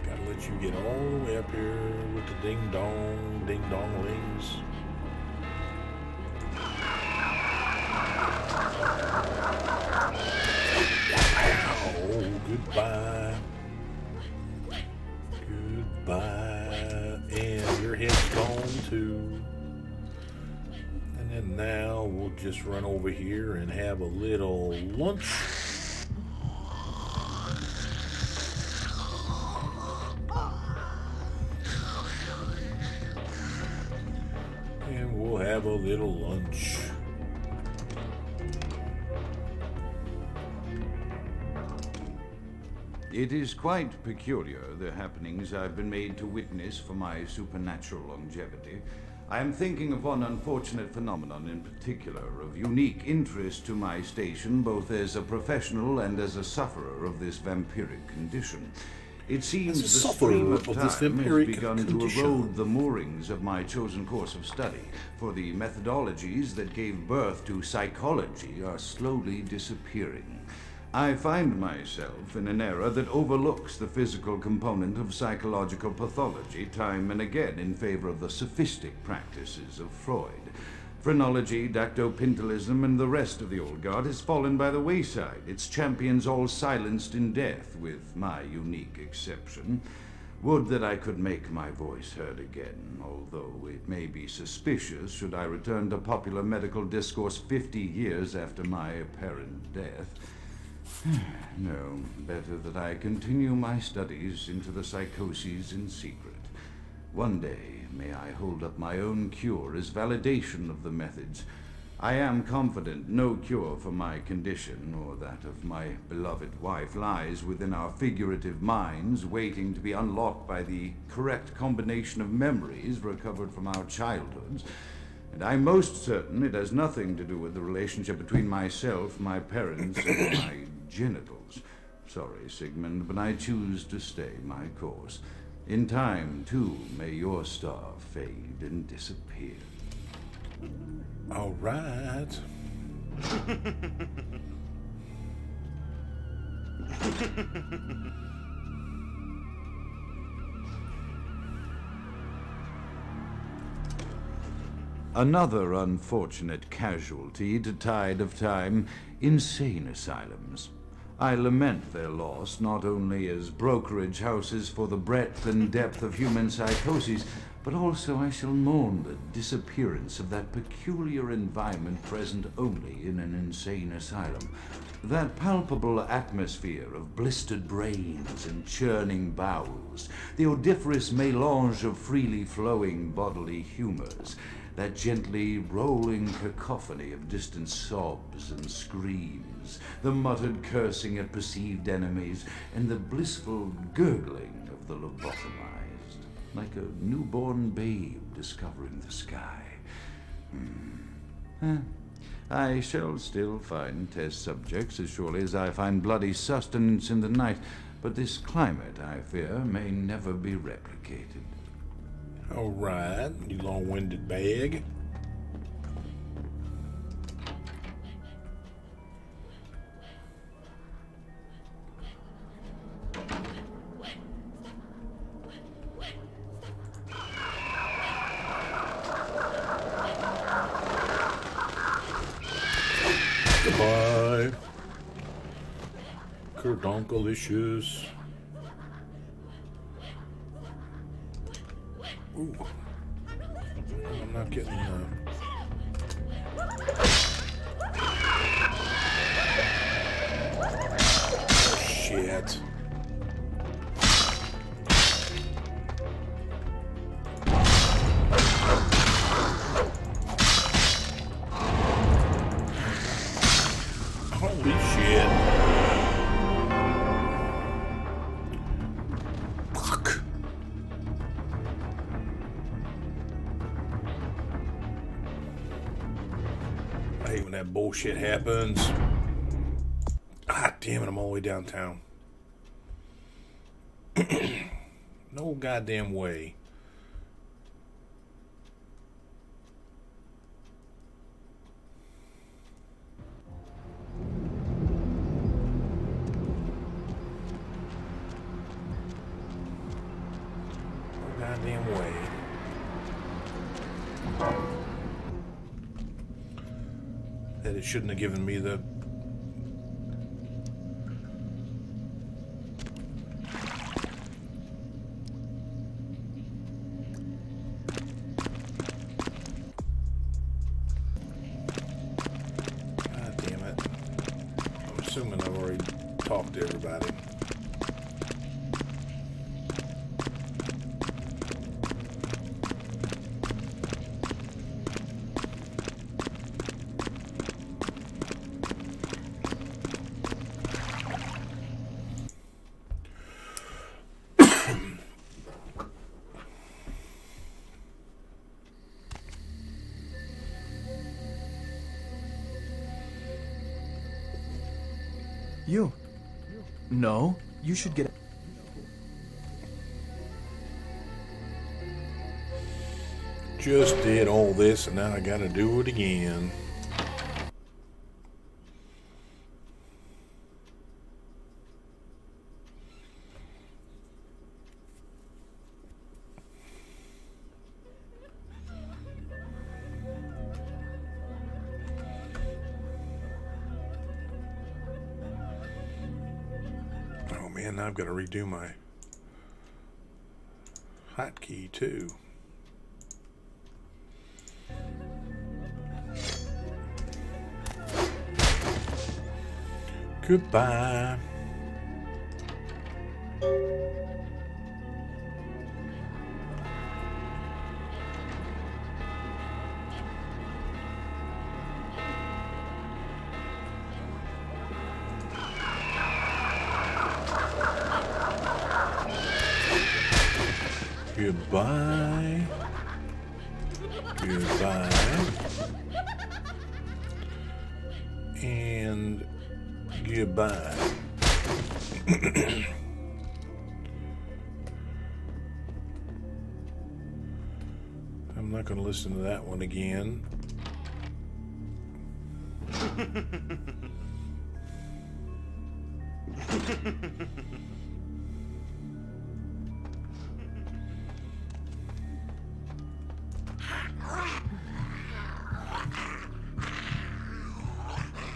Gotta let you get all the way up here with the ding dong lings. Oh, goodbye. Goodbye. And your head's gone too. And then now we'll just run over here and have a little lunch. And we'll have a little lunch. It is quite peculiar, the happenings I've been made to witness for my supernatural longevity. I am thinking of one unfortunate phenomenon in particular, of unique interest to my station, both as a professional and as a sufferer of this vampiric condition. It seems the stream of time has begun to erode the moorings of my chosen course of study, for the methodologies that gave birth to psychology are slowly disappearing. I find myself in an era that overlooks the physical component of psychological pathology time and again in favor of the sophistic practices of Freud. Phrenology, dactopintilism, and the rest of the old guard has fallen by the wayside, its champions all silenced in death, with my unique exception. Would that I could make my voice heard again, although it may be suspicious should I return to popular medical discourse 50 years after my apparent death. No, better that I continue my studies into the psychoses in secret. One day, may I hold up my own cure as validation of the methods. I am confident no cure for my condition, or that of my beloved wife, lies within our figurative minds, waiting to be unlocked by the correct combination of memories recovered from our childhoods. And I'm most certain it has nothing to do with the relationship between myself, my parents, and my genitals. Sorry, Sigmund, but I choose to stay my course. In time, too, may your star fade and disappear. All right. Another unfortunate casualty to tide of time, insane asylums. I lament their loss not only as brokerage houses for the breadth and depth of human psychoses, but also I shall mourn the disappearance of that peculiar environment present only in an insane asylum. That palpable atmosphere of blistered brains and churning bowels, the odoriferous melange of freely flowing bodily humors, that gently rolling cacophony of distant sobs and screams, the muttered cursing at perceived enemies, and the blissful gurgling of the lobotomized, like a newborn babe discovering the sky. I shall still find test subjects as surely as I find bloody sustenance in the night, but this climate, I fear, may never be replicated. All right, you long-winded bag. Goodbye. Kerdonkalicious. Ooh. I'm not getting shit. Holy shit. Fuck. that bullshit happens. Ah, damn it, I'm all the way downtown. No goddamn way. No goddamn way. That it shouldn't have given me the... God damn it. I'm assuming I've already talked to everybody. You. No, you should get... Just did all this and now I gotta do it again. Oh man, now I've got to redo my hotkey too. Goodbye. Goodbye. Goodbye. And goodbye. I'm not going to listen to that one again.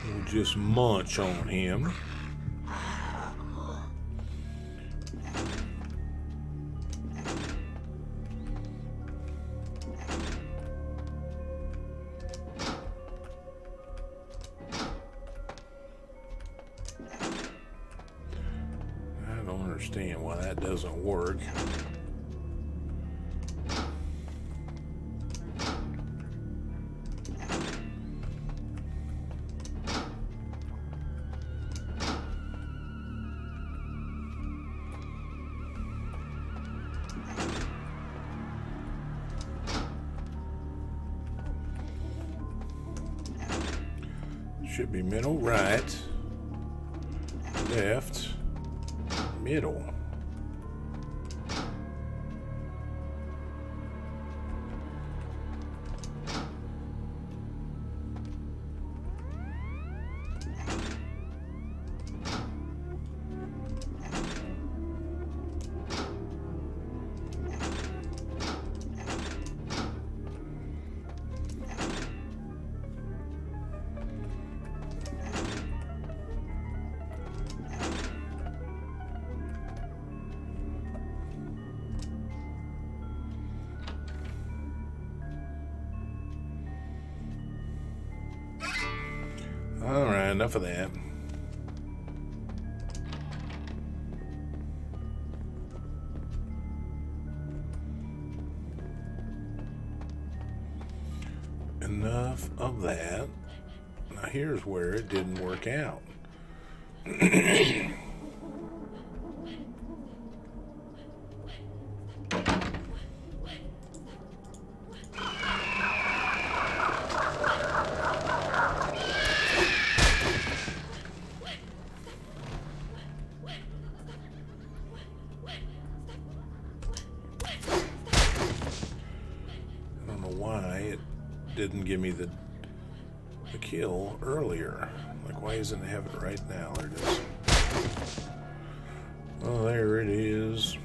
We'll just munch on him. I don't understand why that doesn't work. Should be middle, right, left, middle. All right, enough of that. Enough of that. Now here's where it didn't work out. didn't give me the kill earlier. Like, why isn't it having it right now? There it is. Oh, there it is.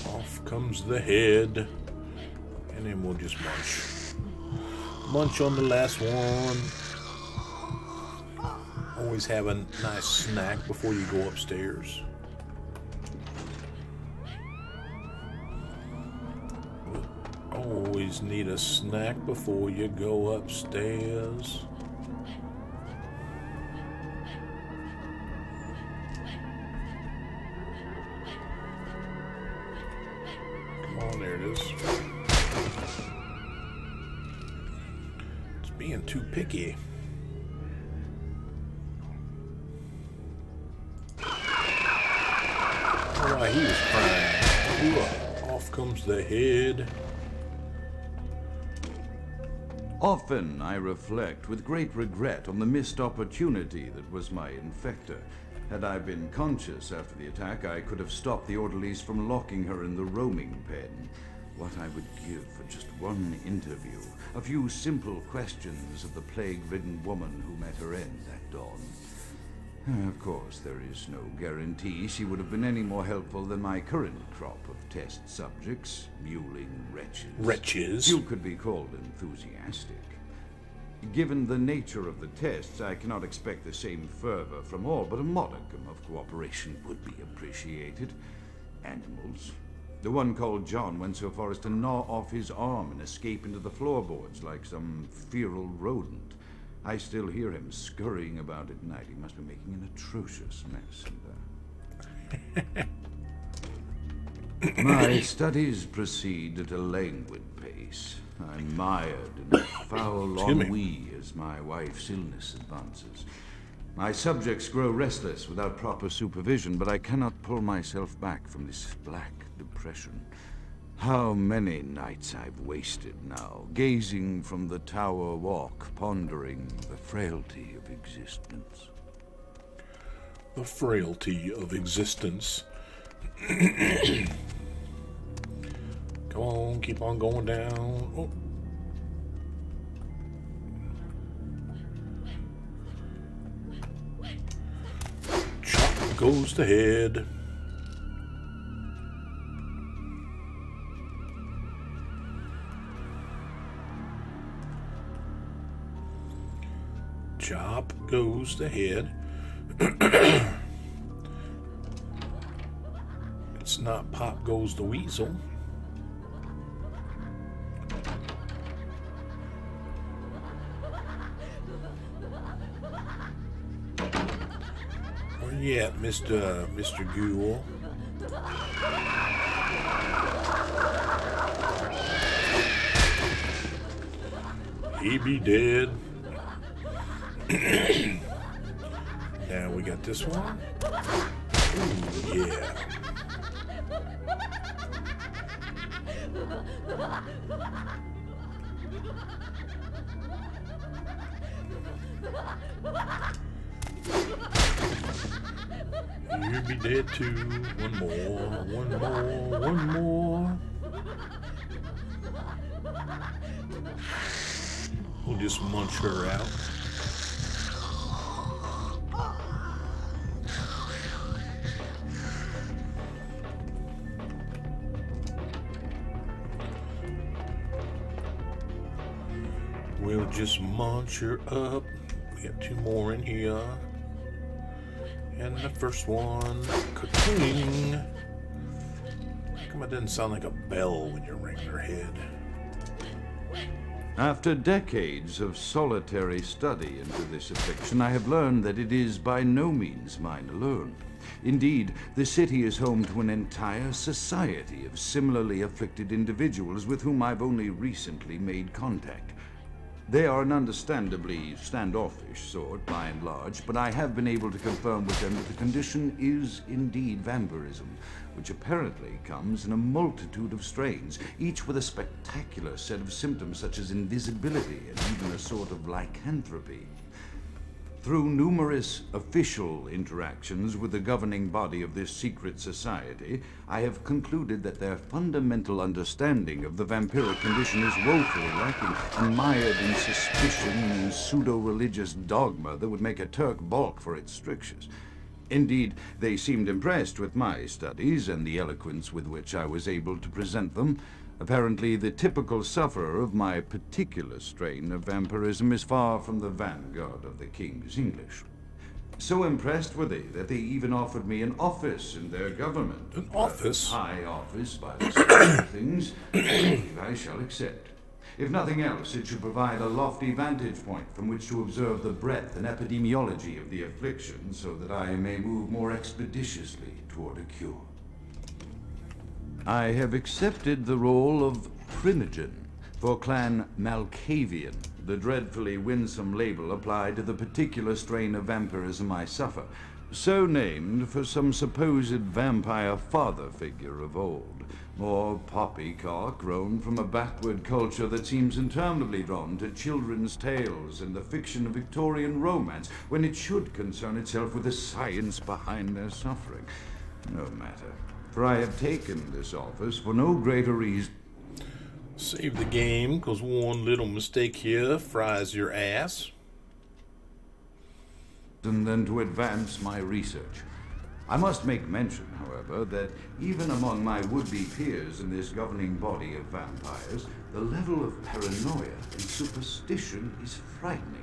Off comes the head. And then we'll just munch. Munch on the last one. Always have a nice snack before you go upstairs. Always need a snack before you go upstairs. Come on, there it is. It's being too picky. Oh, he was crying. Ooh, off comes the head. Often I reflect with great regret on the missed opportunity that was my infector. Had I been conscious after the attack, I could have stopped the orderlies from locking her in the roaming pen. What I would give for just one interview, a few simple questions of the plague-ridden woman who met her end that dawn. Of course, there is no guarantee she would have been any more helpful than my current crop of test subjects, mewling wretches. Wretches? You could be called enthusiastic. Given the nature of the tests, I cannot expect the same fervor from all, but a modicum of cooperation would be appreciated. Animals. The one called John went so far as to gnaw off his arm and escape into the floorboards like some feral rodent. I still hear him scurrying about at night. He must be making an atrocious mess. My studies proceed at a languid pace. I'm mired in a foul ennui as my wife's illness advances. My subjects grow restless without proper supervision, but I cannot pull myself back from this black depression. How many nights I've wasted now, gazing from the tower walk, pondering the frailty of existence. The frailty of existence. Come on, keep on going down. Oh. Chop goes the head. Chop goes the head. It's not pop goes the weasel. Where you at, Mr. Ghoul? He be dead. Now we got this one. Ooh, yeah. You be dead too. One more. We'll just munch her out. We'll just munch her up. We got two more in here. And the first one, ka-ting. How come it doesn't sound like a bell when you're ringing her head? After decades of solitary study into this affliction, I have learned that it is by no means mine alone. Indeed, the city is home to an entire society of similarly afflicted individuals with whom I've only recently made contact. They are an understandably standoffish sort, by and large, but I have been able to confirm with them that the condition is indeed vampirism, which apparently comes in a multitude of strains, each with a spectacular set of symptoms such as invisibility and even a sort of lycanthropy. Through numerous official interactions with the governing body of this secret society, I have concluded that their fundamental understanding of the vampiric condition is woefully lacking and mired in suspicion and pseudo-religious dogma that would make a Turk balk for its strictures. Indeed, they seemed impressed with my studies and the eloquence with which I was able to present them. Apparently, the typical sufferer of my particular strain of vampirism is far from the vanguard of the King's English. So impressed were they that they even offered me an office in their government. An office? A high office, by the sound of things. I believe I shall accept. If nothing else, it should provide a lofty vantage point from which to observe the breadth and epidemiology of the affliction, so that I may move more expeditiously toward a cure. I have accepted the role of Primogen for Clan Malkavian, the dreadfully winsome label applied to the particular strain of vampirism I suffer, so named for some supposed vampire father figure of old, more poppycock grown from a backward culture that seems interminably drawn to children's tales and the fiction of Victorian romance, when it should concern itself with the science behind their suffering. No matter. For I have taken this office for no greater reason. Save the game, because one little mistake here fries your ass. Than to advance my research. I must make mention, however, that even among my would-be peers in this governing body of vampires, the level of paranoia and superstition is frightening.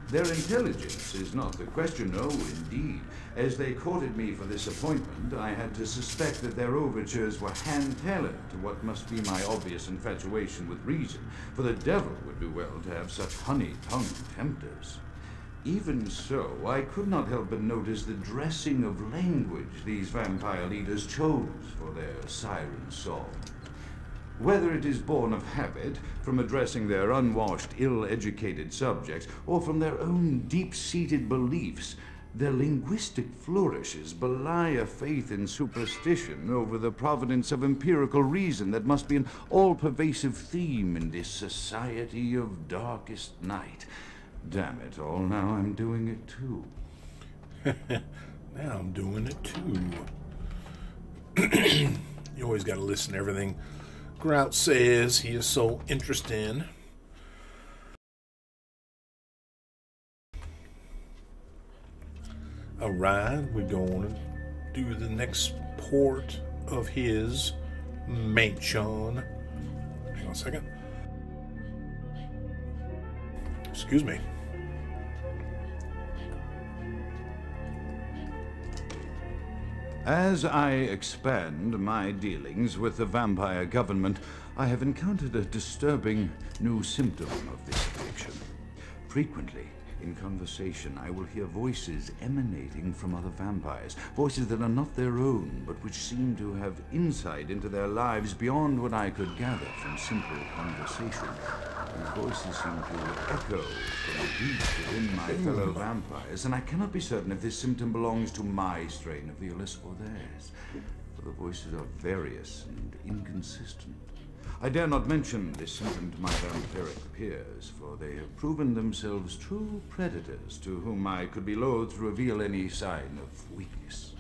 Their intelligence is not the question, no, indeed. As they courted me for this appointment, I had to suspect that their overtures were hand-tailored to what must be my obvious infatuation with reason, for the devil would do well to have such honey-tongued tempters. Even so, I could not help but notice the dressing of language these vampire leaders chose for their siren song. Whether it is born of habit, from addressing their unwashed, ill-educated subjects, or from their own deep-seated beliefs, their linguistic flourishes belie a faith in superstition over the providence of empirical reason that must be an all-pervasive theme in this society of darkest night. Damn it all, now I'm doing it too. Now I'm doing it too. You always got to listen to everything Grout says. He is so interesting. Alright, we're going to do the next port of his mansion. Hang on a second. Excuse me. As I expand my dealings with the vampire government, I have encountered a disturbing new symptom of this affliction. Frequently, in conversation, I will hear voices emanating from other vampires, voices that are not their own, but which seem to have insight into their lives beyond what I could gather from simple conversation. These voices seem to echo from deep within my fellow vampires, and I cannot be certain if this symptom belongs to my strain of the illness or theirs, for the voices are various and inconsistent. I dare not mention this symptom to my vampiric peers, for they have proven themselves true predators to whom I could be loath to reveal any sign of weakness.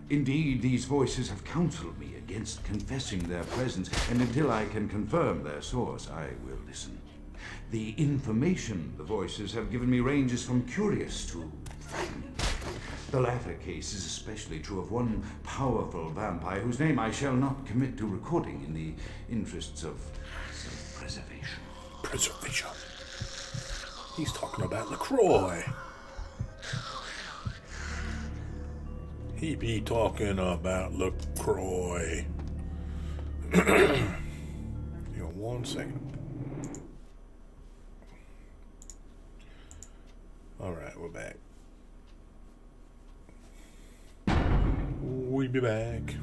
Indeed, these voices have counseled me against confessing their presence, and until I can confirm their source, I will listen. The information the voices have given me ranges from curious to frightening. The latter case is especially true of one powerful vampire whose name I shall not commit to recording in the interests of self-preservation. Preservation? He's talking about LaCroix. He be talking about LaCroix. Hang on 1 second. Alright, we're back. We'll be back.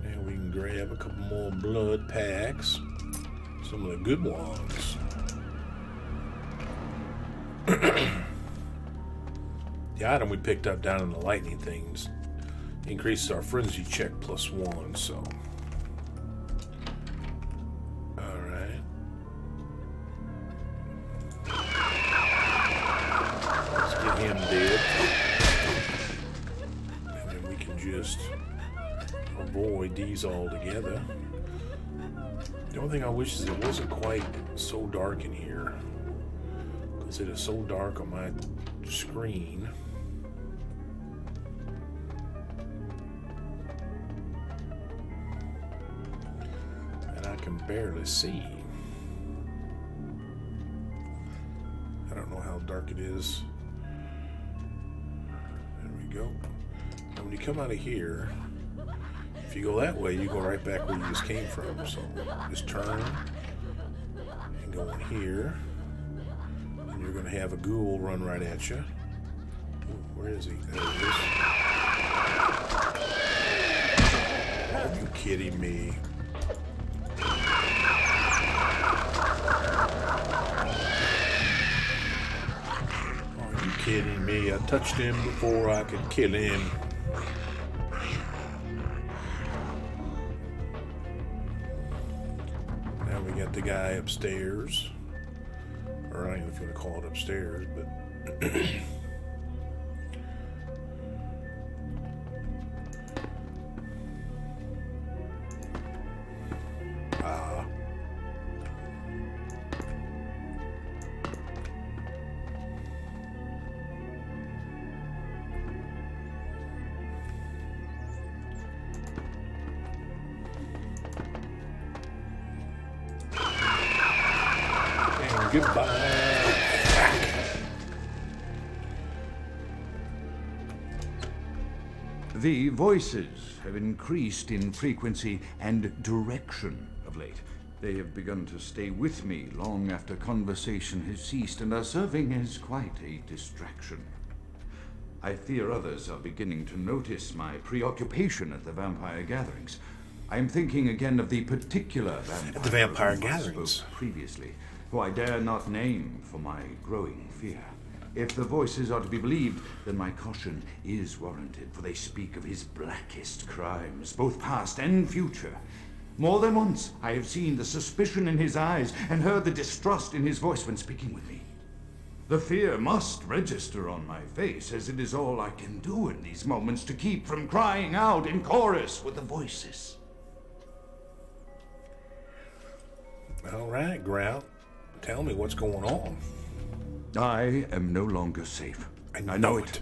Now we can grab have a couple more blood packs. Some of the good ones. The item we picked up down in the lightning things increases our frenzy check +1, so. Alright. Let's get him dead. And then we can just avoid these altogether. The only thing I wish is it wasn't quite so dark in here. Because it is so dark on my screen. And I can barely see. I don't know how dark it is. There we go. And when you come out of here, if you go that way, you go right back where you just came from. So just turn and go in here. And you're going to have a ghoul run right at you. Ooh, where is he? There he is. Are you kidding me? Are you kidding me? I touched him before I could kill him. The guy upstairs, or I don't know if you want to call it upstairs, but goodbye. The voices have increased in frequency and direction of late. They have begun to stay with me long after conversation has ceased and are serving as quite a distraction. I fear others are beginning to notice my preoccupation at the vampire gatherings. I am thinking again of the particular vampire at the vampire whom I gatherings spoke previously, who I dare not name for my growing fear. If the voices are to be believed, then my caution is warranted, for they speak of his blackest crimes, both past and future. More than once I have seen the suspicion in his eyes and heard the distrust in his voice when speaking with me. The fear must register on my face, as it is all I can do in these moments to keep from crying out in chorus with the voices. All right, Grout. Tell me what's going on. I am no longer safe. I know it.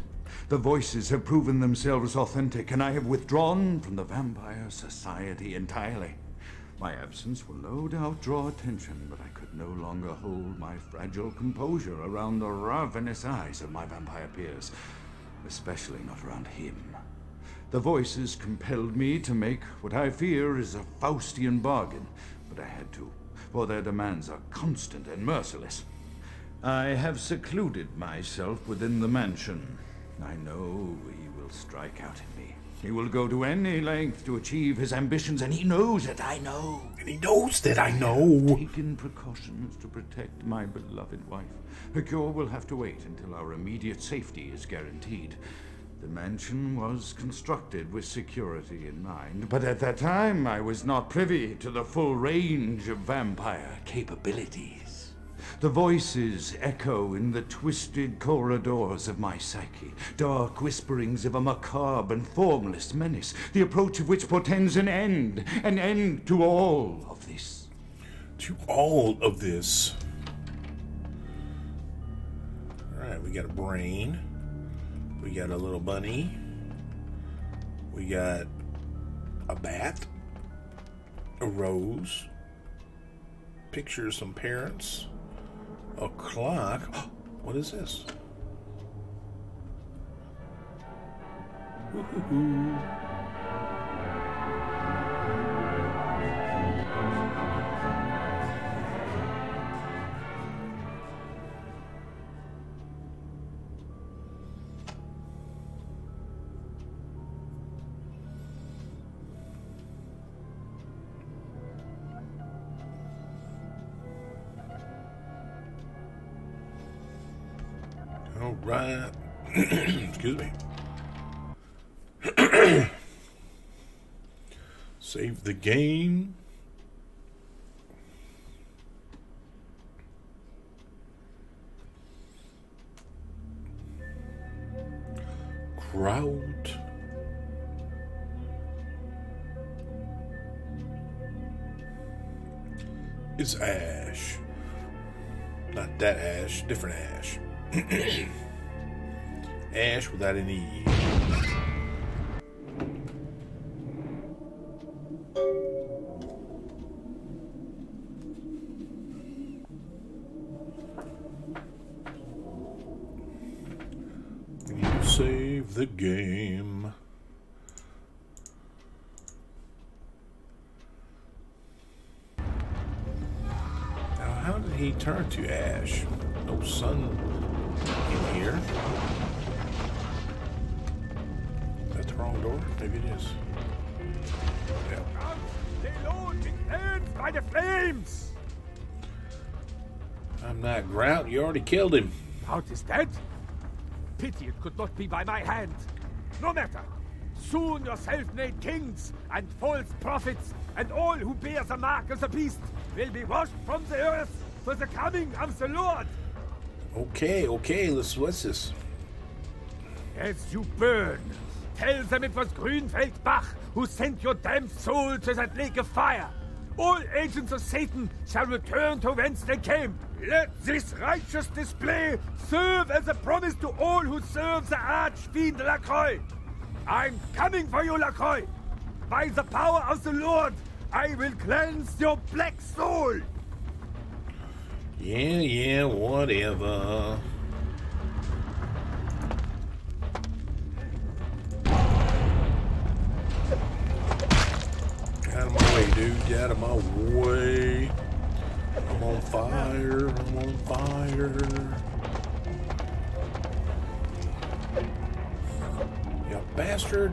The voices have proven themselves authentic, and I have withdrawn from the Vampire Society entirely. My absence will no doubt draw attention, but I could no longer hold my fragile composure around the ravenous eyes of my vampire peers, especially not around him. The voices compelled me to make what I fear is a Faustian bargain, but I had to, for their demands are constant and merciless. I have secluded myself within the mansion. I know he will strike out at me. He will go to any length to achieve his ambitions, and he knows that I know. And he knows that I know. Taken precautions to protect my beloved wife. Her cure will have to wait until our immediate safety is guaranteed. The mansion was constructed with security in mind, but at that time I was not privy to the full range of vampire capabilities. The voices echo in the twisted corridors of my psyche, dark whisperings of a macabre and formless menace, the approach of which portends an end to all of this. To all of this. Alright, we got a brain. We got a little bunny. We got a bat. A rose. Picture of some parents. A clock. What is this? Woo-hoo-hoo. All right. Excuse me. Save the game. Kraut. It's Ash. Not that Ash, different Ash. Ash without an E. You save the game. Now, how did he turn to Ash? No sun in here. Is that the wrong door? Maybe it is. Yeah. By the flames! I'm not Grout. You already killed him. Grout is dead? Pity it could not be by my hand. No matter. Soon your self-made kings and false prophets and all who bear the mark of the beast will be washed from the earth for the coming of the Lord. Okay, what's this? As you burn, tell them it was Grünfeld Bach who sent your damned soul to that lake of fire. All agents of Satan shall return to whence they came. Let this righteous display serve as a promise to all who serve the archfiend Lacroix. I'm coming for you, Lacroix. By the power of the Lord, I will cleanse your black soul. Yeah, whatever. Out of my way, dude. Get out of my way. I'm on fire. I'm on fire. You bastard.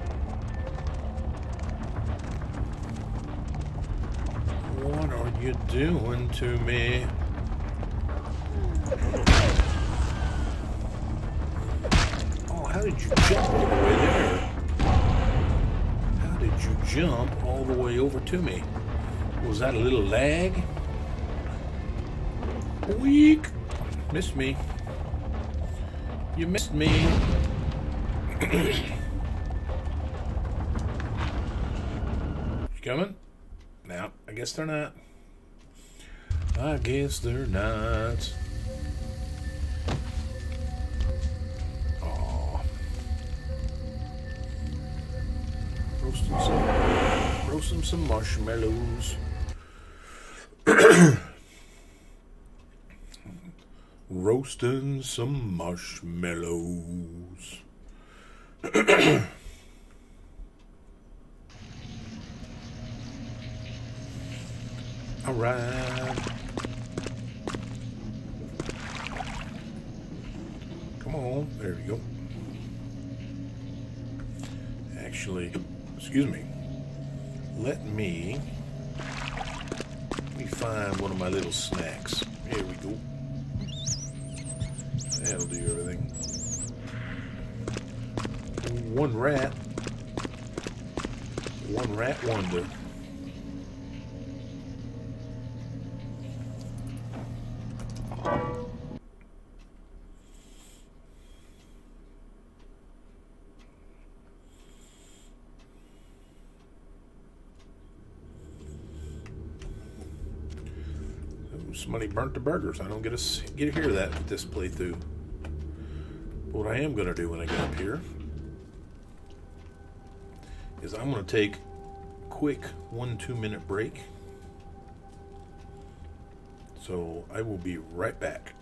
What are you doing to me? Oh, how did you jump all the way there? How did you jump all the way over to me? Was that a little lag? Weak. Missed me. You missed me. You coming? No, I guess they're not. I guess they're not. Aw. Roasting some marshmallows. Roasting some marshmallows. All right. Come on. There we go. Actually, excuse me. Let me find one of my little snacks. Here we go. That'll do everything. One rat wonder. Somebody burnt the burgers. I don't get to hear that with this playthrough. But what I am going to do when I get up here is I'm going to take a quick 1-2 minute break. So I will be right back.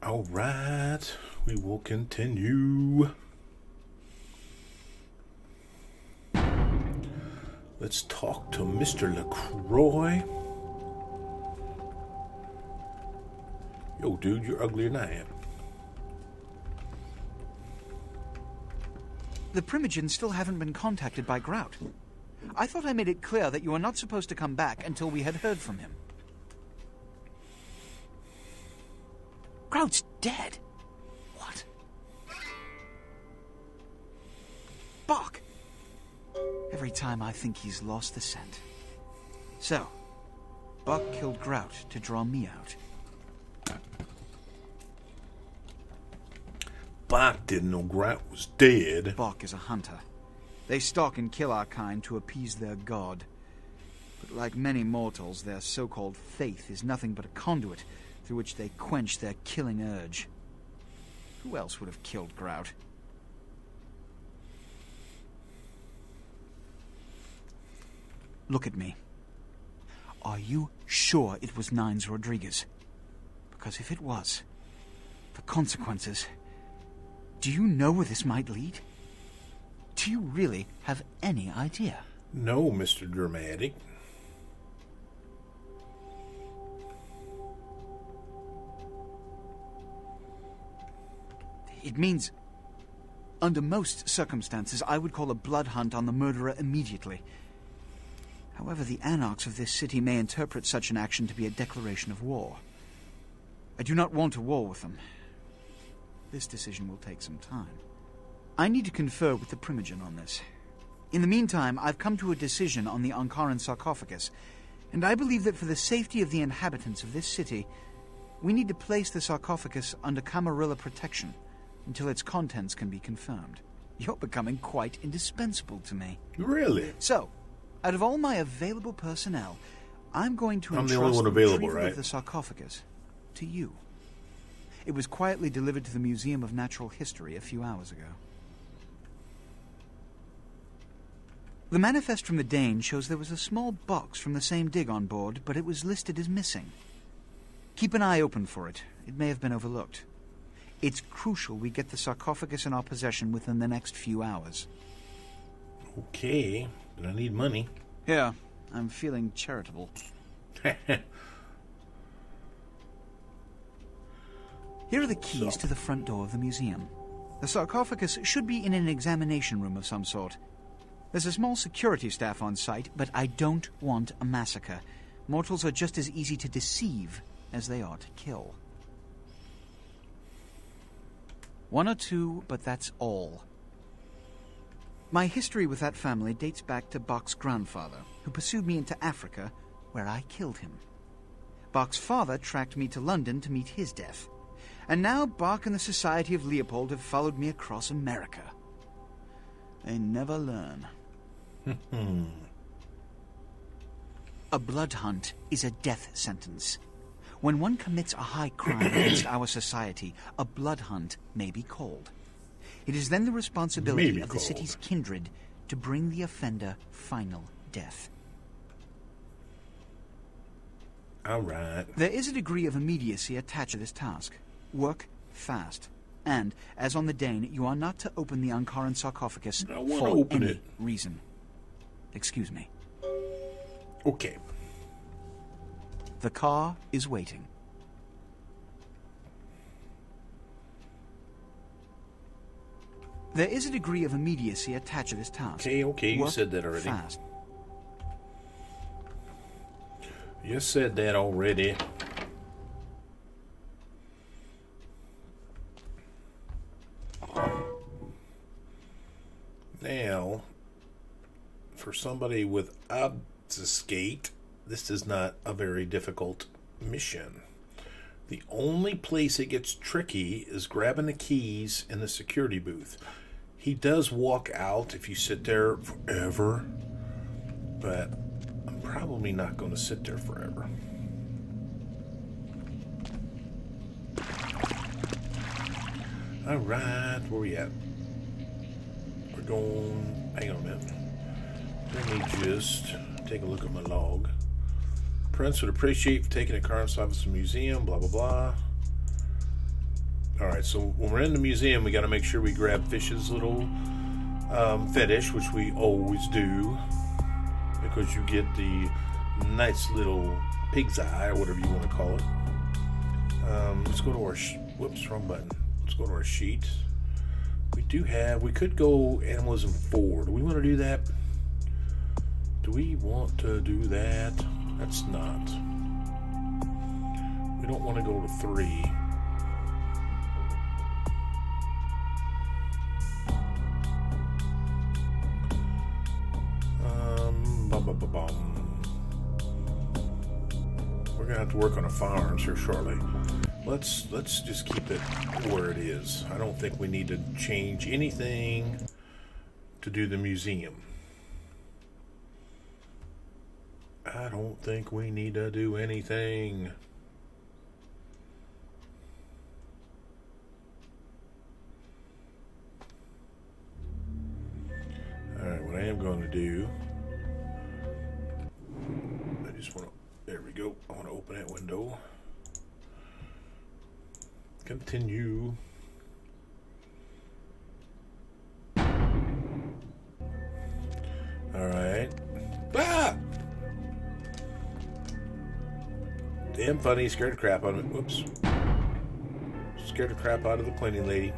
Alright, we will continue. Let's talk to Mr. LaCroix. Yo, dude, you're uglier than I am. The Primogens still haven't been contacted by Grout. I thought I made it clear that you were not supposed to come back until we had heard from him. Grout's dead. What? Buck! Every time I think he's lost the scent. So, Buck killed Grout to draw me out. Buck didn't know Grout was dead. Buck is a hunter. They stalk and kill our kind to appease their god. But like many mortals, their so-called faith is nothing but a conduit through which they quench their killing urge. Who else would have killed Grout? Look at me. Are you sure it was Nines Rodriguez? Because if it was, the consequences... Do you know where this might lead? Do you really have any idea? No, Mr. Dramatic. It means, under most circumstances, I would call a blood hunt on the murderer immediately. However, the anarchs of this city may interpret such an action to be a declaration of war. I do not want a war with them. This decision will take some time. I need to confer with the Primogen on this. In the meantime, I've come to a decision on the Ankaran sarcophagus, and I believe that for the safety of the inhabitants of this city, we need to place the sarcophagus under Camarilla protection until its contents can be confirmed. You're becoming quite indispensable to me. Really? So, out of all my available personnel, I'm going to I'm the entrust only one the available, retrieval right? of the sarcophagus to you. It was quietly delivered to the Museum of Natural History a few hours ago. The manifest from the Dane shows there was a small box from the same dig on board, but it was listed as missing. Keep an eye open for it. It may have been overlooked. It's crucial we get the sarcophagus in our possession within the next few hours. Okay, but I need money. Yeah, I'm feeling charitable. Here are the keys to the front door of the museum. The sarcophagus should be in an examination room of some sort. There's a small security staff on site, but I don't want a massacre. Mortals are just as easy to deceive as they are to kill. One or two, but that's all. My history with that family dates back to Bach's grandfather, who pursued me into Africa, where I killed him. Bach's father tracked me to London to meet his death. And now Bach and the Society of Leopold have followed me across America. They never learn. A blood hunt is a death sentence. When one commits a high crime against our society, a blood hunt may be called. It is then the responsibility of the city's kindred to bring the offender final death. All right. There is a degree of immediacy attached to this task. Work fast. And, as on the Dane, you are not to open the Ankaran sarcophagus for any reason. Excuse me. Okay. The car is waiting. There is a degree of immediacy attached to this task. Okay, you Work said that already. Fast. You said that already. Now, for somebody with obfuscate, this is not a very difficult mission. The only place it gets tricky is grabbing the keys in the security booth. He does walk out if you sit there forever, but I'm probably not going to sit there forever. All right, where we at? We're going, hang on a minute. Let me just take a look at my log. Prince would appreciate for taking a car inside of some museum, blah, blah, blah. Alright, so when we're in the museum, we got to make sure we grab Fish's little fetish, which we always do, because you get the nice little pig's eye, or whatever you want to call it. Let's go to our... whoops, wrong button. Let's go to our sheet. We could go Animalism 4. Do we want to do that? Do we want to do that? That's not. We don't want to go to 3. We're gonna have to work on a firearms here shortly. Let's just keep it where it is. I don't think we need to change anything to do the museum. I don't think we need to do anything. Alright, what I am going to do, I just want to, there we go, I want to open that window. Continue. Alright. Ah! Damn funny, scared the crap out of it. Whoops. Scared the crap out of the cleaning lady.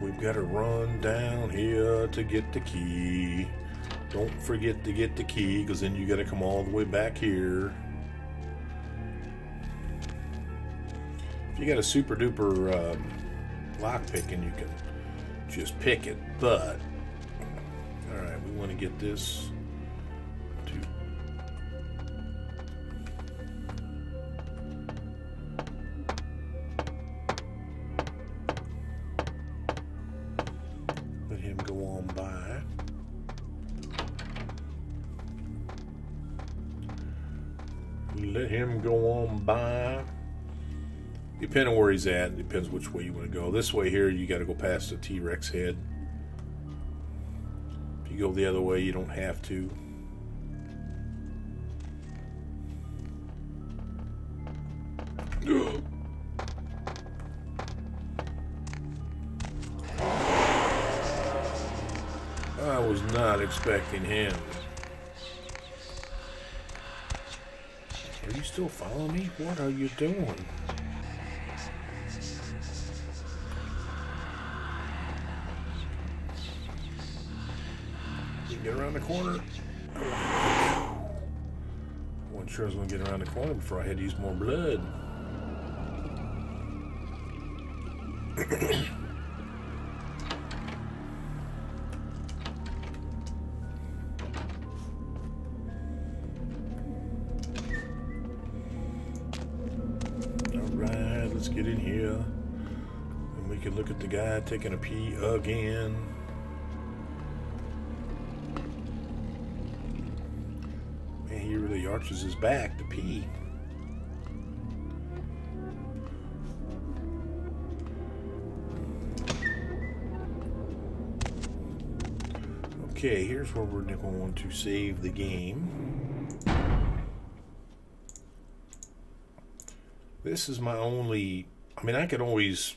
We've got to run down here to get the key. Don't forget to get the key, because then you got to come all the way back here. If you got a super duper lock picking, you can just pick it. But all right, we want to get this to. Let him go on by. Let him go on by. Depending on where he's at, it depends which way you want to go. This way here, you got to go past the T-Rex head. If you go the other way, you don't have to. I was not expecting him. Are you still following me? What are you doing? You get around the corner. I wasn't sure I was going to get around the corner before I had to use more blood. Let's get in here and we can look at the guy taking a pee again. Man, he really arches his back to pee. Okay, here's where we're going to save the game. This is my only... I mean, I could always...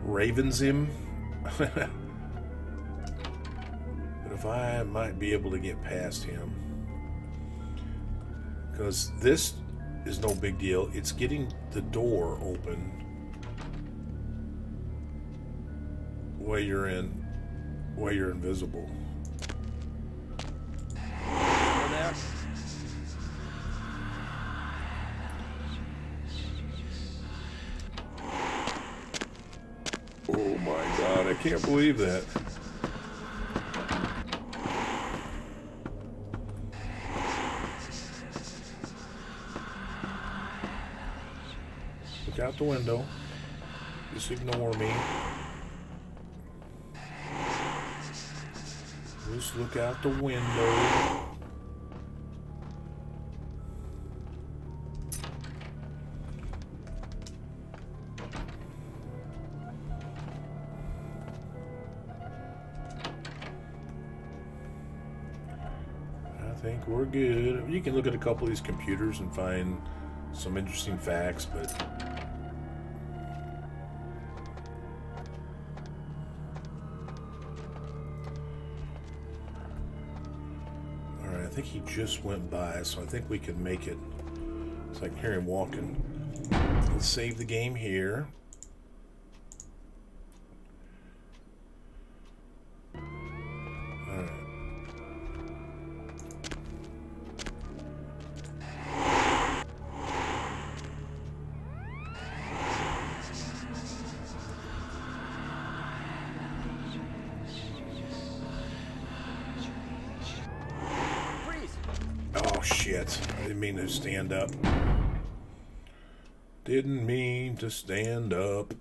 Ravens him. But if I might be able to get past him. Because this is no big deal. It's getting the door open. While you're invisible. Oh my God, I can't believe that. Look out the window. Just ignore me. Just look out the window. think we're good. You can look at a couple of these computers and find some interesting facts, but alright, I think he just went by, so I think we can make it. So I can hear him walking. Let's save the game here. Oh shit, I didn't mean to stand up. Didn't mean to stand up.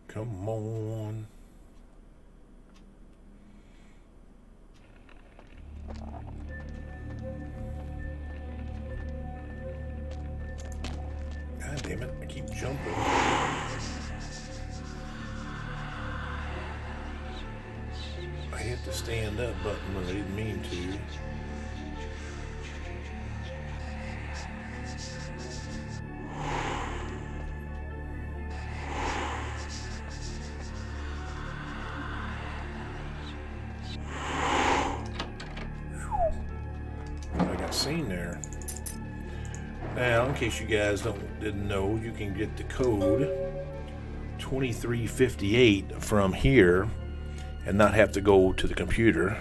Come on. God damn it, I keep jumping. I hit the stand up button when I didn't mean to. I got seen there. Now, in case you guys didn't know, you can get the code 2358 from here and not have to go to the computer.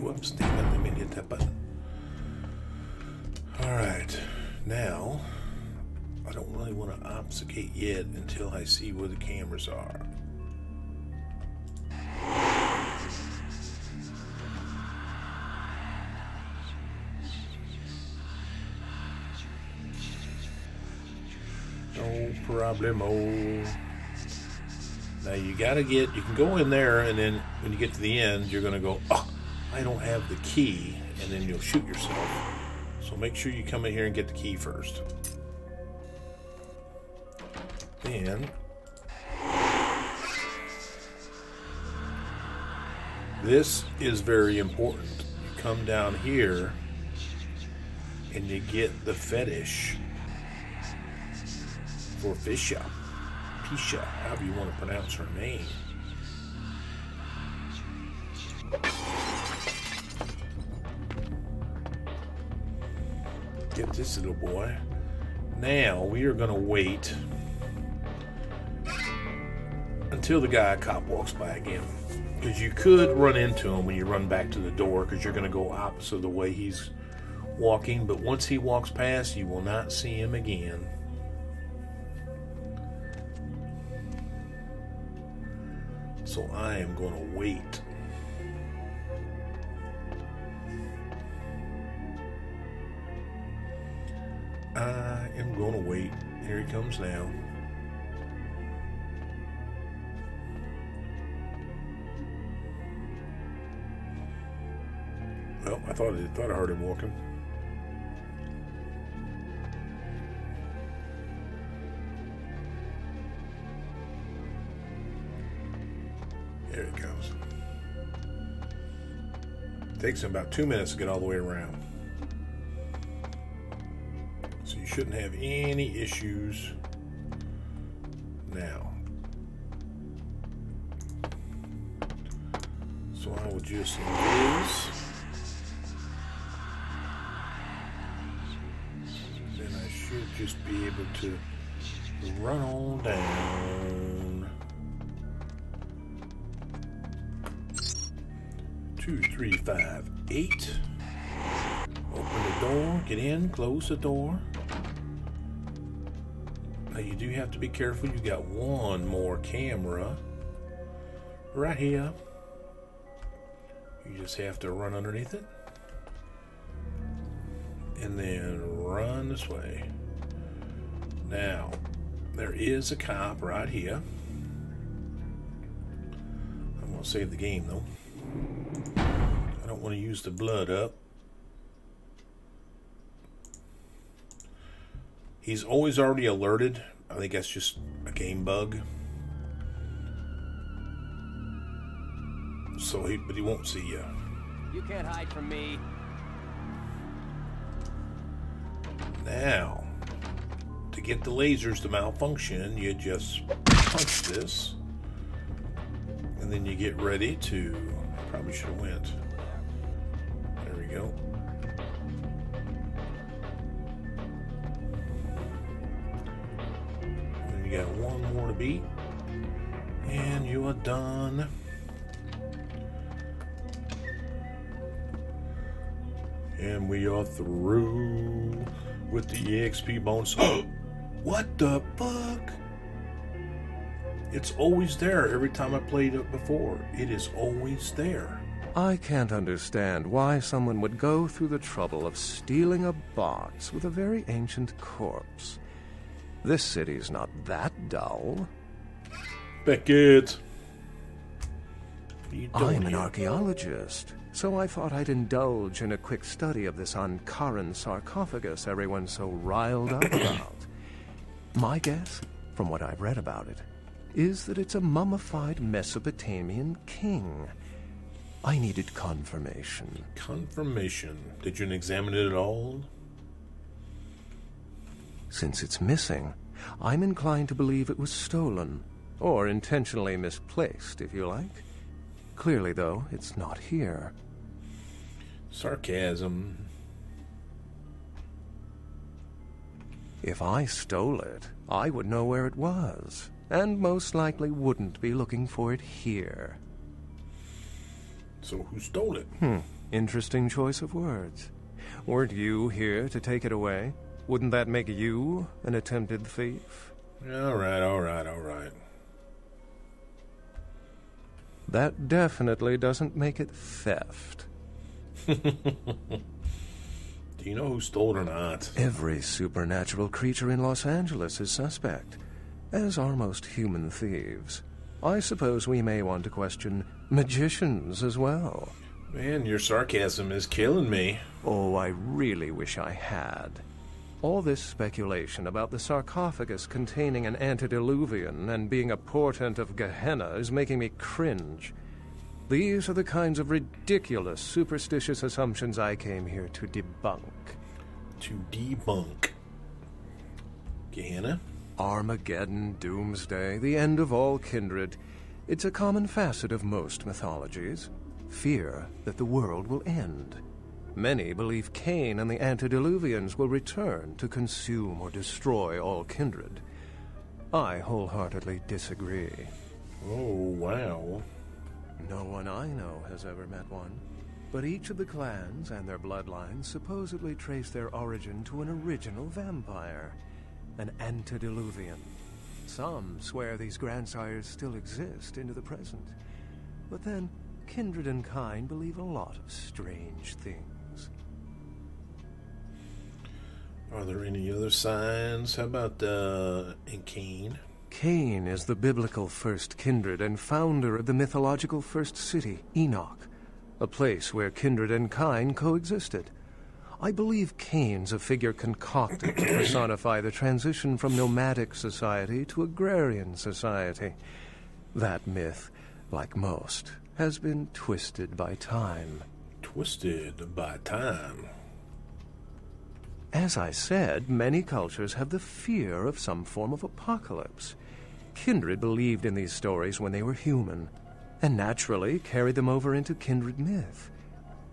Whoops, damn it, I didn't mean to hit that button. Alright, now, I don't really want to obfuscate yet until I see where the cameras are. No problemo. Now you can go in there, and then when you get to the end, you're gonna go, oh, I don't have the key, and then you'll shoot yourself. So make sure you come in here and get the key first. Then, this is very important. You come down here, and you get the fetish for Pisha, however you want to pronounce her name. Get this little boy. Now we are going to wait until the cop walks by again, because you could run into him when you run back to the door, because you're going to go opposite of the way he's walking. But once he walks past, you will not see him again. So I am going to wait. I am going to wait. Here he comes now. Well, I thought I heard him walking. There he comes. Takes him about 2 minutes to get all the way around. So you shouldn't have any issues now. So I will just invis. Then I should just be able to run on down. 2, 3, 5, 8. Open the door, get in, close the door. Now you do have to be careful. You got one more camera right here. You just have to run underneath it. And then run this way. Now, there is a cop right here. I'm going to save the game though. I don't want to use the blood up. He's always already alerted. I think that's just a game bug. But he won't see you. You can't hide from me. Now, to get the lasers to malfunction, you just punch this. And then you get ready to... Probably should have went. There we go. And then you got one more to beat. And you are done. And we are through with the EXP bonus. What the fuck? It's always there every time I played it before. It is always there. I can't understand why someone would go through the trouble of stealing a box with a very ancient corpse. This city's not that dull. Beckett. I'm an archaeologist, so I thought I'd indulge in a quick study of this Ankaran sarcophagus everyone's so riled up about. My guess, from what I've read about it, is that it's a mummified Mesopotamian king. I needed confirmation. Confirmation? Did you examine it at all? Since it's missing, I'm inclined to believe it was stolen, or intentionally misplaced, if you like. Clearly, though, it's not here. Sarcasm. If I stole it, I would know where it was, and most likely wouldn't be looking for it here. So who stole it? Interesting choice of words. Weren't you here to take it away? Wouldn't that make you an attempted thief? All right. That definitely doesn't make it theft. Do you know who stole it or not? Every supernatural creature in Los Angeles is suspect, as are most human thieves. I suppose we may want to question magicians as well. Man, your sarcasm is killing me. Oh, I really wish I had. All this speculation about the sarcophagus containing an antediluvian and being a portent of Gehenna is making me cringe. These are the kinds of ridiculous, superstitious assumptions I came here to debunk. To debunk? Gehenna? Armageddon, doomsday, the end of all kindred. It's a common facet of most mythologies. Fear that the world will end. Many believe Cain and the antediluvians will return to consume or destroy all kindred. I wholeheartedly disagree. Oh, wow. No one I know has ever met one, but each of the clans and their bloodlines supposedly trace their origin to an original vampire, an antediluvian. Some swear these grandsires still exist into the present, but then kindred and kind believe a lot of strange things. Are there any other signs? How about in Cain? Cain is the biblical first kindred and founder of the mythological first city, Enoch, a place where kindred and kind coexisted. I believe Cain's a figure concocted to personify the transition from nomadic society to agrarian society. That myth, like most, has been twisted by time. Twisted by time? As I said, many cultures have the fear of some form of apocalypse. Kindred believed in these stories when they were human, and naturally carried them over into kindred myth.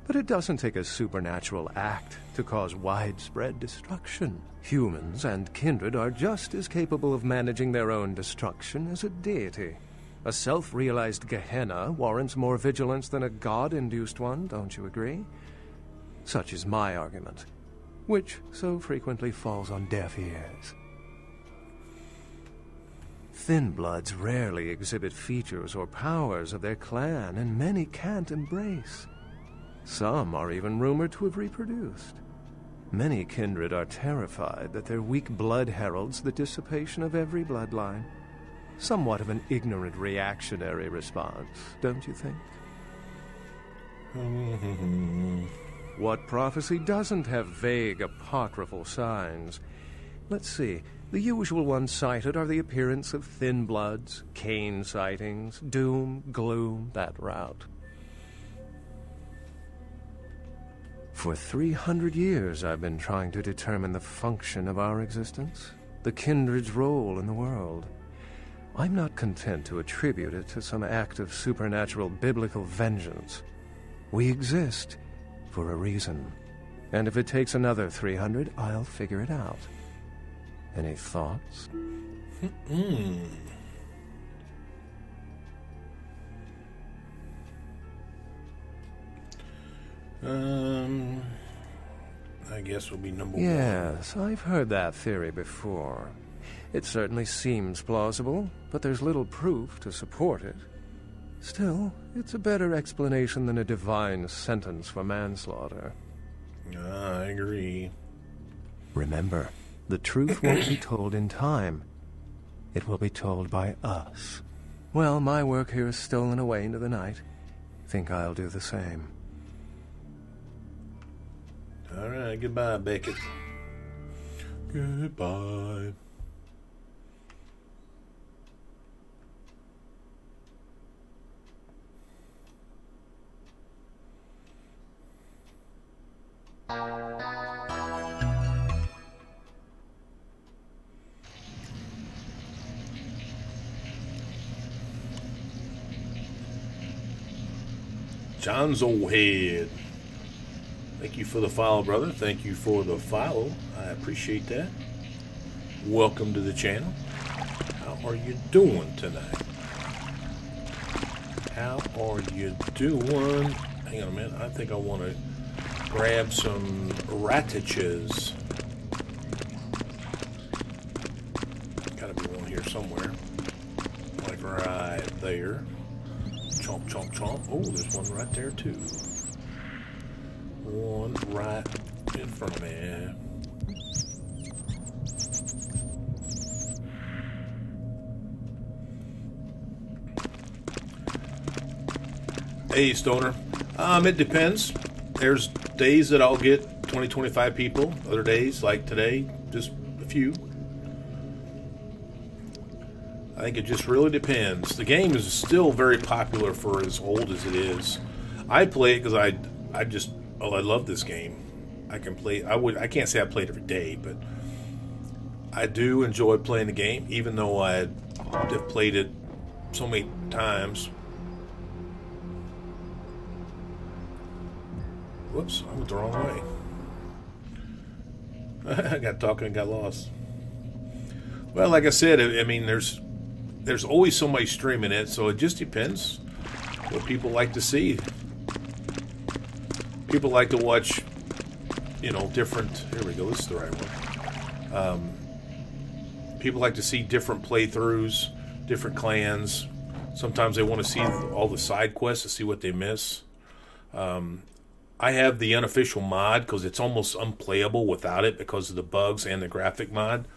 But it doesn't take a supernatural act to cause widespread destruction. Humans and kindred are just as capable of managing their own destruction as a deity. A self-realized Gehenna warrants more vigilance than a god-induced one, don't you agree? Such is my argument, which so frequently falls on deaf ears. Thin bloods rarely exhibit features or powers of their clan, and many can't embrace. Some are even rumored to have reproduced. Many kindred are terrified that their weak blood heralds the dissipation of every bloodline. Somewhat of an ignorant reactionary response, don't you think? What prophecy doesn't have vague apocryphal signs? Let's see. The usual ones cited are the appearance of thin bloods, cane sightings, doom, gloom, that route. For 300 years I've been trying to determine the function of our existence, the kindred's role in the world. I'm not content to attribute it to some act of supernatural biblical vengeance. We exist for a reason. And if it takes another 300, I'll figure it out. Any thoughts? I guess will be number one. Yes, I've heard that theory before. It certainly seems plausible, but there's little proof to support it. Still, it's a better explanation than a divine sentence for manslaughter. I agree. Remember, the truth won't be told in time. It will be told by us. Well, my work here is stolen away into the night. Think I'll do the same. All right, goodbye, Beckett. Goodbye. John's old head. Thank you for the follow, brother. Thank you for the follow. I appreciate that. Welcome to the channel. How are you doing tonight? How are you doing? Hang on a minute. I think I want to grab some rataches. Gotta be one here somewhere. Like right there. Chomp, chomp, chomp. Oh, there's one right there too. One right in front of me. Hey, Stoner. It depends. There's days that I'll get 20, 25 people. Other days, like today, just a few. I think it just really depends. The game is still very popular for as old as it is. I play it because I love this game. I can play. I can't say I play it every day, but I do enjoy playing the game, even though I have played it so many times. Whoops, I went the wrong way. I got talking and got lost. Well, like I said, I mean, there's always somebody streaming it, so it just depends what people like to see. People like to watch, different... Here we go, this is the right one. People like to see different playthroughs, different clans. Sometimes they want to see all the side quests to see what they miss. I have the unofficial mod because it's almost unplayable without it because of the bugs and the graphic mod.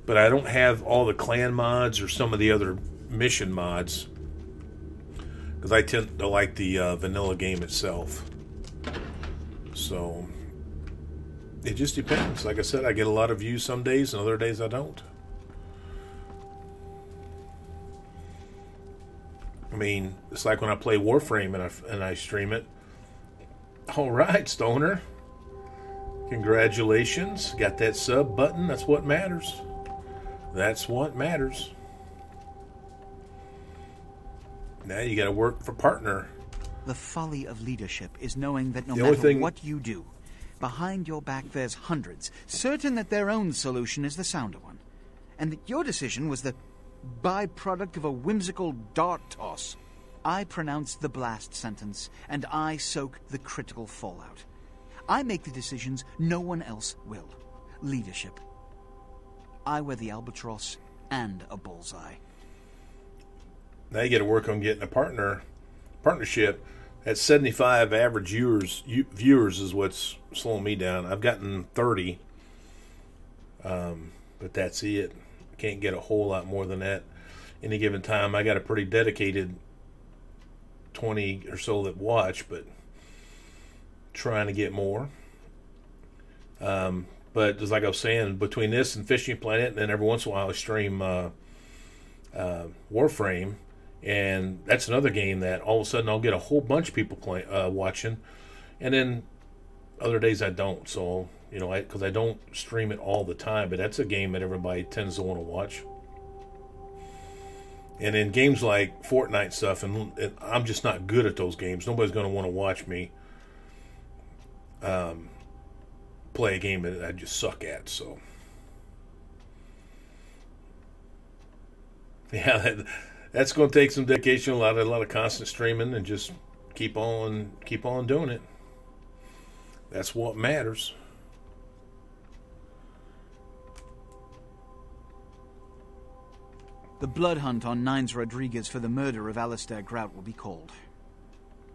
But I don't have all the clan mods or some of the other mission mods because I tend to like the vanilla game itself. So it just depends. Like I said, I get a lot of views some days and other days I don't. I mean, it's like when I play Warframe and I stream it. All right, Stoner. Congratulations. Got that sub button. That's what matters. That's what matters. Now you got to work for partner. The folly of leadership is knowing that no matter what you do, behind your back there's hundreds, certain that their own solution is the sounder one, and that your decision was the byproduct of a whimsical dart toss. I pronounce the blast sentence, and I soak the critical fallout. I make the decisions no one else will. Leadership. I wear the albatross and a bullseye. Now you got to work on getting a partnership. At 75 average viewers is what's slowing me down. I've gotten 30, but that's it. Can't get a whole lot more than that any given time. I got a pretty dedicated 20 or so that watch, but trying to get more. But just like I was saying, between this and Fishing Planet, and then every once in a while I stream Warframe, and that's another game that all of a sudden I'll get a whole bunch of people watching, and then other days I don't. So, you know, because I don't stream it all the time, but that's a game that everybody tends to want to watch. And in games like Fortnite stuff, and I'm just not good at those games. Nobody's going to want to watch me play a game that I just suck at. So, yeah, that's going to take some dedication, a lot of constant streaming, and just keep on doing it. That's what matters. The blood hunt on Nines Rodriguez for the murder of Alistair Grout will be called.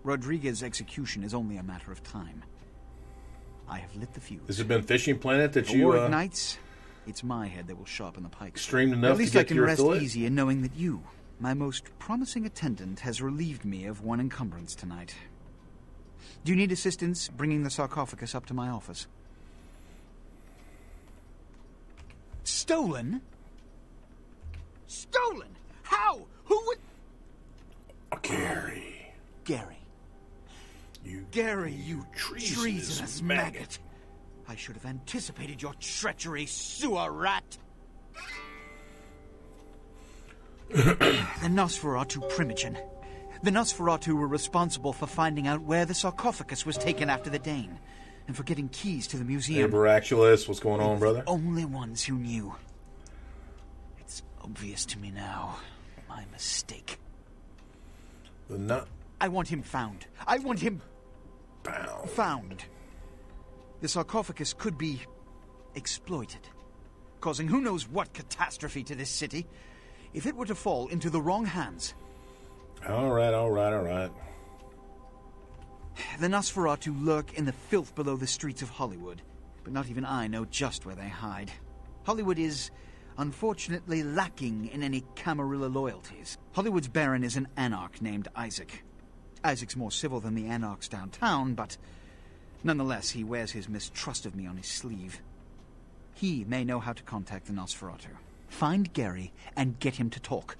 Rodriguez's execution is only a matter of time. I have lit the fuse. Has it been Fishing Planet that the you... war ignites, it's my head that will sharpen the pike. Streamed enough At least to get I can your rest affiliate? easy in knowing that you, my most promising attendant, has relieved me of one encumbrance tonight. Do you need assistance bringing the sarcophagus up to my office? Stolen? Stolen? How? Who would... Gary. Gary. You treasonous maggot. I should have anticipated your treachery, sewer rat. The Nosferatu Primogen. The Nosferatu were responsible for finding out where the sarcophagus was taken after the Dane, and for getting keys to the museum. Hey, Baraculus, what's going on, brother? The only ones who knew. It's obvious to me now. My mistake. I want him found. I want him... found. The sarcophagus could be exploited, causing who knows what catastrophe to this city. If it were to fall into the wrong hands... All right. The Nosferatu lurk in the filth below the streets of Hollywood, but not even I know just where they hide. Hollywood is, unfortunately, lacking in any Camarilla loyalties. Hollywood's baron is an anarch named Isaac. Isaac's more civil than the anarchs downtown, but nonetheless, he wears his mistrust of me on his sleeve. He may know how to contact the Nosferatu. Find Gary and get him to talk.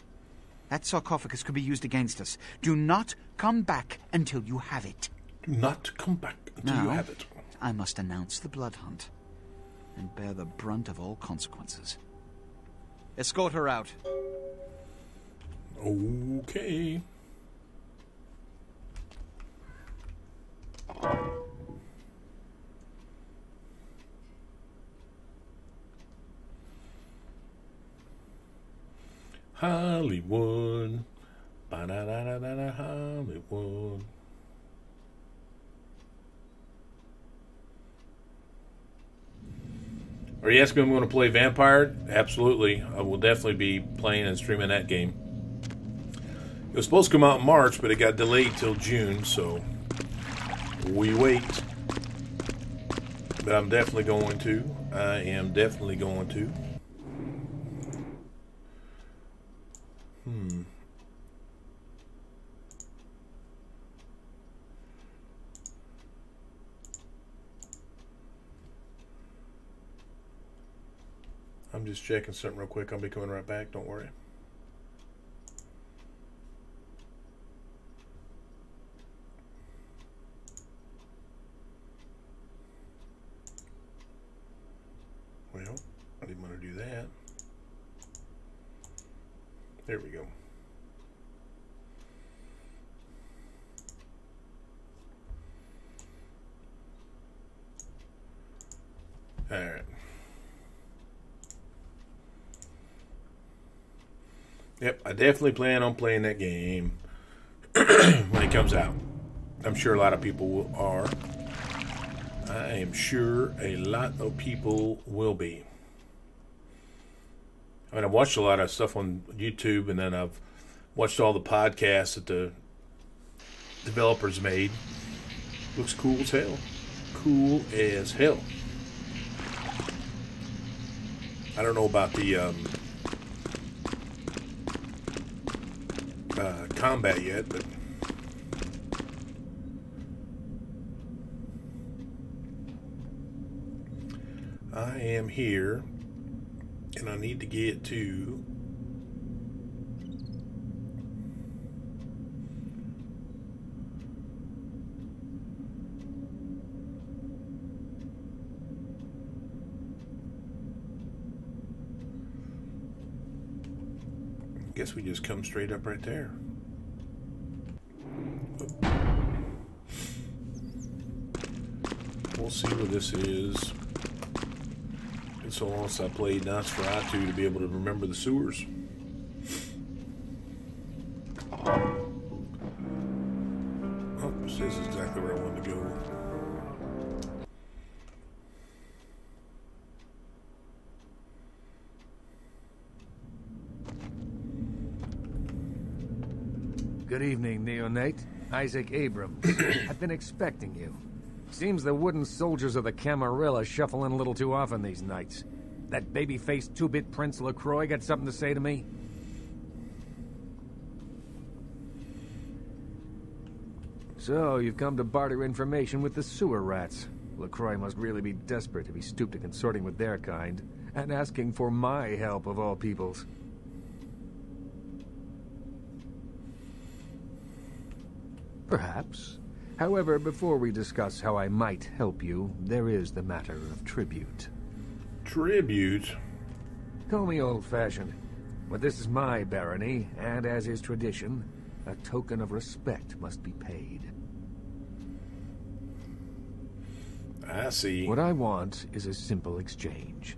That sarcophagus could be used against us. Do not come back until you have it. Do not come back until you have it. I must announce the blood hunt and bear the brunt of all consequences. Escort her out. Okay. Hollywood. Ba-da-da-da-da-da, Hollywood. Are you asking me if I'm going to play Vampire? Absolutely. I will definitely be playing and streaming that game. It was supposed to come out in March, but it got delayed till June, so we wait. But I'm definitely going to. I am definitely going to. I'm just checking something real quick. I'll be coming right back. Don't worry. Well, I didn't want to do that. There we go. All right. Yep, I definitely plan on playing that game when it comes out. I'm sure a lot of people are. I am sure a lot of people will be. I mean, I've watched a lot of stuff on YouTube, and then I've watched all the podcasts that the developers made. Looks cool as hell. Cool as hell. I don't know about the combat yet, but I am here, and I need to get to... Guess we just come straight up right there. We'll see what this is. It's so long since I played Nosferatu to be able to remember the sewers. Oh, this is exactly where I wanted to go. Good evening, Neonate. Isaac Abram. I've been expecting you. Seems the wooden soldiers of the Camarilla shuffle in a little too often these nights. That baby-faced two-bit Prince LaCroix got something to say to me? So, you've come to barter information with the sewer rats. LaCroix must really be desperate if he stooped to consorting with their kind, and asking for my help of all peoples. Perhaps. However, before we discuss how I might help you, there is the matter of tribute. Tribute? Call me old-fashioned, but this is my barony, and as is tradition, a token of respect must be paid. I see. What I want is a simple exchange.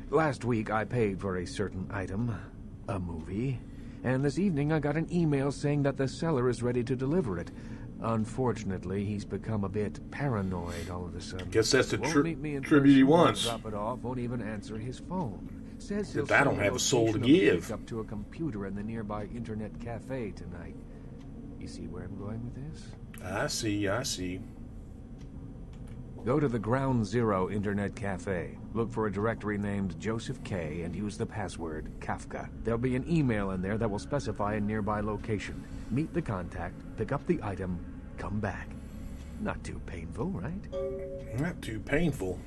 Last week I paid for a certain item, a movie, and this evening I got an email saying that the seller is ready to deliver it. Unfortunately, he's become a bit paranoid all of a sudden. Guess that's the Won't meet me in tribute he person, wants. Drop it off, won't even answer his phone. Says he'll I don't send have a soul to location of the give. pickup to a computer in the nearby internet cafe tonight. You see where I'm going with this? I see, I see. Go to the Ground Zero Internet Cafe. Look for a directory named Joseph K. and use the password Kafka. There'll be an email in there that will specify a nearby location. Meet the contact, pick up the item, come back. Not too painful, right? Not too painful.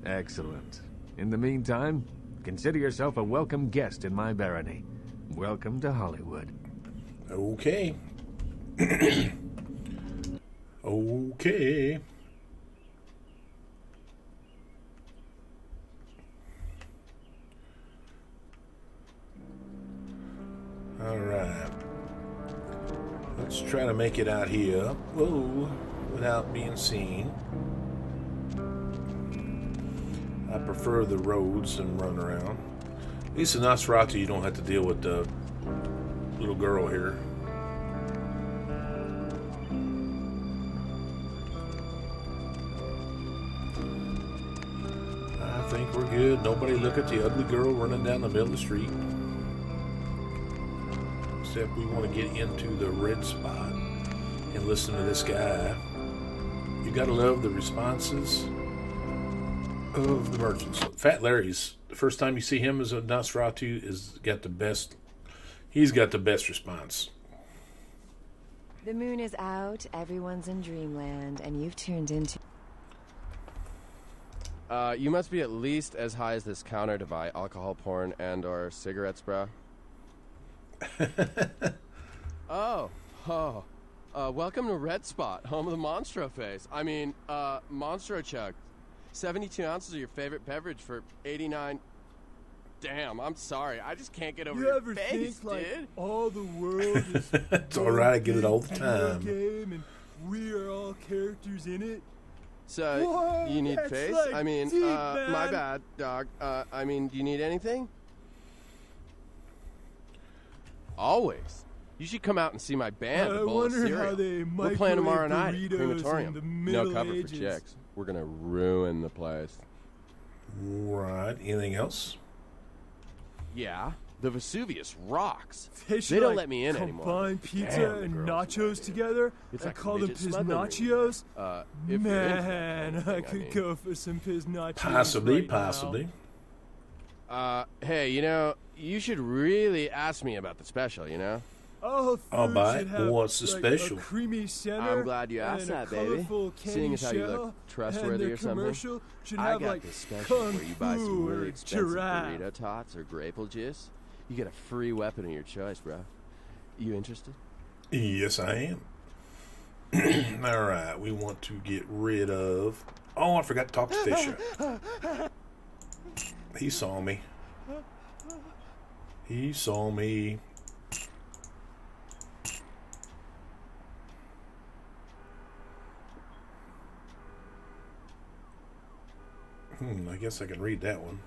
Excellent. In the meantime, consider yourself a welcome guest in my barony. Welcome to Hollywood. Okay. Okay. All right. Let's try to make it out here. Whoa, without being seen. I prefer the roads and run around. At least in Nosferatu, you don't have to deal with the little girl here. I think we're good. Nobody look at the ugly girl running down the middle of the street. Except we want to get into the red spot and listen to this guy. You gotta love the responses of the merchants. Fat Larry's, the first time you see him as a Nosferatu, he's got the best response. The moon is out, everyone's in dreamland, and you've tuned into... You must be at least as high as this counter to buy alcohol, porn, and or cigarettes, bro. Welcome to Red Spot, home of the Monstro face. I mean, Monstro Chug. 72 ounces of your favorite beverage for 89... Damn, I'm sorry. I just can't get over you your ever face, think, like, dude. all the world is... It's alright, I get it all the time. Game and we are all characters in it? So, Whoa, you need that's, face? like, I mean, deep, my man. bad, dog. I mean, do you need anything? Always. You should come out and see my band, I A Bowl of wonder Cereal. how they We're playing tomorrow microwave night at burritos Crematorium. in the No Middle cover Ages. for chicks. We're gonna ruin the place. Right. Anything else? Yeah. The Vesuvius rocks. They They don't like, let me in anymore. combine pizza Damn, the and girls nachos together It's and like call them midget smuggling ring. piznachios? If you're into that Man, kind of I thing, could mean. go for some piznachos Possibly, right possibly. now. Hey, you know, you should really ask me about the special, you know? All I'll food buy should it. have, What's the like, special? A creamy center. I'm glad you asked and a that, baby. colorful Seeing as how you candy look shell, trustworthy and or the something, commercial should I have, got like, this special kung where you buy some fu really or expensive giraffe. burrito tots or grapeful juice. You get a free weapon of your choice, bro. You interested? Yes, I am. All right, we want to get rid of... Oh, I forgot to talk to Fisher. He saw me. He saw me. I guess I can read that one.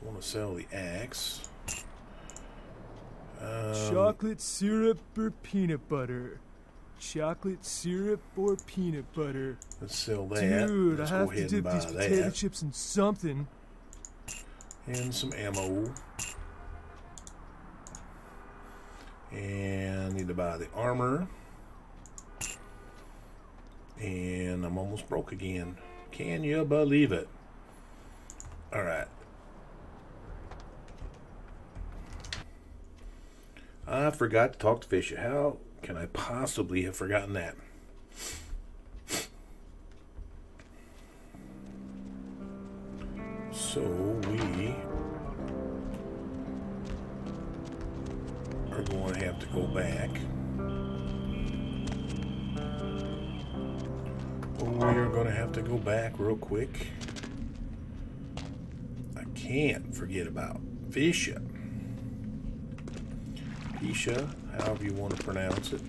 I want to sell the axe. Chocolate syrup or peanut butter? Chocolate syrup or peanut butter? Let's sell that. Dude, Let's I go have to ahead dip and buy these potato that. chips in something. And some ammo. And need to buy the armor. And I'm almost broke again. Can you believe it? Alright. I forgot to talk to Fisher. How can I possibly have forgotten that? So we are going to have to go back. We are going to have to go back real quick. I can't forget about Fisher. Fisher, however you want to pronounce it.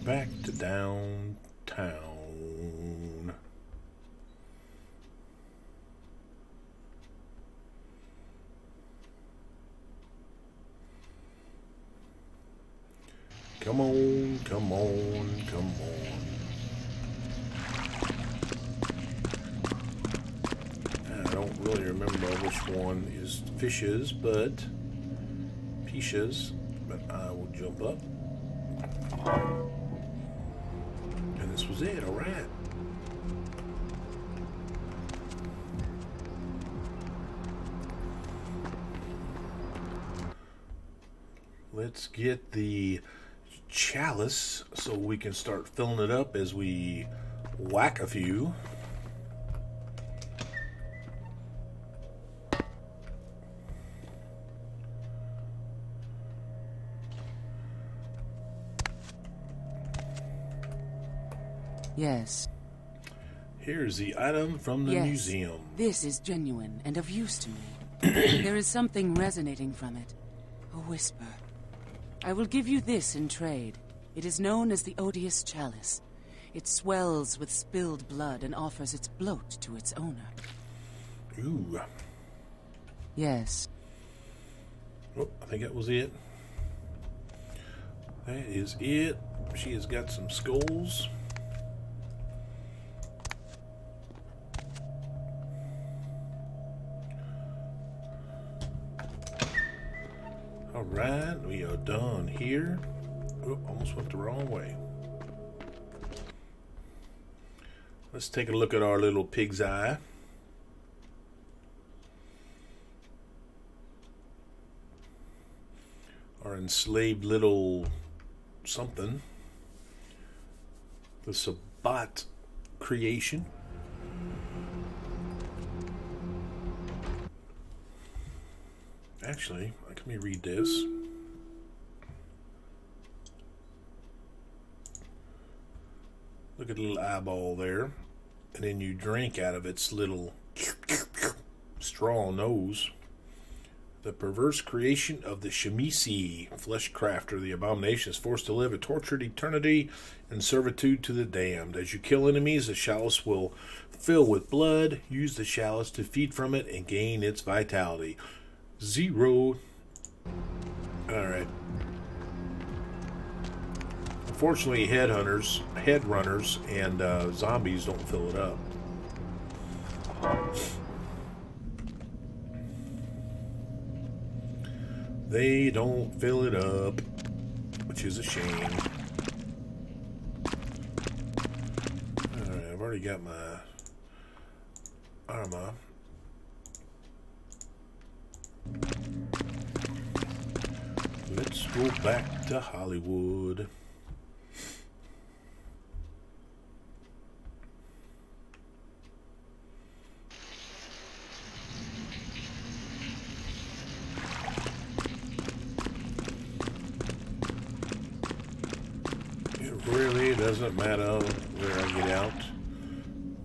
Back to downtown. Come on, come on, come on. I don't really remember which one is Fish's, but Pisha's. But I will jump up. And this was it, alright. Let's get the chalice so we can start filling it up as we whack a few. Yes. Here's the item from the Yes. museum. This is genuine and of use to me. There is something resonating from it. A whisper. I will give you this in trade. It is known as the Odious Chalice. It swells with spilled blood and offers its bloat to its owner. Ooh. Yes. Oh, I think that was it. That is it. She has got some skulls. Alright, we are done here. Oh, almost went the wrong way. Let's take a look at our little pig's eye. Our enslaved little something. The Sabat creation. Actually, let me read this. Look at the little eyeball there. And then you drink out of its little straw nose. The perverse creation of the Shemisi, flesh crafter, the abomination, is forced to live a tortured eternity in servitude to the damned. As you kill enemies, the chalice will fill with blood. Use the chalice to feed from it and gain its vitality. 0. Alright. Unfortunately, headrunners, and zombies don't fill it up. They don't fill it up, which is a shame. Alright, I've already got my armor. Let's go back to Hollywood. It really doesn't matter where I get out.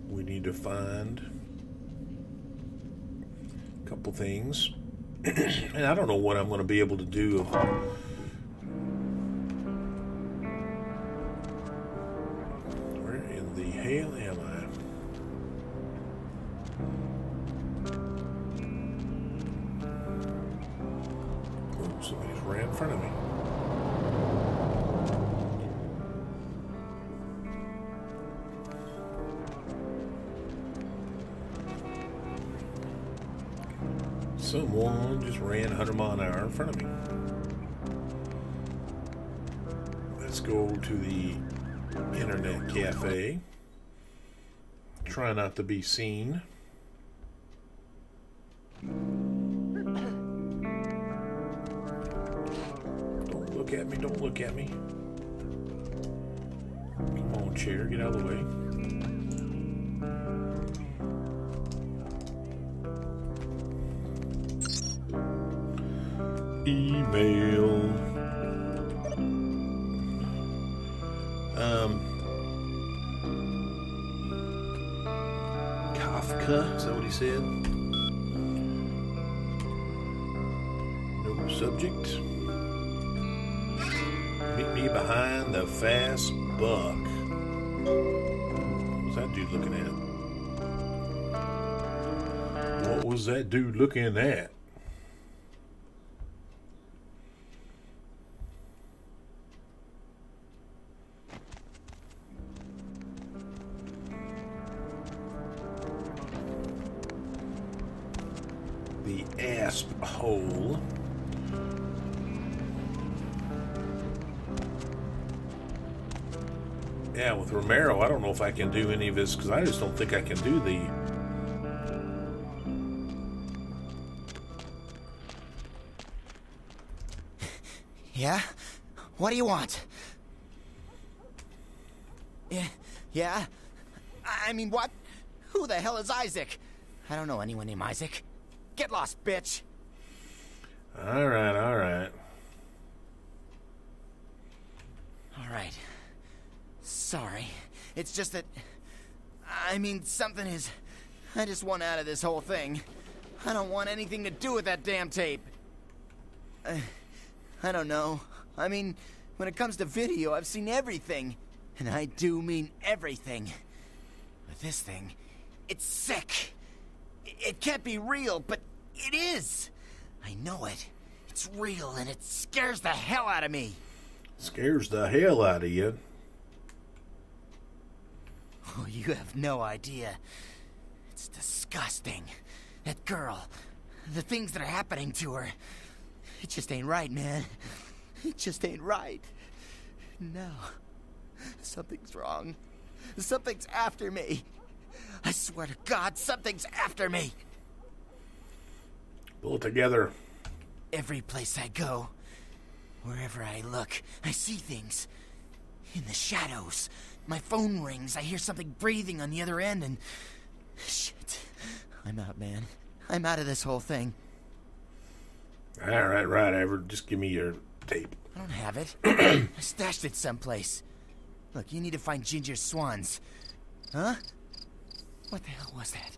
We need to find a couple things. And I don't know what I'm going to be able to do. Where in the hell am I? Oh, somebody just ran in front of me. Someone just ran 100 miles an hour in front of me. Let's go to the internet cafe. Try not to be seen. Don't look at me, don't look at me. Come on, chair, get out of the way. Email. Kafka, is that what he said? No subject. Meet me behind the fast buck. What's that dude looking at? What was that dude looking at? The asp hole. Yeah, with Romero, I don't know if I can do any of this because I just don't think I can do the. Yeah? What do you want? Yeah? I mean, what? Who the hell is Isaac? I don't know anyone named Isaac. Get lost, bitch! Alright, alright. Alright. Sorry. It's just that... I mean, something is... I just want out of this whole thing. I don't want anything to do with that damn tape. I don't know. I mean, when it comes to video, I've seen everything. And I do mean everything. But this thing, it's sick. It can't be real, but it is. I know it. It's real, and it scares the hell out of me. Scares the hell out of you. Oh, you have no idea. It's disgusting. That girl, the things that are happening to her. It just ain't right, man. It just ain't right. No. Something's wrong. Something's after me. I swear to God, something's after me. Pull it together. Every place I go, wherever I look, I see things. In the shadows. My phone rings. I hear something breathing on the other end and... Shit. I'm out, man. I'm out of this whole thing. Alright, right, Everett. Just give me your tape. I don't have it. I stashed it someplace. Look, you need to find Ginger Swans. Huh? What the hell was that?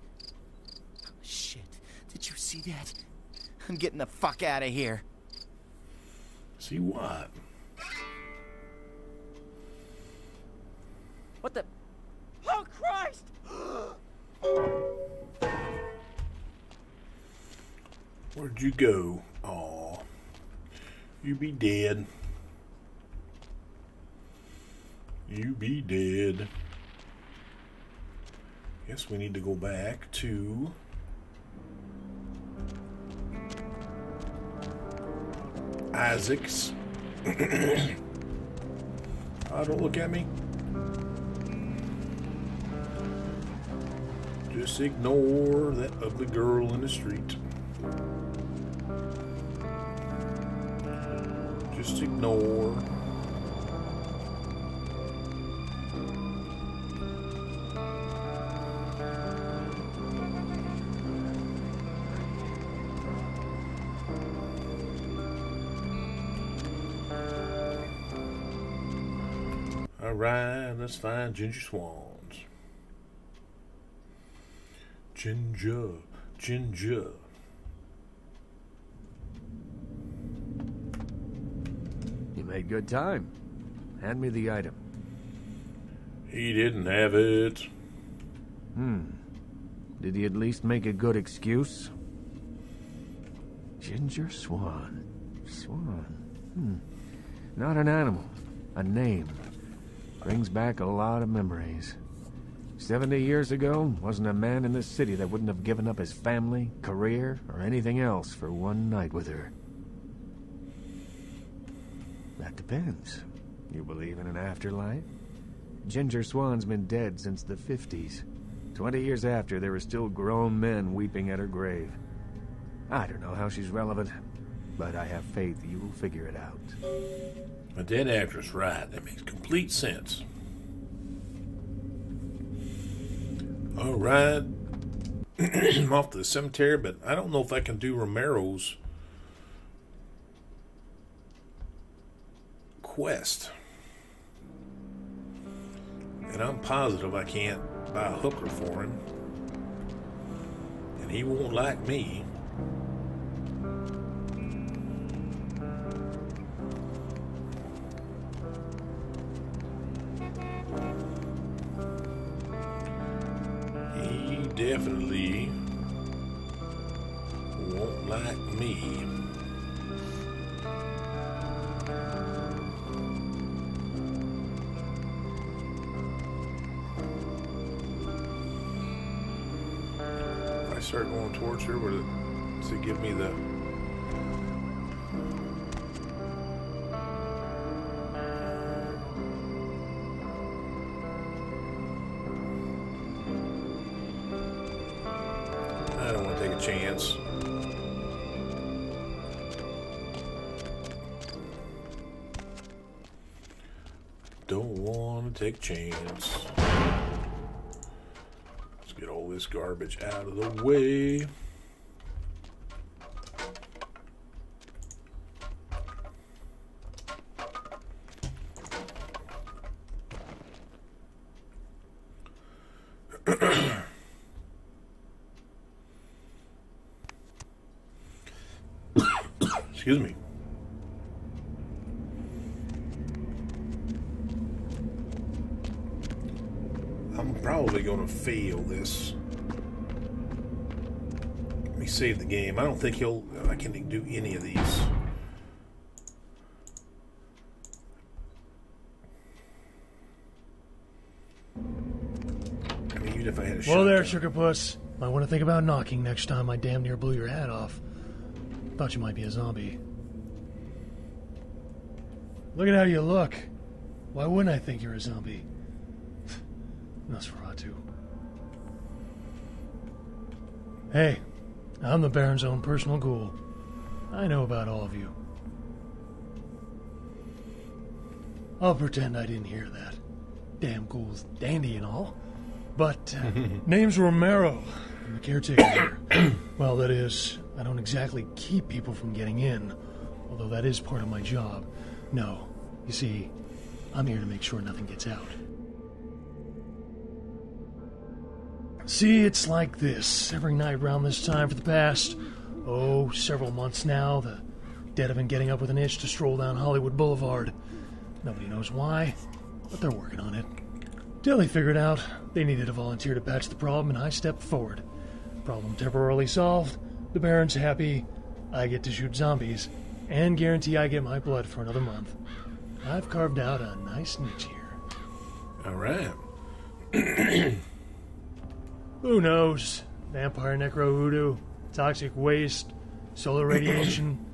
Oh, shit. Did you see that? I'm getting the fuck out of here. See what? What the... Oh, Christ! Where'd you go? Aw. You be dead. You be dead. Guess we need to go back to... Isaacs. Don't look at me. Just ignore that ugly girl in the street. Just ignore. Alright, let's find Ginger Swans. Ginger. You made good time. Hand me the item. He didn't have it. Did he at least make a good excuse? Ginger Swan. Not an animal. A name. Brings back a lot of memories. 70 years ago, wasn't a man in this city that wouldn't have given up his family, career, or anything else for one night with her. That depends. You believe in an afterlife? Ginger Swan's been dead since the 50s. 20 years after, there were still grown men weeping at her grave. I don't know how she's relevant, but I have faith you will figure it out. A dead actress, right. That makes complete sense. Alright. I'm off to the cemetery, but I don't know if I can do Romero's quest. And I'm positive I can't buy a hooker for him. And he won't like me. Definitely won't like me. If I start going towards her, does it give me the... I don't want to take a chance. Don't want to take a chance. Let's get all this garbage out of the way. Excuse me. I'm probably going to fail this. Let me save the game. I don't think I can do any of these. I mean, even if I had a shotgun. Whoa there, Sugar Puss. Might want to think about knocking next time I damn near blew your hat off. Thought you might be a zombie. Look at how you look. Why wouldn't I think you're a zombie? Nosferatu. Hey, I'm the Baron's own personal ghoul. I know about all of you. I'll pretend I didn't hear that. Damn ghoul's dandy and all. But, name's Romero. I'm the caretaker here. Well, that is, I don't exactly keep people from getting in, although that is part of my job. No, you see, I'm here to make sure nothing gets out. See, it's like this. Every night around this time for the past, several months now, the dead have been getting up with an itch to stroll down Hollywood Boulevard. Nobody knows why, but they're working on it. Till they figured out they needed a volunteer to patch the problem, and I stepped forward. Problem temporarily solved. The Baron's happy. I get to shoot zombies, and guarantee I get my blood for another month. I've carved out a nice niche here. All right. Who knows? Vampire necro voodoo, toxic waste, solar radiation.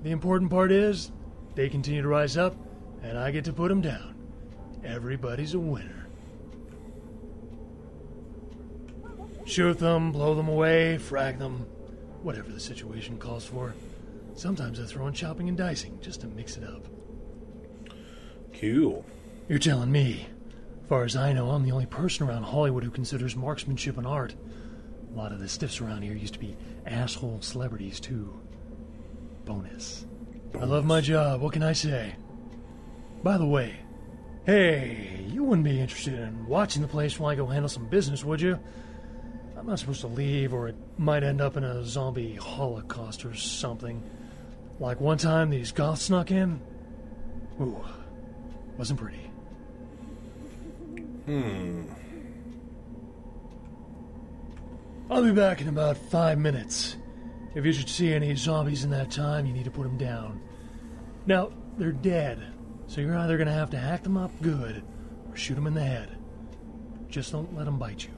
The important part is, they continue to rise up, and I get to put them down. Everybody's a winner. Shoot them, blow them away, frag them, whatever the situation calls for. Sometimes I throw in chopping and dicing, just to mix it up. Cool. You're telling me. As far as I know, I'm the only person around Hollywood who considers marksmanship an art. A lot of the stiffs around here used to be asshole celebrities, too. Bonus. I love my job, what can I say? By the way, hey, you wouldn't be interested in watching the place while I go handle some business, would you? I'm not supposed to leave, or it might end up in a zombie holocaust or something. Like one time these goths snuck in. Ooh, wasn't pretty. I'll be back in about 5 minutes. If you should see any zombies in that time, you need to put them down. Now, they're dead, so you're either going to have to hack them up good, or shoot them in the head. Just don't let them bite you.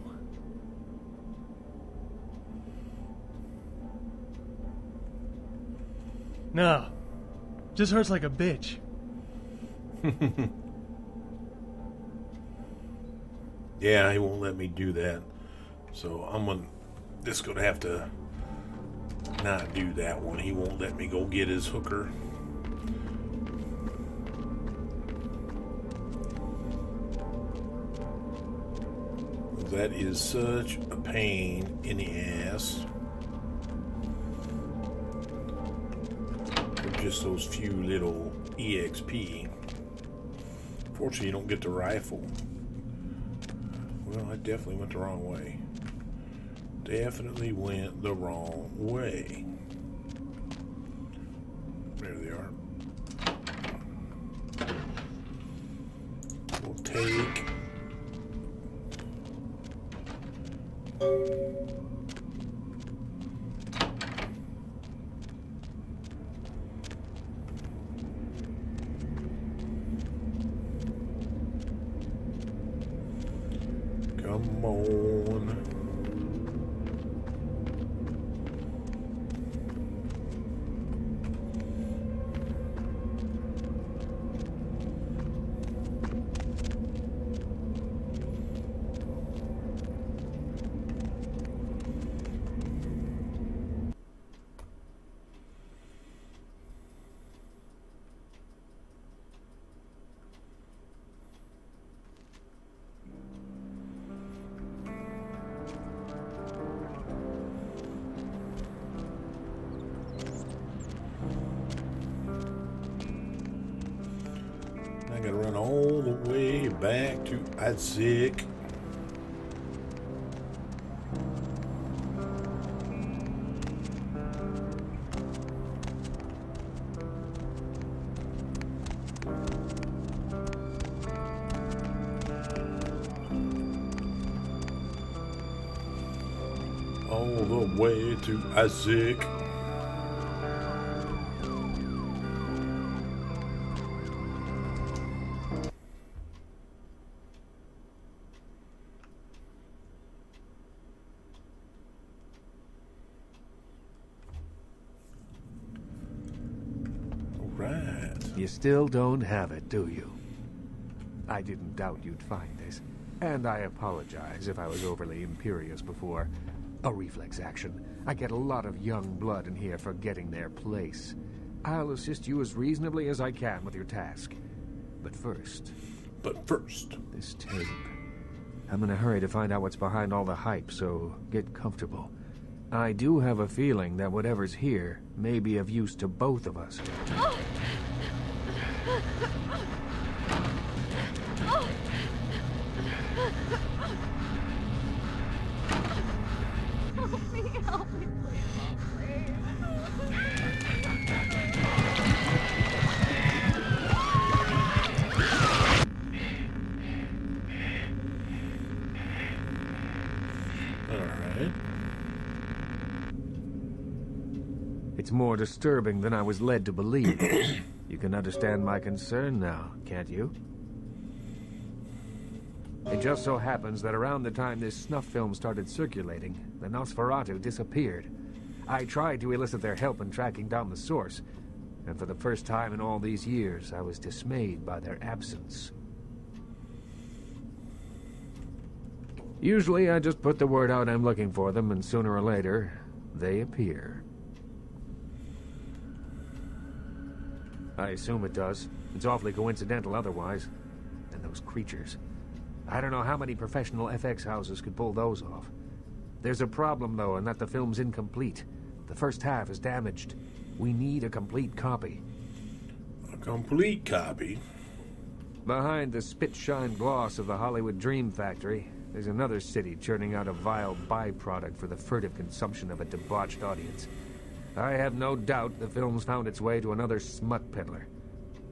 No, just hurts like a bitch. Yeah, he won't let me do that. So I'm just gonna have to not do that one. He won't let me go get his hooker. That is such a pain in the ass. For just those few little EXP. Fortunately, you don't get the rifle. Well, I definitely went the wrong way. Definitely went the wrong way. There they are. We'll take... Come on. I gotta run all the way back to Isaac. All the way to Isaac. You still don't have it, do you? I didn't doubt you'd find this, and I apologize if I was overly imperious before. A reflex action. I get a lot of young blood in here forgetting their place. I'll assist you as reasonably as I can with your task. But first... This tape. I'm in a hurry to find out what's behind all the hype, so get comfortable. I do have a feeling that whatever's here may be of use to both of us. Help me, please. Alright. It's more disturbing than I was led to believe. You can understand my concern now, can't you? It just so happens that around the time this snuff film started circulating, the Nosferatu disappeared. I tried to elicit their help in tracking down the source, and for the first time in all these years, I was dismayed by their absence. Usually, I just put the word out I'm looking for them, and sooner or later, they appear. I assume it does. It's awfully coincidental otherwise. And those creatures. I don't know how many professional FX houses could pull those off. There's a problem, though, in that the film's incomplete. The first half is damaged. We need a complete copy. A complete copy? Behind the spit-shine gloss of the Hollywood Dream Factory, there's another city churning out a vile byproduct for the furtive consumption of a debauched audience. I have no doubt the film's found its way to another smut peddler.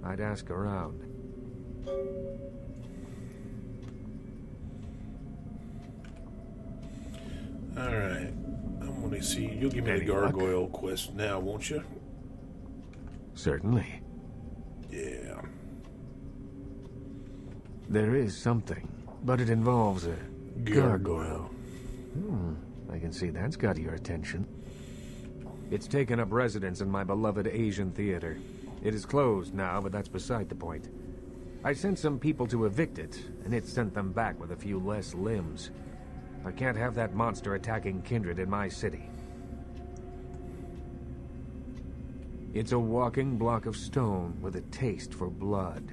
I'd ask around. Alright. I'm gonna see. You'll give me the gargoyle quest now, won't you? Certainly. Yeah. There is something, but it involves a gargoyle. I can see that's got your attention. It's taken up residence in my beloved Asian theater. It is closed now, but that's beside the point. I sent some people to evict it, and it sent them back with a few less limbs. I can't have that monster attacking kindred in my city. It's a walking block of stone with a taste for blood.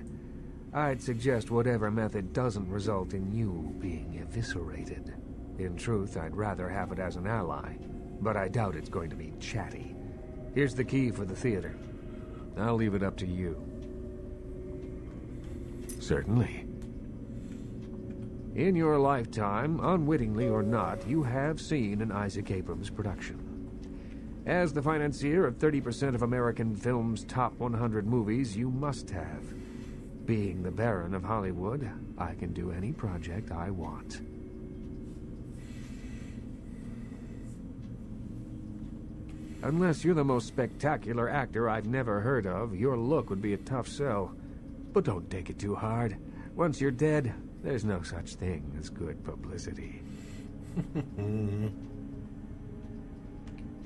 I'd suggest whatever method doesn't result in you being eviscerated. In truth, I'd rather have it as an ally, but I doubt it's going to be chatty. Here's the key for the theater. I'll leave it up to you. Certainly. In your lifetime, unwittingly or not, you have seen an Isaac Abrams production. As the financier of 30% of American film's top 100 movies, you must have. Being the Baron of Hollywood, I can do any project I want. Unless you're the most spectacular actor I've never heard of, your look would be a tough sell. But don't take it too hard. Once you're dead, there's no such thing as good publicity.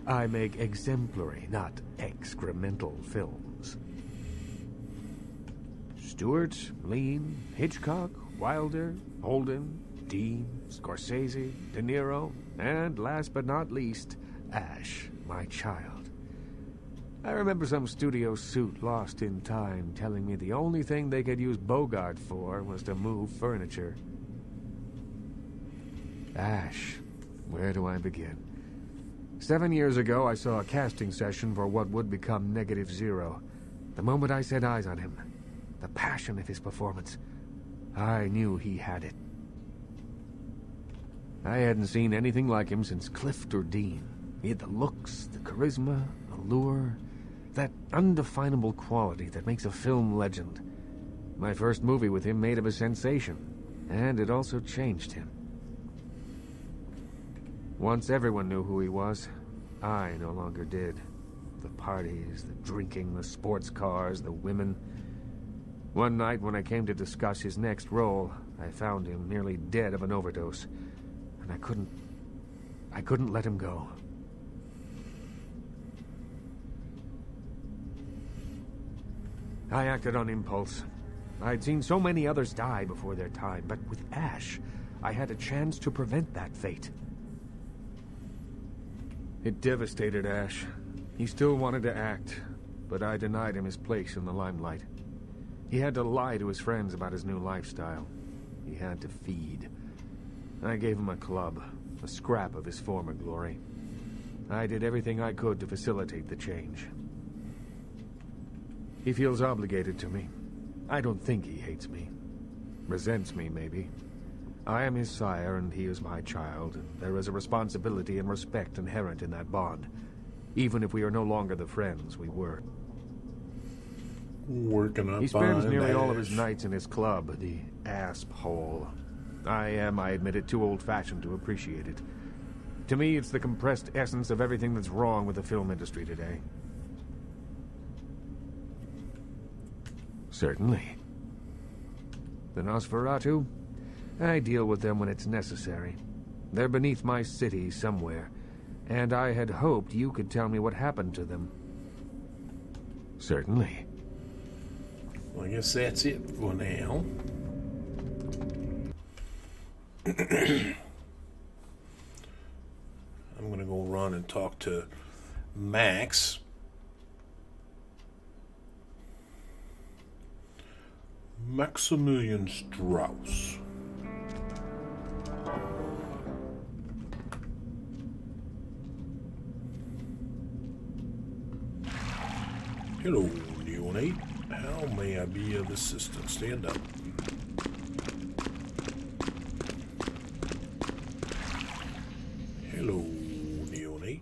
I make exemplary, not excremental films. Stewart, Lean, Hitchcock, Wilder, Holden, Dean, Scorsese, De Niro, and last but not least, Ash, my child. I remember some studio suit lost in time telling me the only thing they could use Bogart for was to move furniture. Ash, where do I begin? 7 years ago, I saw a casting session for what would become Negative Zero. The moment I set eyes on him, the passion of his performance, I knew he had it. I hadn't seen anything like him since Clift or Dean. He had the looks, the charisma, allure, that undefinable quality that makes a film legend. My first movie with him made him a sensation, and it also changed him. Once everyone knew who he was, I no longer did. The parties, the drinking, the sports cars, the women. One night when I came to discuss his next role, I found him nearly dead of an overdose, and I couldn't let him go. I acted on impulse. I'd seen so many others die before their time, but with Ash, I had a chance to prevent that fate. It devastated Ash. He still wanted to act, but I denied him his place in the limelight. He had to lie to his friends about his new lifestyle. He had to feed. I gave him a club, a scrap of his former glory. I did everything I could to facilitate the change. He feels obligated to me. I don't think he hates me. Resents me, maybe. I am his sire, and he is my child, and there is a responsibility and respect inherent in that bond, even if we are no longer the friends we were. Working up. He spends nearly all of his nights in his club, the Asp Hole. I admit it, too old-fashioned to appreciate it. To me, it's the compressed essence of everything that's wrong with the film industry today. Certainly. The Nosferatu? I deal with them when it's necessary. They're beneath my city somewhere, and I had hoped you could tell me what happened to them. Certainly. Well, I guess that's it for now. I'm going to go run and talk to Max. Maximilian Strauss. Hello, neonate. How may I be of assistance? Stand up. Hello, neonate.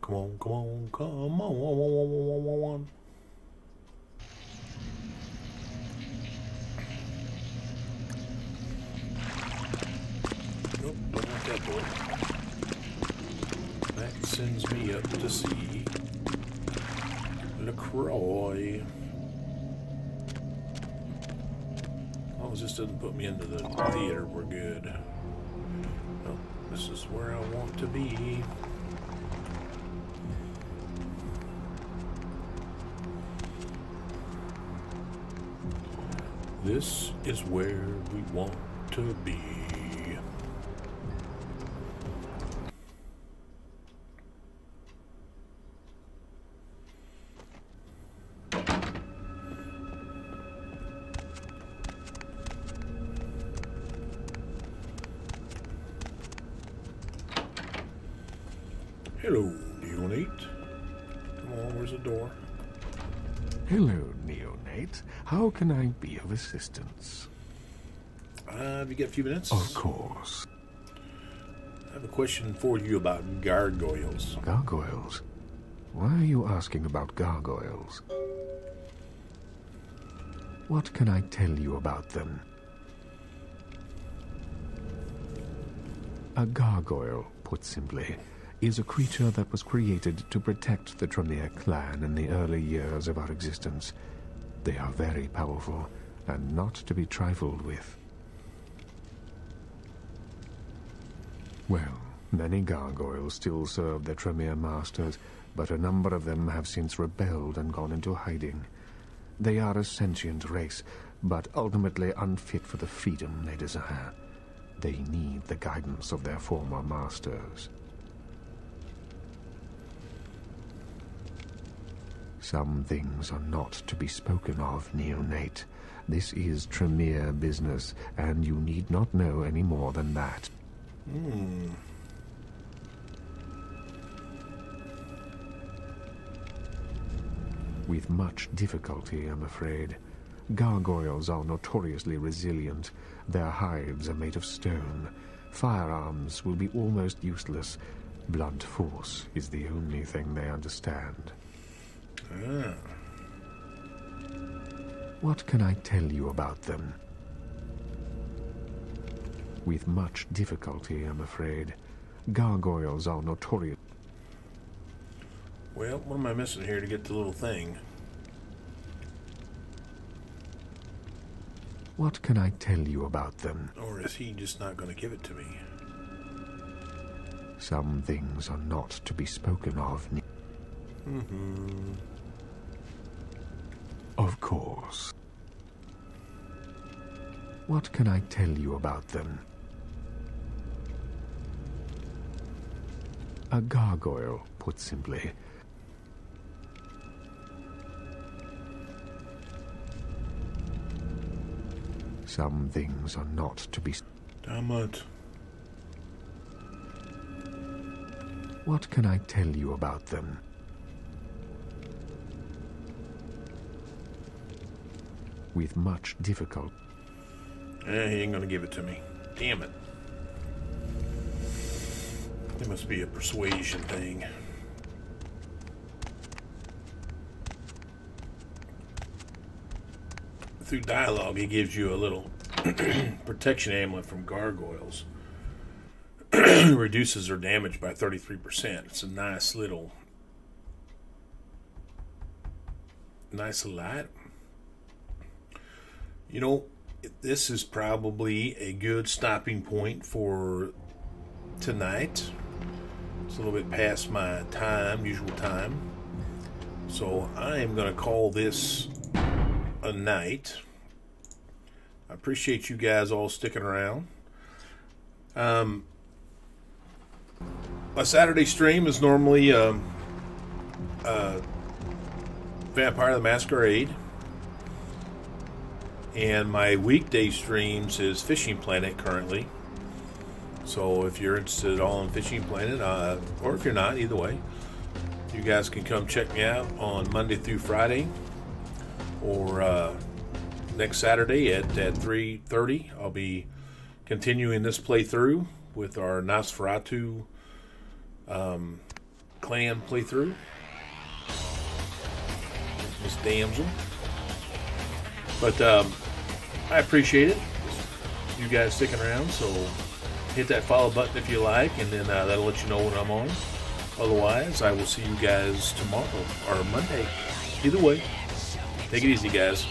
Come on, come on, come on. Nope, don't want that door. That sends me up to see LaCroix. As long as this doesn't put me into the theater, we're good. Oh, this is where I want to be. This is where we want to be. Hello, neonate. Come on, where's the door? Hello, neonate. How can I be of assistance? Have you got a few minutes? Of course. I have a question for you about gargoyles. Gargoyles? Why are you asking about gargoyles? What can I tell you about them? A gargoyle, put simply, is a creature that was created to protect the Tremere clan in the early years of our existence. They are very powerful and not to be trifled with. Well, many gargoyles still serve their Tremere masters, but a number of them have since rebelled and gone into hiding. They are a sentient race, but ultimately unfit for the freedom they desire. They need the guidance of their former masters. Some things are not to be spoken of, neonate. This is Tremere business, and you need not know any more than that. With much difficulty, I'm afraid. Gargoyles are notoriously resilient. Their hides are made of stone. Firearms will be almost useless. Blunt force is the only thing they understand. What can I tell you about them? With much difficulty, I'm afraid. Gargoyles are notorious. Well, what am I missing here to get the little thing? What can I tell you about them? Or is he just not going to give it to me? Some things are not to be spoken of. Of course. What can I tell you about them? A gargoyle, put simply. Some things are not to be... Damn it. What can I tell you about them? With much difficulty. He ain't gonna give it to me. Damn it. It must be a persuasion thing. Through dialogue, he gives you a little protection amulet from gargoyles. Reduces their damage by 33%. It's a nice little item. You know, this is probably a good stopping point for tonight. It's a little bit past my usual time. So I am going to call this a night. I appreciate you guys all sticking around. My Saturday stream is normally Vampire the Masquerade. And my weekday streams is Fishing Planet currently. So if you're interested at all in Fishing Planet, or if you're not, either way, you guys can come check me out on Monday through Friday, or next Saturday at 3:30. I'll be continuing this playthrough with our Nosferatu clan playthrough. Miss Damsel. But I appreciate it. You guys sticking around, so hit that follow button if you like, and then that'll let you know when I'm on. Otherwise, I will see you guys tomorrow or Monday. Either way, take it easy, guys.